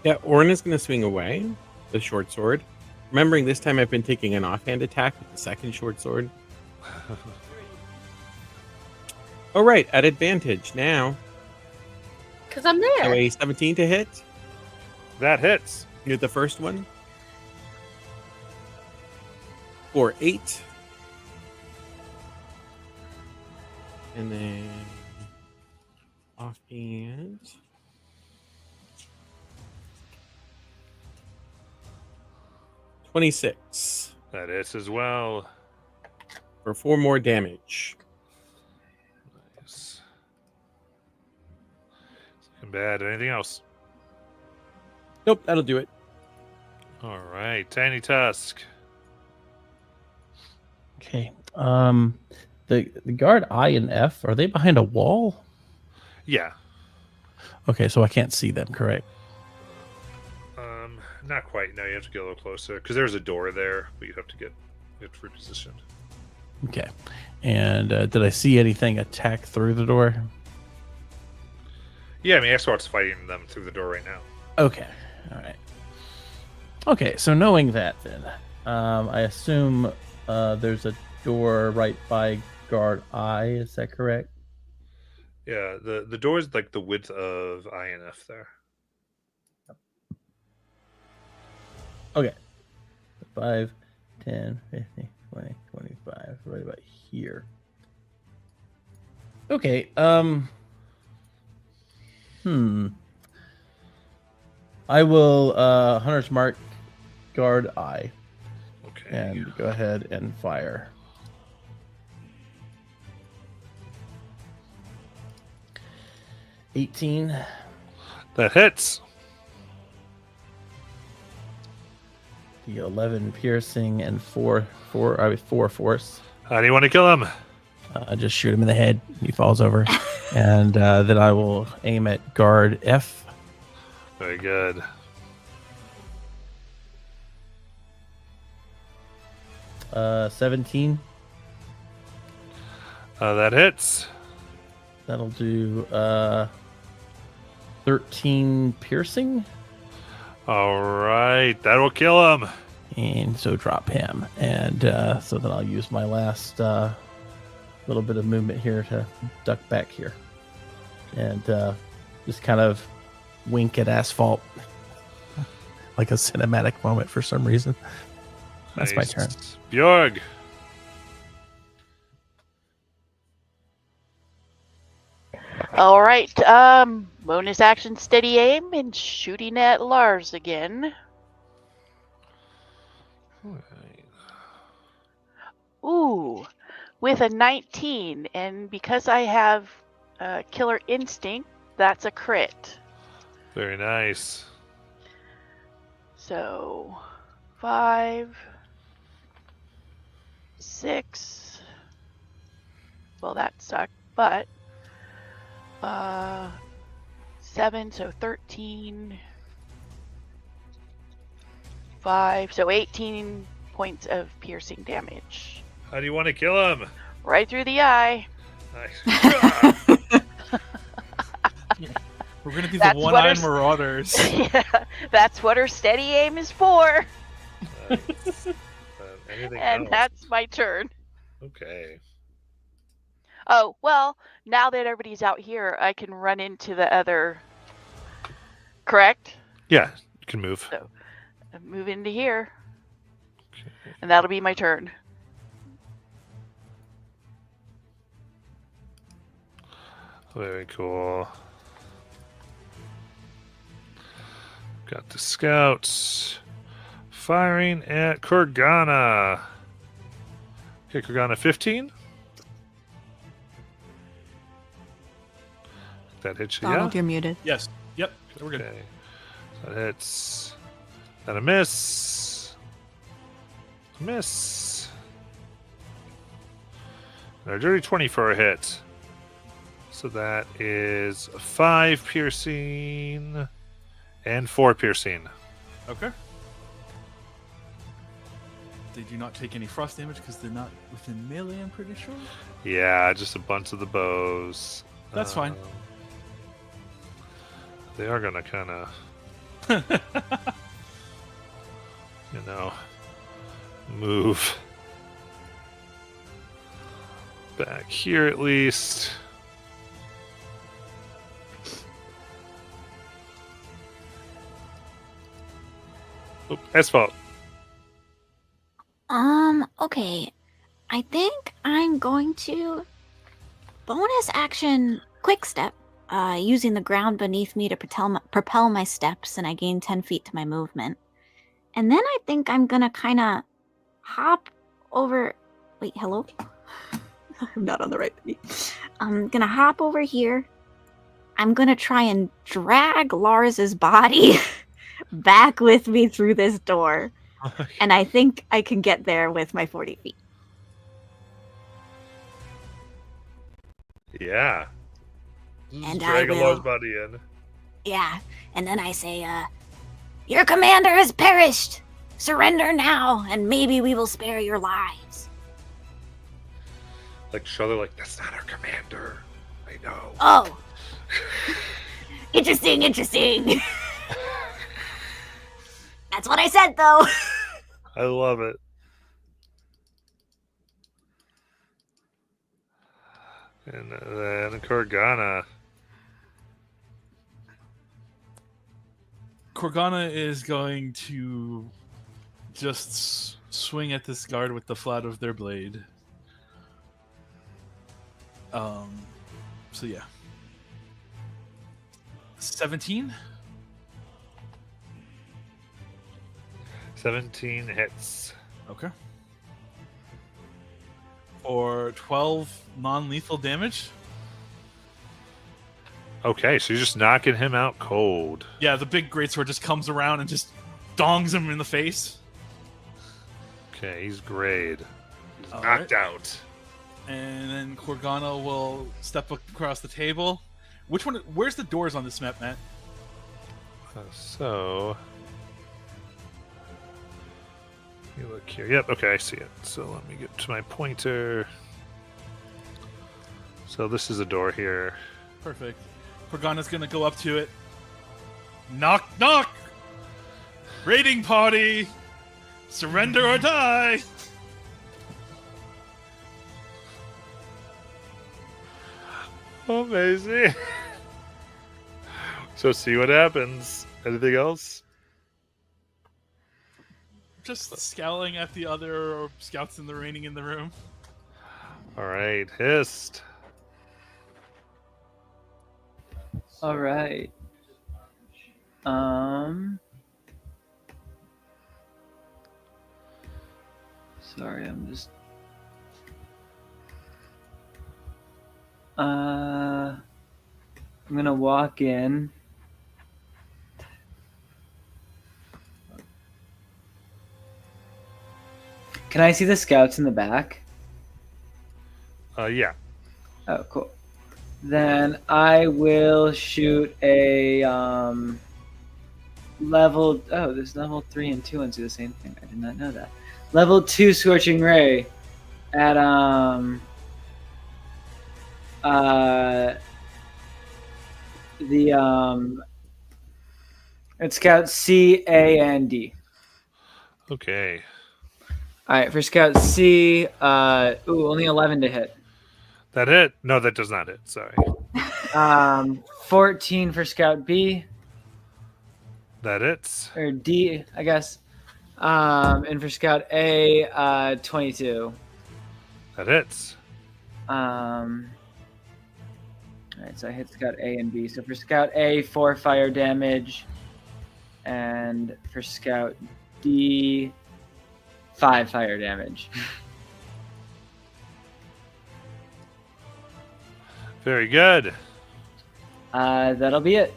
Yeah, Orin is going to swing away the short sword. Remembering this time I've been taking an offhand attack with the second short sword. Oh, right, at advantage now. Because I'm there. So a 17 to hit. That hits. Hit the first one. For 8. And then offhand. $26 That hits as well. for 4 more damage. Nice. Looking bad. Anything else? Nope, that'll do it. All right, Tiny Tusk. Okay. The guard I and F, are they behind a wall? Yeah. Okay, so I can't see them, correct? Not quite. No, you have to get a little closer because there's a door there, but you have to get repositioned. Okay. And did I see anything attack through the door? Yeah, I mean, Esquart's fighting them through the door right now. Okay. All right. Okay, so knowing that then, I assume there's a door right by guard I, is that correct? Yeah, the door is like the width of INF there. Okay. 5, 10, 15, 20, 25, right about here. Okay, I will Hunter's Mark guard I. Okay. And go ahead and fire. $18. That hits. The 11 piercing and 4 force. How do you want to kill him? Just shoot him in the head. He falls over. And then I will aim at guard F. Very good. Uh, 17. That hits. That'll do 13 piercing. All right, that'll kill him. And so drop him. And so then I'll use my last little bit of movement here to duck back here. And just kind of wink at Asphalt. Like a cinematic moment for some reason. That's my turn. Bjorg. All right. Bonus action, steady aim, and shooting at Lars again. Ooh, with a 19, and because I have Killer Instinct, that's a crit. Very nice. So, 5, 6. Well, that sucked, but 7, so 13. 5, so 18 points of piercing damage. How do you want to kill him? Right through the eye. Nice. We're gonna be the That's what one-eyed our- marauders. Yeah, that's what her steady aim is for. Nice. Anything And else? that's my turn. Okay. Oh, well, now that everybody's out here, I can run into the other. Correct? Yeah, you can move. So, I move into here. And that'll be my turn. Very cool. Got the scouts firing at Kurgana. Okay, Kurgana 15. That hits you, Donald, yeah? you're muted. Yes. Yep. We're good. Okay. So that hits. Then a miss. A miss. And a dirty 20 for a hit. So that is 5 piercing and 4 piercing. Okay. They do not take any frost damage because they're not within melee, I'm pretty sure. Yeah, just a bunch of the bows. That's fine. They are gonna kind of, move back here at least. Oop, Asphalt. Okay. I think I'm going to bonus action quick step, using the ground beneath me to propel my steps, and I gain 10 feet to my movement. And then I think I'm gonna kind of hop over. Wait, hello? I'm not on the right feet. I'm gonna hop over here. I'm gonna try and drag Lars's body back with me through this door. And I think I can get there with my 40 feet. Yeah. And Drag I a Lord's will- body in. Yeah, and then I say, your commander has perished! Surrender now, and maybe we will spare your lives. Like Charlotte, like, that's not our commander. I know. Oh! Interesting! That's what I said, though! I love it. And then Kurgana. Korgana is going to just swing at this guard with the flat of their blade. So yeah. 17? 17 hits. Okay. For 12 non-lethal damage. Okay, so you're just knocking him out cold. Yeah, the big greatsword just comes around and just dongs him in the face. Okay, he's grayed. He's All knocked right. out. And then Korgana will step across the table. Which one? Where's the doors on this map, Matt? So, you look here. Yep, okay, I see it. So let me get to my pointer. So this is a door here. Perfect. Korgana's gonna go up to it. Knock, knock! Raiding party! Surrender or die! Amazing. So see what happens. Anything else? Just scowling at the other scouts remaining in the room. All right, Hist. All right. Sorry, I'm just. I'm gonna walk in. Can I see the scouts in the back? Yeah. Oh, cool. Then I will shoot a level. Oh, there's level 3 and 2 ones do the same thing. I did not know that. Level 2 Scorching Ray at at Scout C, A, and D. Okay. All right, for Scout C, only 11 to hit. That hit? No, that does not hit. Sorry. 14 for Scout B. That hits. Or D, I guess. And for Scout A, 22. That hits. All right, so I hit Scout A and B. So for Scout A, 4 fire damage. And for Scout D, 5 fire damage. Very good. That'll be it.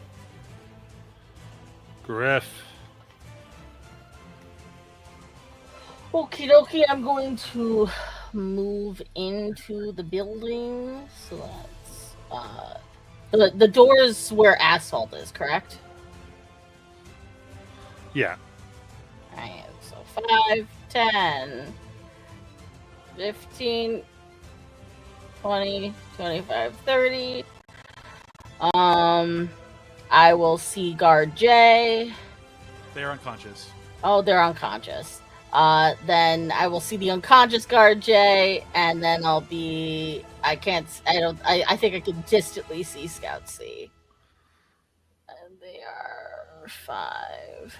Griff. Okie dokie, I'm going to move into the building. So that's the doors where asphalt is, correct? Yeah. Alright, so 5, 10, 15, 20, 25, 30. I will see guard J. They're unconscious. Oh, they're unconscious. Then I will see the unconscious guard J, and then I think I can distantly see Scout C. And they are 5,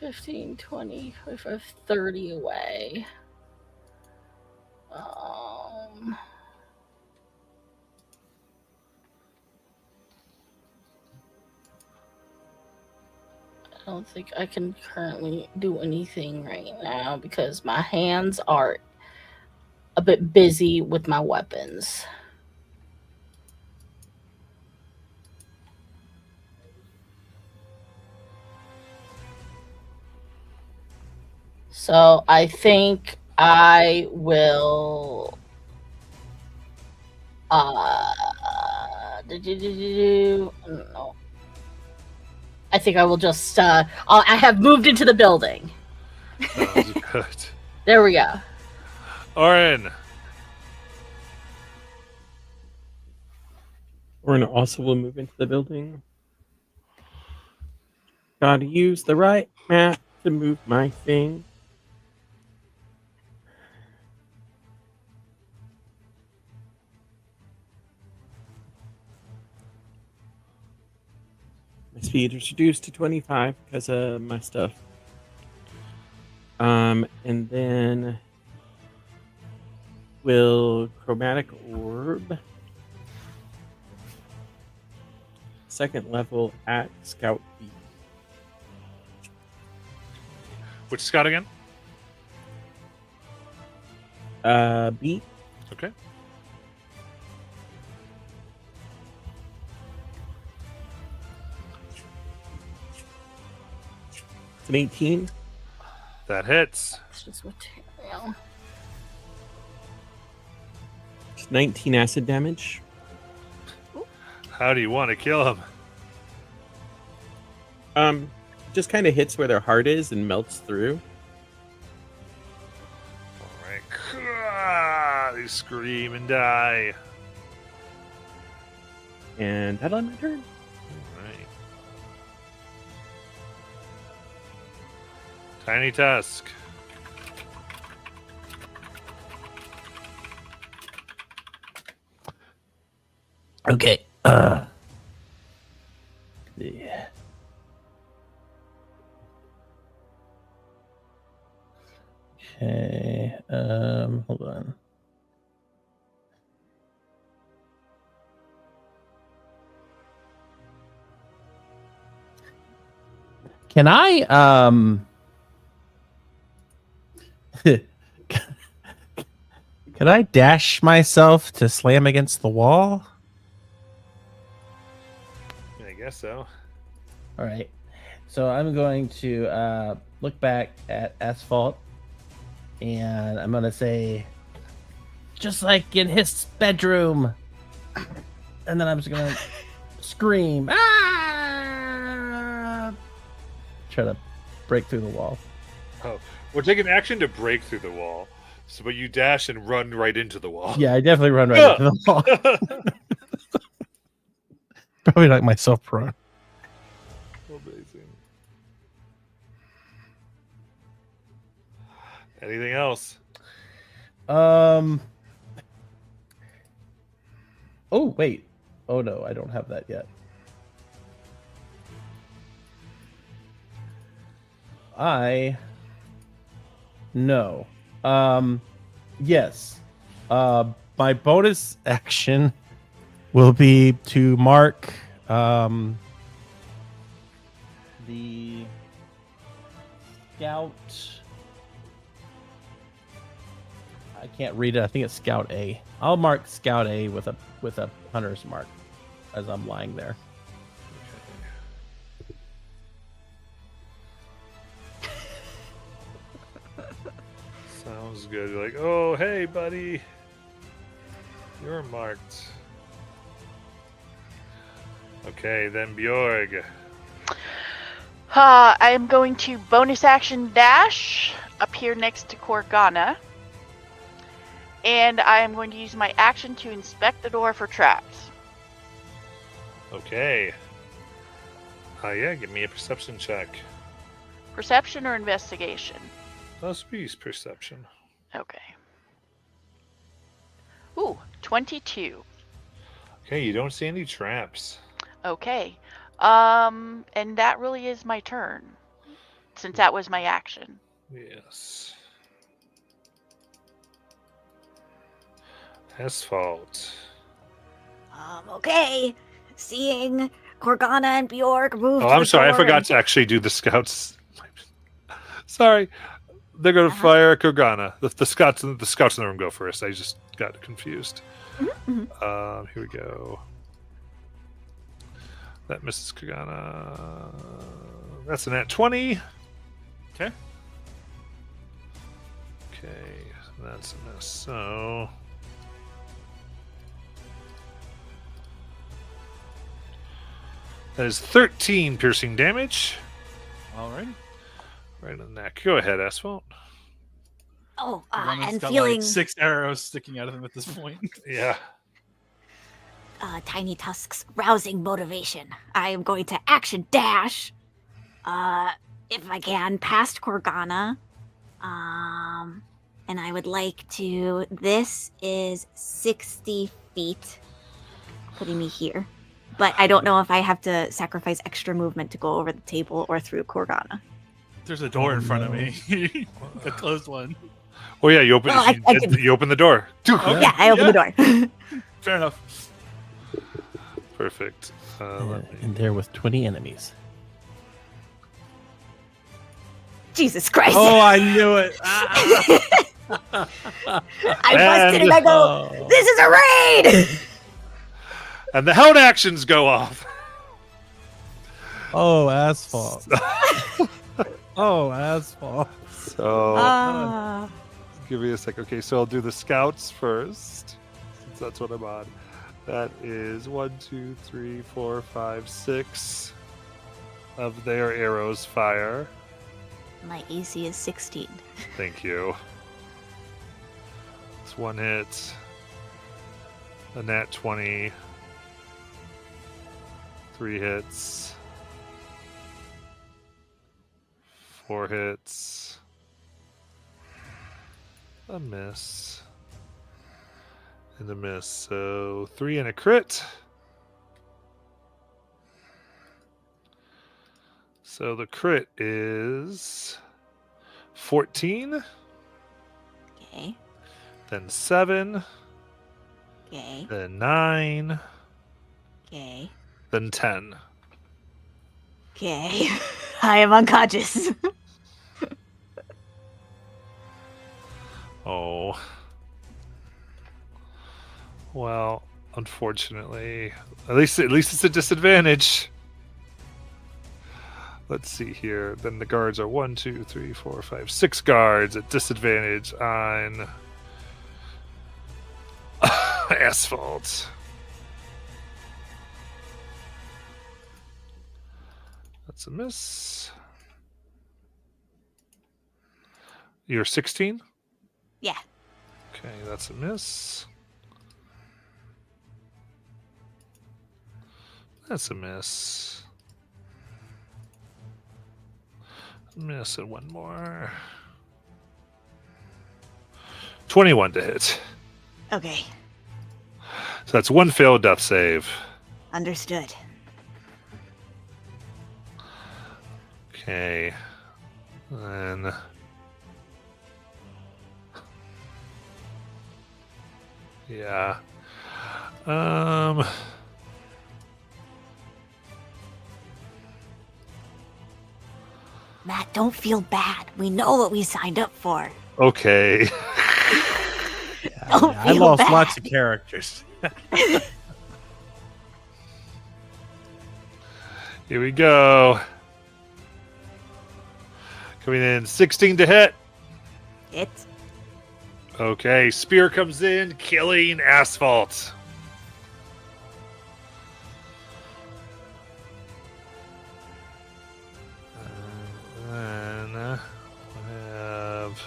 15, 20, 25, 30 away. I don't think I can currently do anything right now because my hands are a bit busy with my weapons. So I think I will no. I think I will just I have moved into the building. That was good. There we go. Orin. Orin also will move into the building. Gotta use the right map to move my thing. My speed is reduced to 25 because of my stuff. And then will Chromatic Orb. Second level at Scout B. Which scout again? B. Okay. It's an 18. That hits. It's just material. It's 19 acid damage. How do you want to kill him? Just kind of hits where their heart is and melts through. All right. They scream and die. And that'll end my turn. All right. Tiny Tusk. Okay. Yeah. Okay. Hold on. Can I can I dash myself to slam against the wall? I guess so. All right. So I'm going to look back at Asphalt and I'm going to say, just like in his bedroom. And then I'm just going to scream. Ah! Try to break through the wall. Oh, we're taking action to break through the wall. So, but you dash and run right into the wall. Yeah, I definitely run right into the wall. Probably knock myself prone. Amazing. Anything else? Oh wait. Oh no, I don't have that yet. No. Yes. My bonus action will be to mark the scout. I can't read it. I think it's Scout A. I'll mark Scout A with a hunter's mark as I'm lying there. Sounds good. You're like, oh, hey, buddy. You're marked. Okay, then Bjorg. I am going to bonus action dash up here next to Korgana. And I am going to use my action to inspect the door for traps. Okay. Yeah, give me a perception check. Perception or investigation? Must be perception. Okay. Ooh, 22. Okay, you don't see any traps. Okay. And that really is my turn. Since that was my action. Yes. Asphalt. Okay. Seeing Korgana and Bjorg move. Oh, to I'm the sorry. I door forgot and- to actually do the scouts. Sorry. They're going to fire Korgana. The scouts in the room go first. I just got confused. Mhm. Here we go. That misses Korgana. That's an at 20. Okay. Okay, that's a miss. So that is 13 piercing damage. All right. Right in the neck. Go ahead, Asphalt. Oh, Korgana's and got feeling like 6 arrows sticking out of him at this point. Yeah. Tiny Tusk's rousing motivation. I am going to action dash, if I can, past Korgana. And I would like to. This is 60 feet, putting me here. But I don't know if I have to sacrifice extra movement to go over the table or through Korgana. There's a door in front of me. A closed one. Oh yeah, you open. Oh, I can- you open the door. Okay. Yeah, I open the door. Fair enough. Perfect. And there with 20 enemies. Jesus Christ. Oh, I knew it. I busted and I go, this is a raid! And the held actions go off. Oh, Asphalt. Oh, Asphalt. So give me a sec. Okay, so I'll do the scouts first, since that's what I'm on. That is 1, 2, 3, 4, 5, 6 of their arrows fire. My AC is 16. Thank you. It's 1 hit. A nat 20. 3 hits. 4 hits. A miss. And a miss. So 3 and a crit. So the crit is 14. Okay. Then 7. Okay. Then 9. Okay. Then 10. Okay. I am unconscious. Oh. Well, unfortunately, at least it's a disadvantage. Let's see here. Then the guards are 1, 2, 3, 4, 5, 6 guards at disadvantage on Asphalt. That's a miss. You're 16? Yeah. Okay, that's a miss. That's a miss. Miss and one more. 21 to hit. Okay. So that's 1 failed death save. Understood. Okay. Then yeah. Matt, don't feel bad. We know what we signed up for. Okay. Don't I feel lost bad. lots of characters. Here we go. Coming in 16 to hit. It's Okay, spear comes in, killing Asphalt. And then we have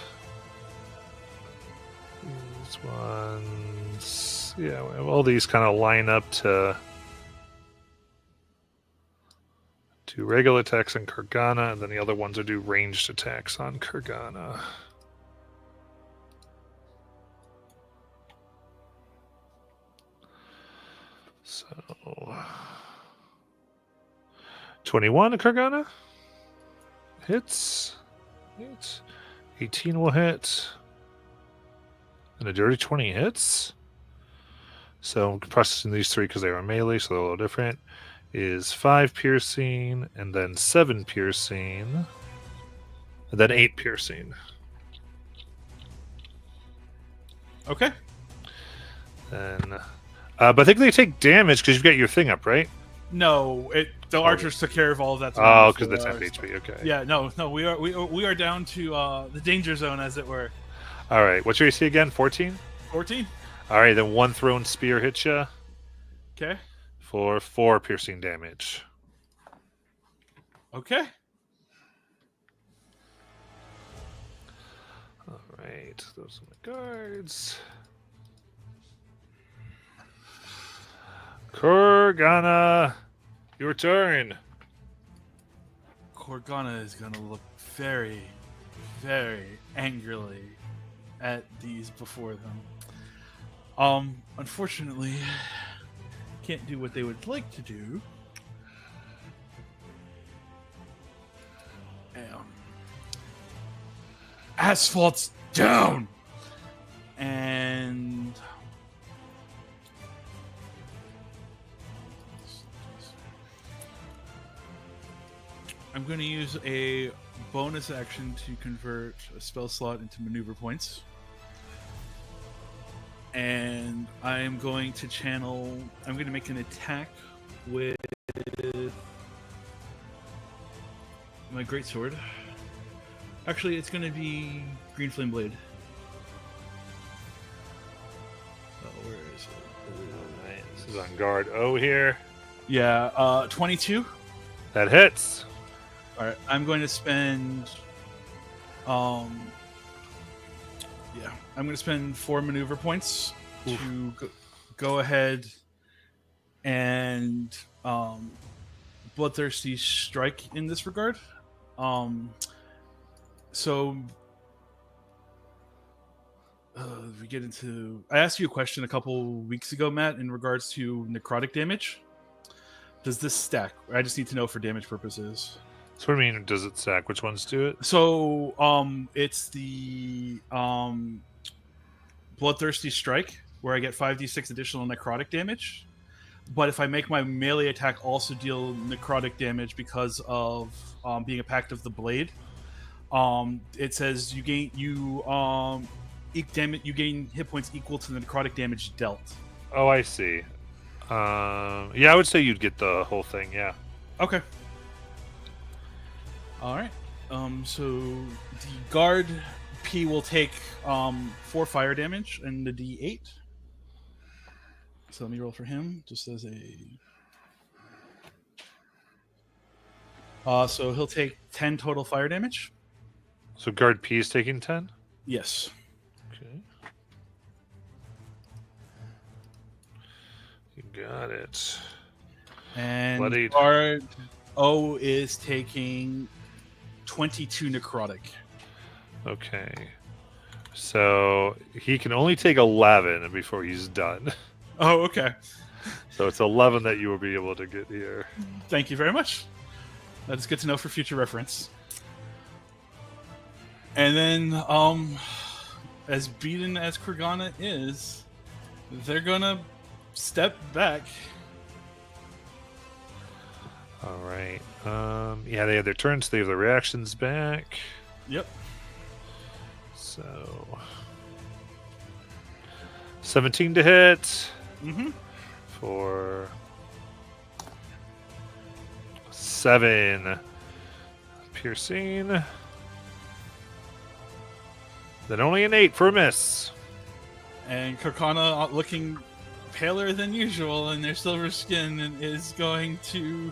these ones. Yeah, we have all these kind of line up to do regular attacks on Kurgana, and then the other ones are do ranged attacks on Kurgana. So 21 to Kurgana hits. 18 will hit. And a dirty 20 hits. So I'm processing these 3 because they are melee, so they're a little different. Is 5 piercing, and then 7 piercing, and then 8 piercing. Okay. And but I think they take damage because you've got your thing up, right? No, the archers took care of all of that. Oh, because the temp HP. Okay. Yeah, no, we are down to the danger zone, as it were. All right. What's your AC again? 14. 14. All right. Then 1 thrown spear hits you Okay. for 4 piercing damage. Okay. All right. Those are my guards. Kurgana, your turn. Kurgana is gonna look very, very angrily at these before them. Unfortunately, can't do what they would like to do. Asphalt's down, and I'm going to use a bonus action to convert a spell slot into maneuver points. And I'm going to channel... I'm going to make an attack with my greatsword. Actually, it's going to be Green Flame Blade. Oh, where is it? Right, this is on guard O here. Yeah, 22. That hits. All right, I'm going to spend, I'm going to spend 4 maneuver points to go ahead and Bloodthirsty Strike in this regard. So we get into. I asked you a question a couple weeks ago, Matt, in regards to necrotic damage. Does this stack? I just need to know for damage purposes. So what do you mean, does it stack? Which ones do it? So it's the Bloodthirsty Strike, where I get 5d6 additional necrotic damage. But if I make my melee attack also deal necrotic damage because of being a Pact of the Blade, it says you gain hit points equal to the necrotic damage dealt. Oh, I see. Yeah, I would say you'd get the whole thing. Yeah. Okay. All right. So the guard P will take 4 fire damage and the D8. So let me roll for him, just as a. So he'll take 10 total fire damage. So guard P is taking 10. Yes. Okay. You got it. And Bloodied. guard O is taking 22 necrotic. Okay. So he can only take 11 before he's done. Oh, okay. So it's 11 that you will be able to get here. Thank you very much. That's good to know for future reference. And then, as beaten as Kurgana is, they're gonna step back. All right. Yeah, they have their turns. They have their reactions back. Yep. So 17 to hit. Mm-hmm. For 7 piercing. Then only an 8 for a miss. And Kurgana, looking paler than usual in their silver skin, and is going to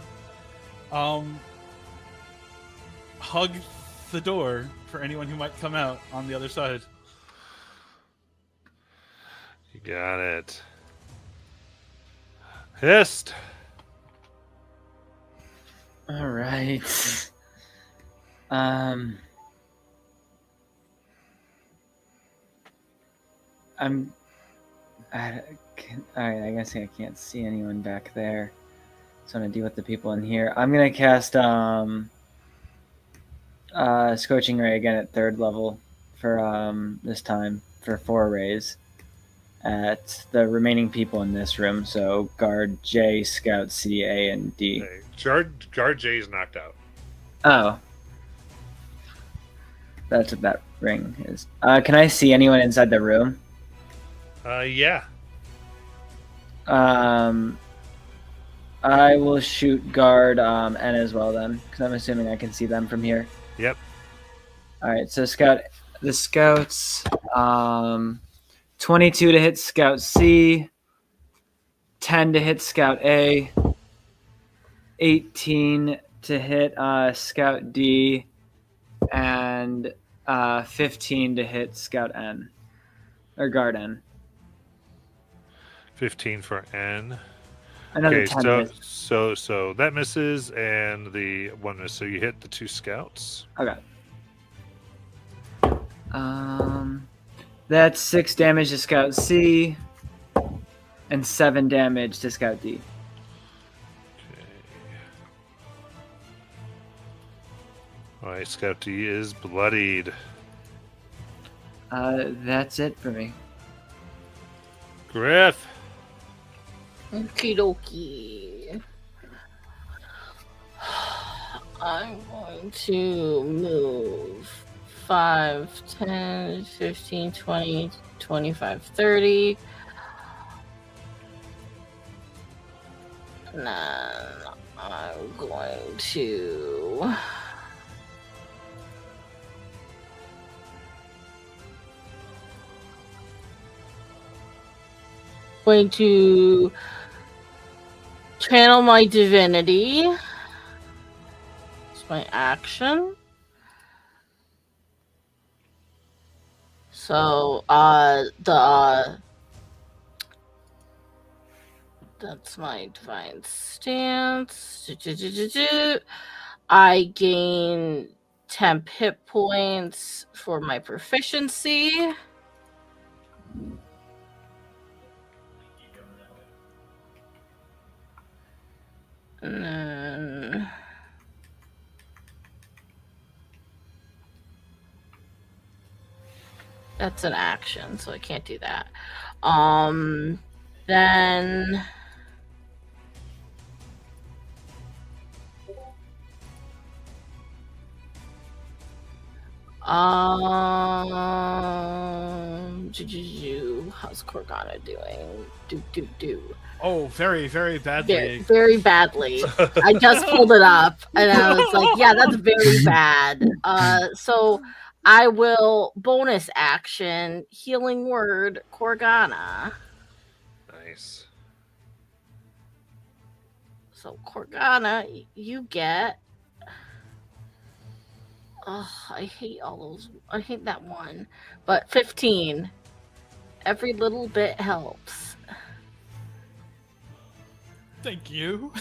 hug the door for anyone who might come out on the other side. You got it. Hist. All right. Alright, I guess I can't see anyone back there. So I'm gonna deal with the people in here. I'm gonna cast Scorching Ray again at 3rd level for this time for 4 rays at the remaining people in this room. So guard J, scout C, A, and D. Okay. Guard J is knocked out. Oh. That's what that ring is. Can I see anyone inside the room? Yeah. I will shoot guard N as well then, because I'm assuming I can see them from here. Yep. All right, so the scouts, 22 to hit scout C, 10 to hit scout A, 18 to hit scout D, and 15 to hit scout N, or guard N. 15 for N. Another Okay, 10 so that misses, and the one miss. So you hit the 2 scouts. Okay. That's 6 damage to Scout C, and 7 damage to Scout D. Okay. All right, Scout D is bloodied. That's it for me. Griff. Okie dokie. I'm going to move 5, 10, 15, 20, 25, 30. And then I'm going to... going to channel my divinity. It's my action. So that's my divine stance. I gain temp hit points for my proficiency. And then that's an action, so I can't do that. Then how's Corgana doing? Oh, very, very badly. Very badly. I just pulled it up and I was like, yeah, that's very bad. So I will bonus action healing word Corgana. Nice. So Corgana, you get. Oh, I hate all those. I hate that one. But 15. Every little bit helps. Thank you.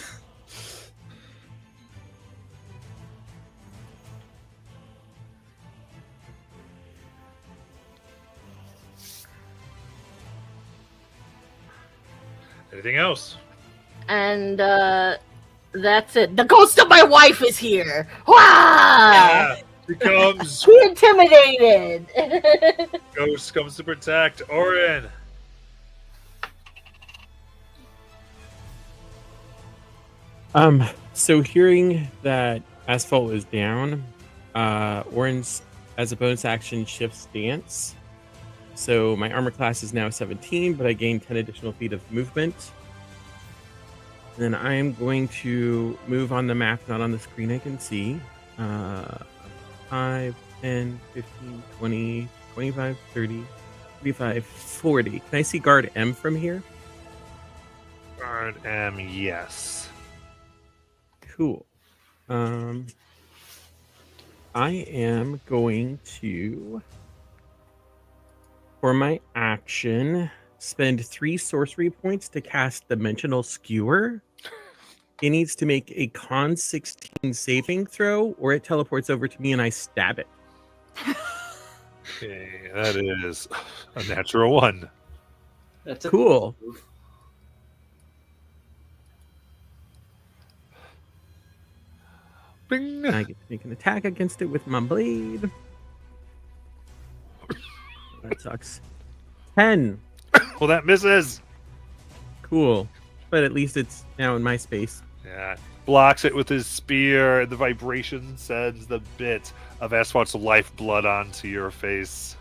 Anything else? And that's it. The ghost of my wife is here. Wah! Yeah, he comes. He intimidated. Ghost comes to protect Orin. So hearing that Asphalt is down, Orin's as a bonus action shifts stance. So my armor class is now 17, but I gain 10 additional feet of movement. Then I am going to move on the map, not on the screen I can see. 5, 10, 15, 20, 25, 30, 35, 40. Can I see guard M from here? Guard M, yes. Cool. I am going to, for my action, spend 3 sorcery points to cast Dimensional Skewer. It needs to make a con 16 saving throw, or it teleports over to me and I stab it. Okay, that is a natural 1. That's a Cool. move. Bing. I get to make an attack against it with my blade. That sucks. 10. Well, that misses. Cool. But at least it's now in my space. Yeah. Blocks it with his spear, and the vibration sends the bit of Asphalt's lifeblood onto your face.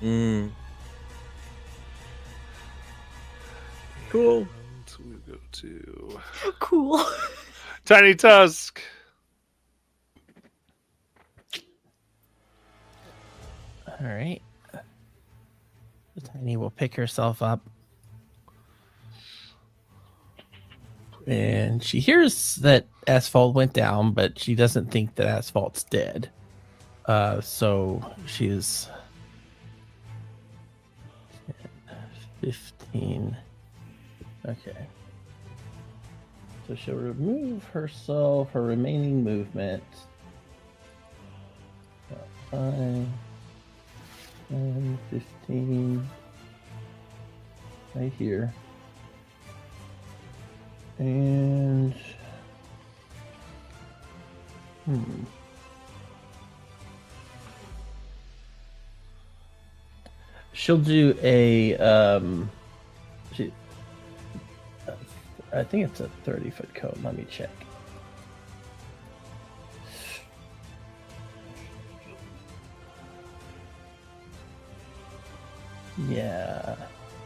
Mm. Cool. And we go to Cool. Tiny Tusk. All right. Tiny will pick herself up. And she hears that Asphalt went down, but she doesn't think that Asphalt's dead. So she's 15. Okay. So she'll remove herself, her remaining movement. 5, 10, 15. Right here. And she'll do a I think it's a 30-foot cone. Let me check. Yeah.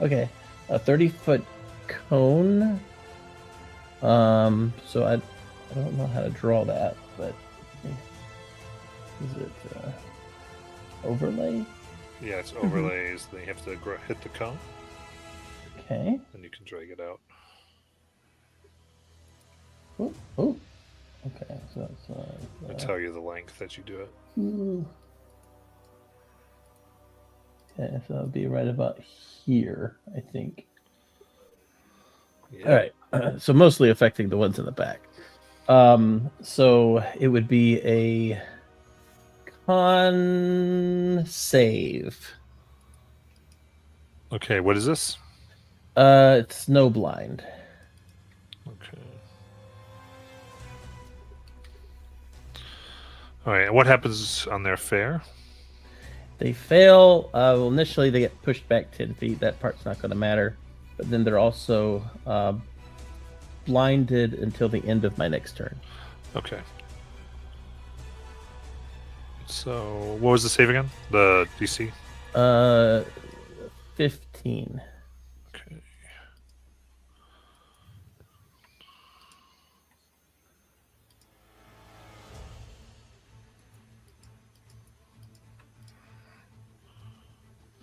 Okay. A 30-foot cone. So I don't know how to draw that, but is it overlay? Yeah, it's overlays. Then you have to hit the cone, Okay. and you can drag it out. Oh. Okay. So I that's tell you the length that you do it. Okay, so that'll be right about here, I think. Yeah. All right. So mostly affecting the ones in the back. So it would be a Con save. Okay, what is this? It's snowblind. Okay. All right, and what happens on their fair? They fail. Well, initially they get pushed back 10 feet. That part's not going to matter. But then they're also blinded until the end of my next turn. Okay. So, what was the save again? The DC? 15. Okay.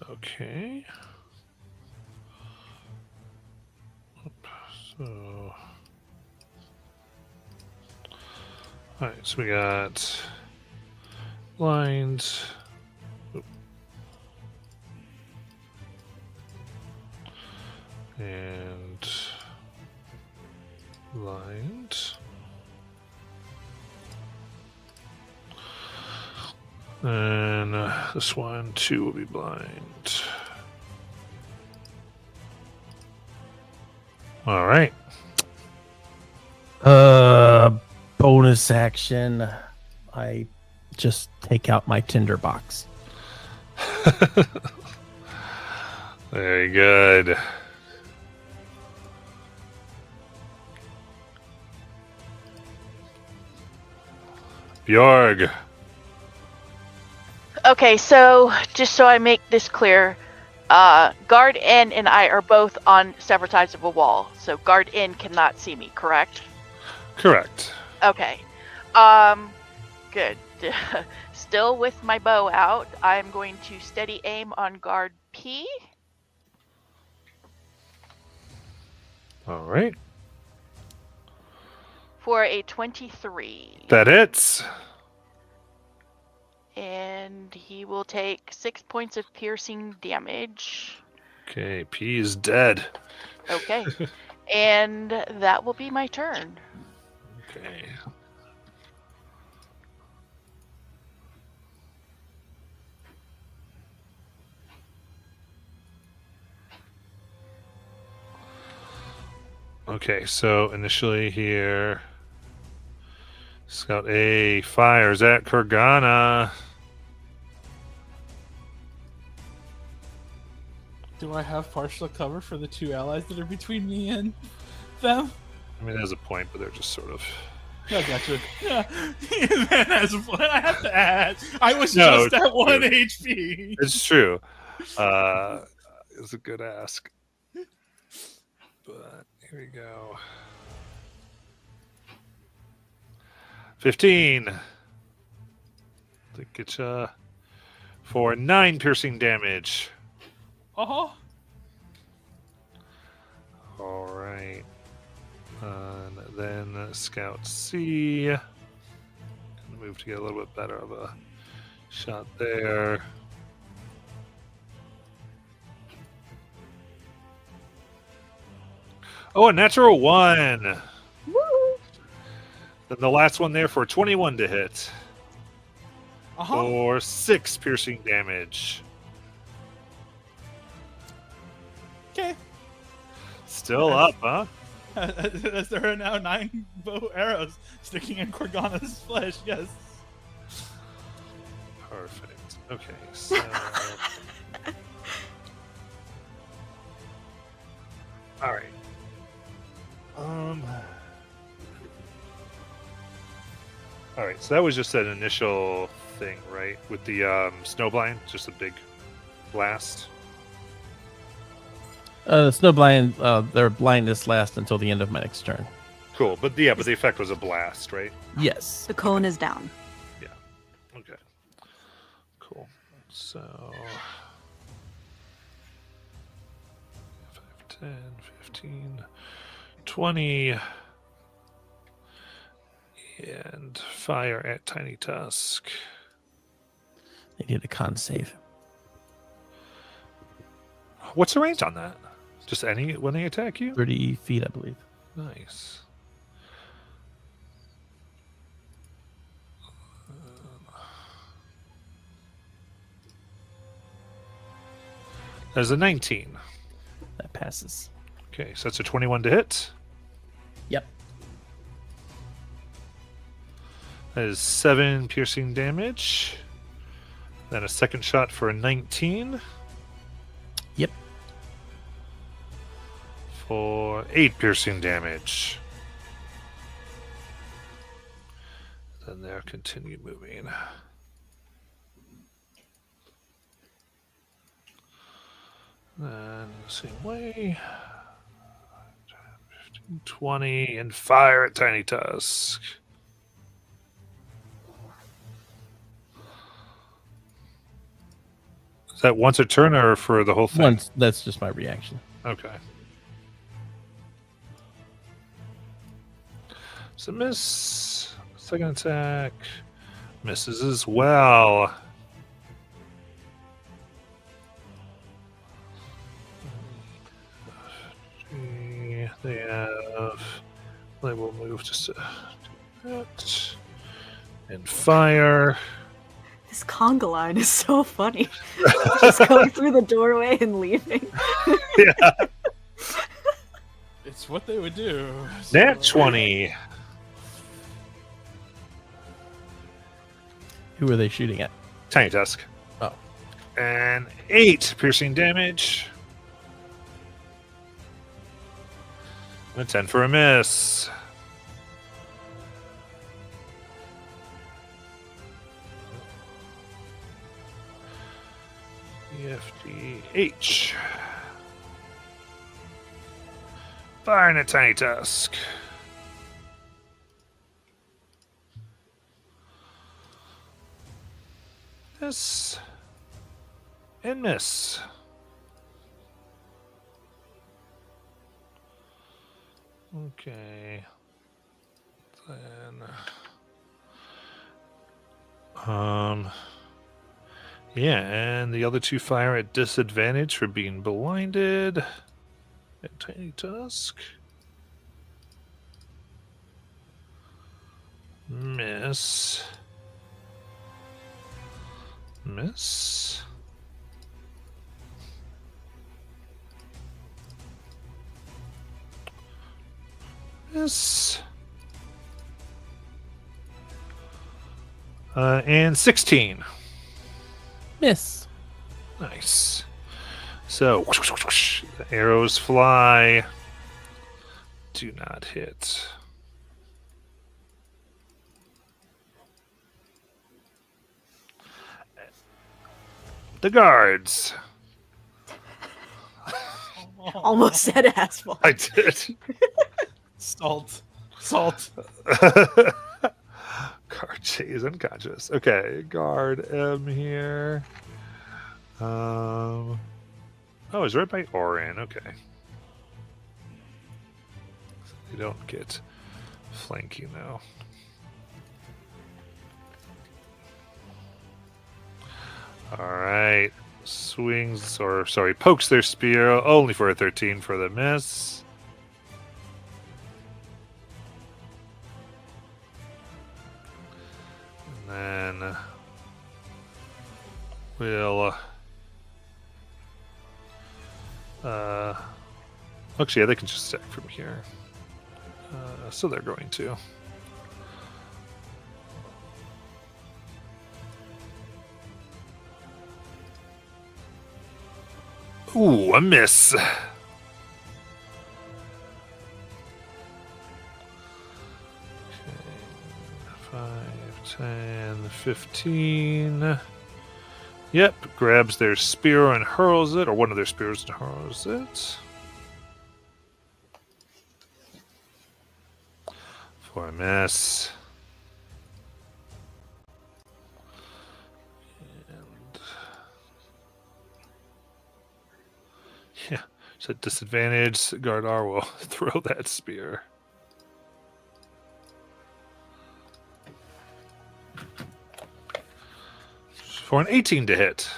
Okay. So, all right. So we got lines. And lines. And this one, 2 will be blind. All right. Bonus action. I just take out my tinderbox. Very good. Bjorg. Okay, so just so I make this clear, Guard N and I are both on separate sides of a wall, so Guard N cannot see me, correct? Correct. Okay. Good. Still with my bow out, I'm going to steady aim on Guard P. All right. For a 23. That hits. And he will take 6 points of piercing damage. Okay, P is dead. Okay. And that will be my turn. Okay. Okay, so initially here, Scout A fires at Kurgana. Do I have partial cover for the 2 allies that are between me and them? I mean, there's a point, but they're just sort of. I gotcha. Yeah, that has a point. I have to add. I was No, just at 1 true. HP. It's true. It's a good ask. But here we go. 15. To get you for 9 piercing damage. Uh-huh. All right. And then Scout C. Gonna move to get a little bit better of a shot there. Oh, a natural 1. Woo! Then the last one there for 21 to hit. Uh-huh. For 6 piercing damage. Okay. Still up, huh? As there are now 9 bow arrows sticking in Corgana's flesh, yes. Perfect. Okay, so. All right. All right, so that was just an initial thing, right? With the snowblind, just a big blast. Snowblind, their blindness lasts until the end of my next turn. Cool, but the effect was a blast, right? Yes. The cone is down. Yeah. Okay. Cool. So 5, 10, 15, 20, and fire at Tiny Tusk. They did a con save. What's the range on that? Just any when they attack you? 30 feet, I believe. Nice. There's a 19. That passes. Okay, so that's a 21 to hit. Yep. That is 7 piercing damage. Then a second shot for a 19. Yep. For 8 piercing damage. Then they'll continue moving. Then same way. 15, 20, and fire at Tiny Tusk. Is that once a turn or for the whole thing? Once. That's just my reaction. Okay. So miss. Second attack. Misses as well. They have. They will move just to do that. And fire. This conga line is so funny. Just going through the doorway and leaving. Yeah. It's what they would do. Nat 20. Who are they shooting at? Tiny Tusk. Oh. And 8 piercing damage. And a 10 for a miss. EFDH. Firing at Tiny Tusk. Miss. And miss. Okay. Then. Yeah, and the other two fire at disadvantage for being blinded. At Tiny Tusk. Miss. Miss. Miss. And 16. Miss. Nice. So, whoosh, whoosh, whoosh, whoosh. The arrows fly. Do not hit. The guards. Almost said asphalt. I did. Salt. Guard J is unconscious. Okay, guard M here. Oh, he's right by Orin. Okay. You don't get flanking now. All right. Swings, or sorry, pokes their spear only for a 13 for the miss. And then we'll actually, yeah, they can just attack from here. So they're going to. Ooh, a miss. Okay, 5, 10, 15. Yep, grabs their spear and hurls it, or one of their spears and hurls it. For a miss. And yeah, so at disadvantage, Gardar will throw that spear. For an 18 to hit.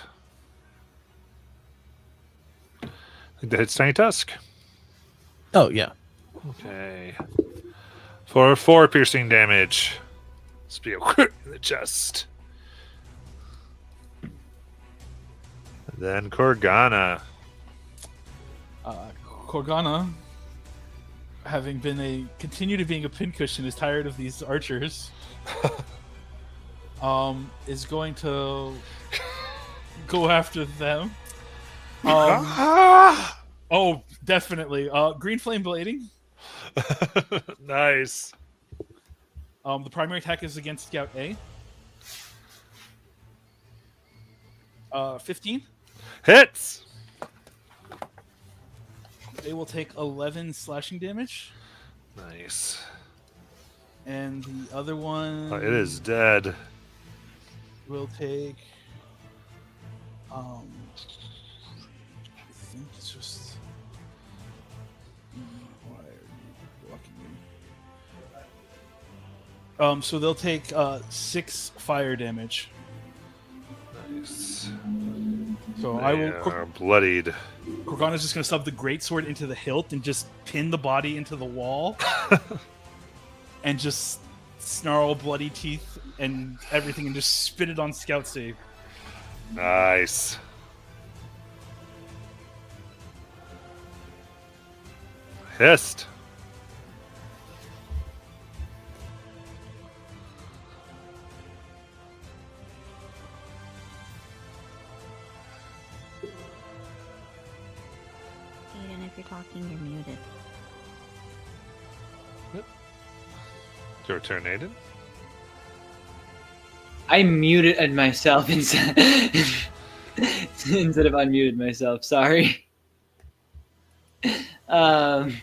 I think that hits Tiny Tusk. Oh, yeah. Okay. For 4 piercing damage. Spear in the chest. And then Korgana. Korgana, having been continue to being a pincushion, is tired of these archers. Is going to go after them. Oh, definitely. Green flame blading. Nice. The primary attack is against Scout A. 15. Hits. They will take 11 slashing damage. Nice. And the other one... It is dead. Will take... I think it's just... Why are you blocking me? So they'll take 6 fire damage. Nice. So They I will... are bloodied. Korgana's just going to sub the greatsword into the hilt and just pin the body into the wall. And just snarl bloody teeth and everything and just spit it on Scout save. Nice. Hissed. Aiden, if you're talking, you're muted. Your turn, Aiden. I muted myself instead of unmuted myself. Sorry. I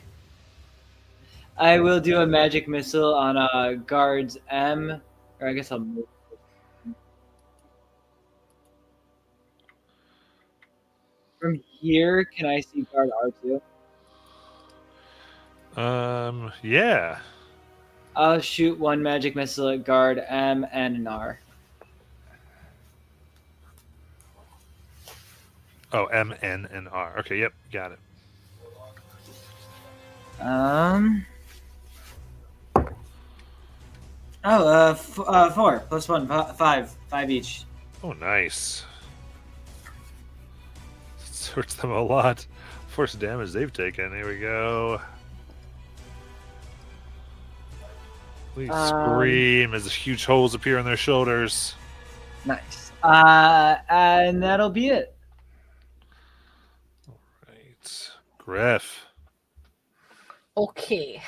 will do a magic missile on guards M, or I guess I'll move. From here, can I see guard R2? Yeah. I'll shoot one magic missile at guard M and an R. Oh, M, N, and R. Okay, yep, got it. 4 plus 1, 5 each. Oh, nice. This hurts them a lot. Force damage they've taken. Here we go. Please scream as huge holes appear on their shoulders. Nice. And that'll be it. Right. Griff. Okay.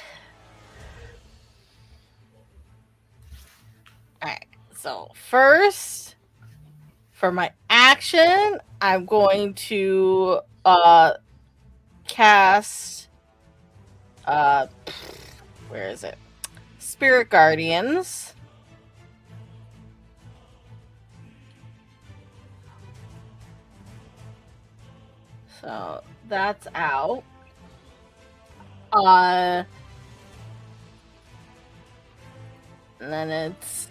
Alright, so first, for my action, I'm going to cast where is it? Spirit Guardians. So that's out. And then it's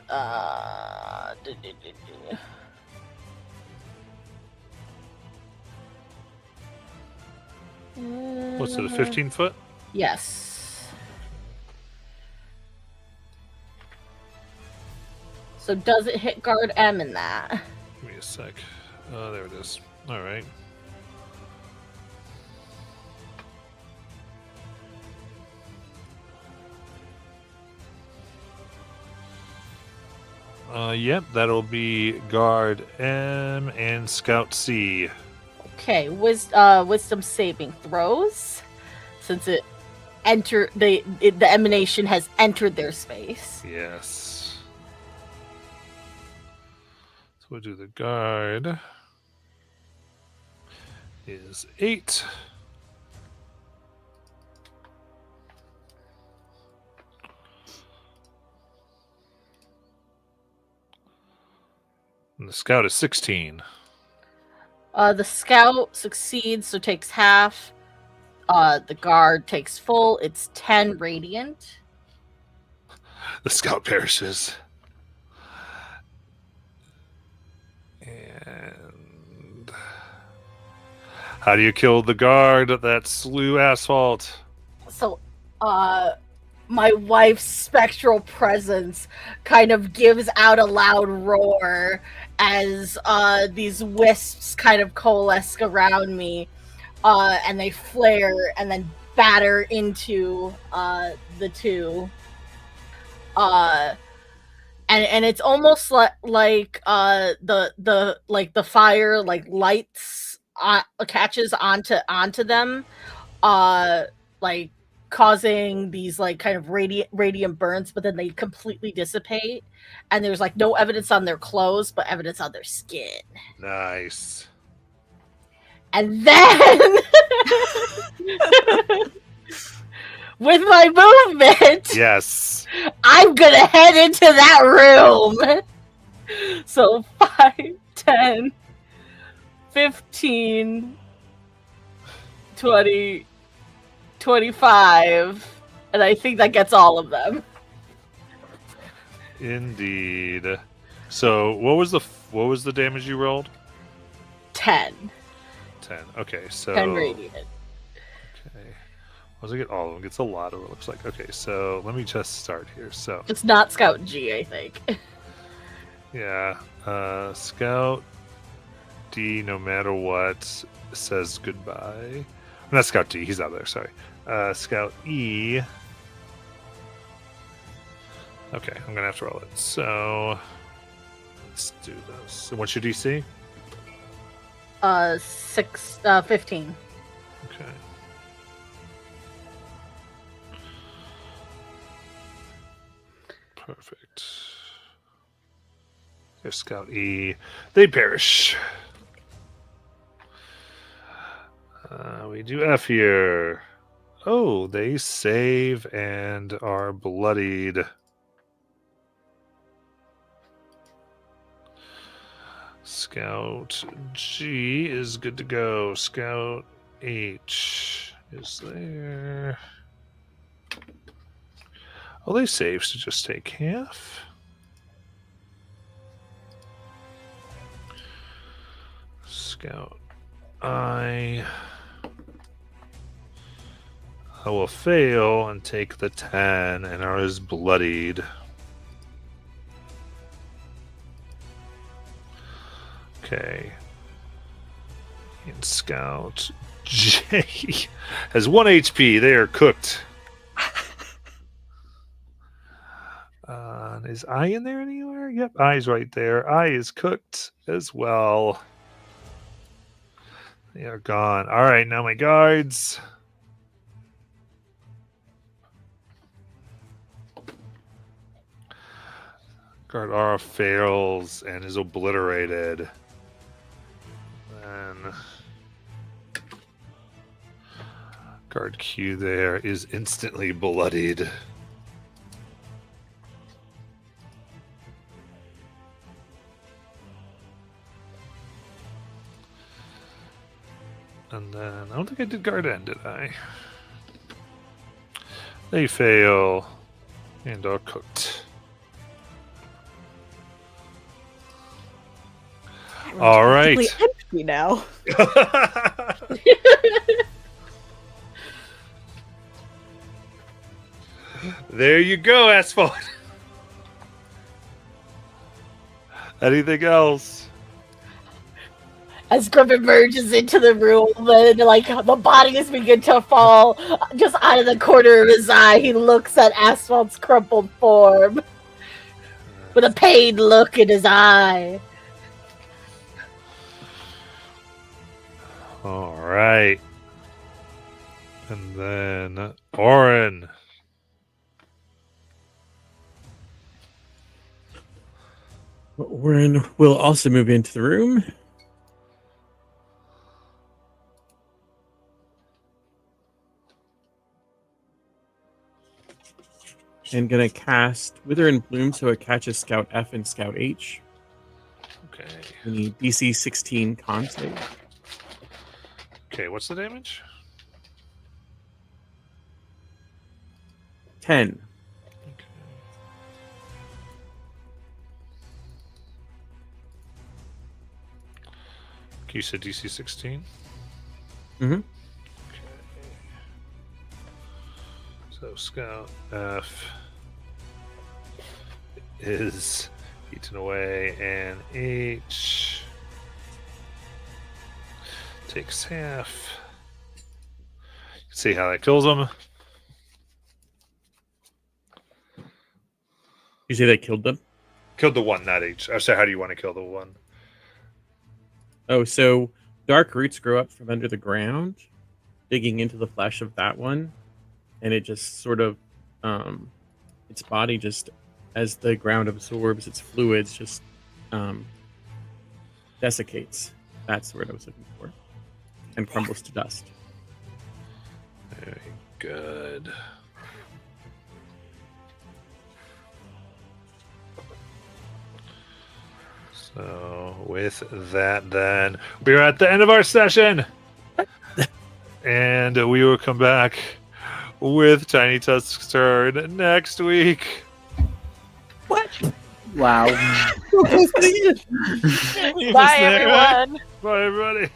What's it, a 15-foot? Yes. So does it hit guard M in that? Give me a sec. Oh, there it is. All right. Yep, that'll be guard M and scout C. Okay, wisdom saving throws, since the emanation has entered their space. Yes. So we'll do the guard. Is 8. And the scout is 16. The scout succeeds, so takes half. The guard takes full. It's 10 radiant. The scout perishes. And how do you kill the guard that slew Asphalt? So, my wife's spectral presence kind of gives out a loud roar as these wisps kind of coalesce around me. and they flare and then batter into the two. And it's almost like the fire like lights catches onto them, like causing these like kind of radiant burns, but then they completely dissipate, and there's like no evidence on their clothes, but evidence on their skin. Nice. And then with my movement, Yes. I'm gonna head into that room. So 5, 10, 15, 20, 25, and I think that gets all of them. Indeed. So what was the damage you rolled? 10. 10. Okay, so 10 radiant. Okay. Once I get all of them, gets a lot of it looks like. Okay, so let me just start here. So It's not Scout G, I think. yeah, Scout D, no matter what, says goodbye. Not Scout D, he's out there. Sorry. Scout E. Okay, I'm gonna have to roll it. So let's do this. So what's your DC? 15. Okay. Perfect. There's Scout E. They perish. We do F here. Oh, they save and are bloodied. Scout G is good to go. Scout H is there. Oh, they save, so just take half. Scout I will fail and take the 10 and are as bloodied. Okay. And Scout J has 1 HP. They are cooked. Is I in there anywhere? Yep, I's right there. I is cooked as well. They are gone. All right, now my guards. Guard R fails and is obliterated. Then guard Q there is instantly bloodied. And then I don't think I did guard N, did I? They fail and are cooked. All right. Empty now. There you go, Asphalt. Anything else? As Grip emerges into the room, and like the bodies begin to fall just out of the corner of his eye, he looks at Asphalt's crumpled form with a pained look in his eye. All right. And then Orin. Orin will also move into the room. And gonna cast Wither and Bloom so it catches Scout F and Scout H. Okay. We need DC 16 con save. Okay, what's the damage? 10. You said DC 16? Mm-hmm. So Scout F is eaten away, and H takes half. See how that kills him. You say they killed them? Killed the one, not each. I say, how do you want to kill the one? Oh, so dark roots grow up from under the ground, digging into the flesh of that one, and it just sort of, its body just, as the ground absorbs its fluids, just desiccates. That's the word I was looking for, and crumbles to dust. Very good. So with that, then we're at the end of our session, and we will come back with Tiny Tusk's turn next week. Wow. Bye, everyone. Bye, everybody.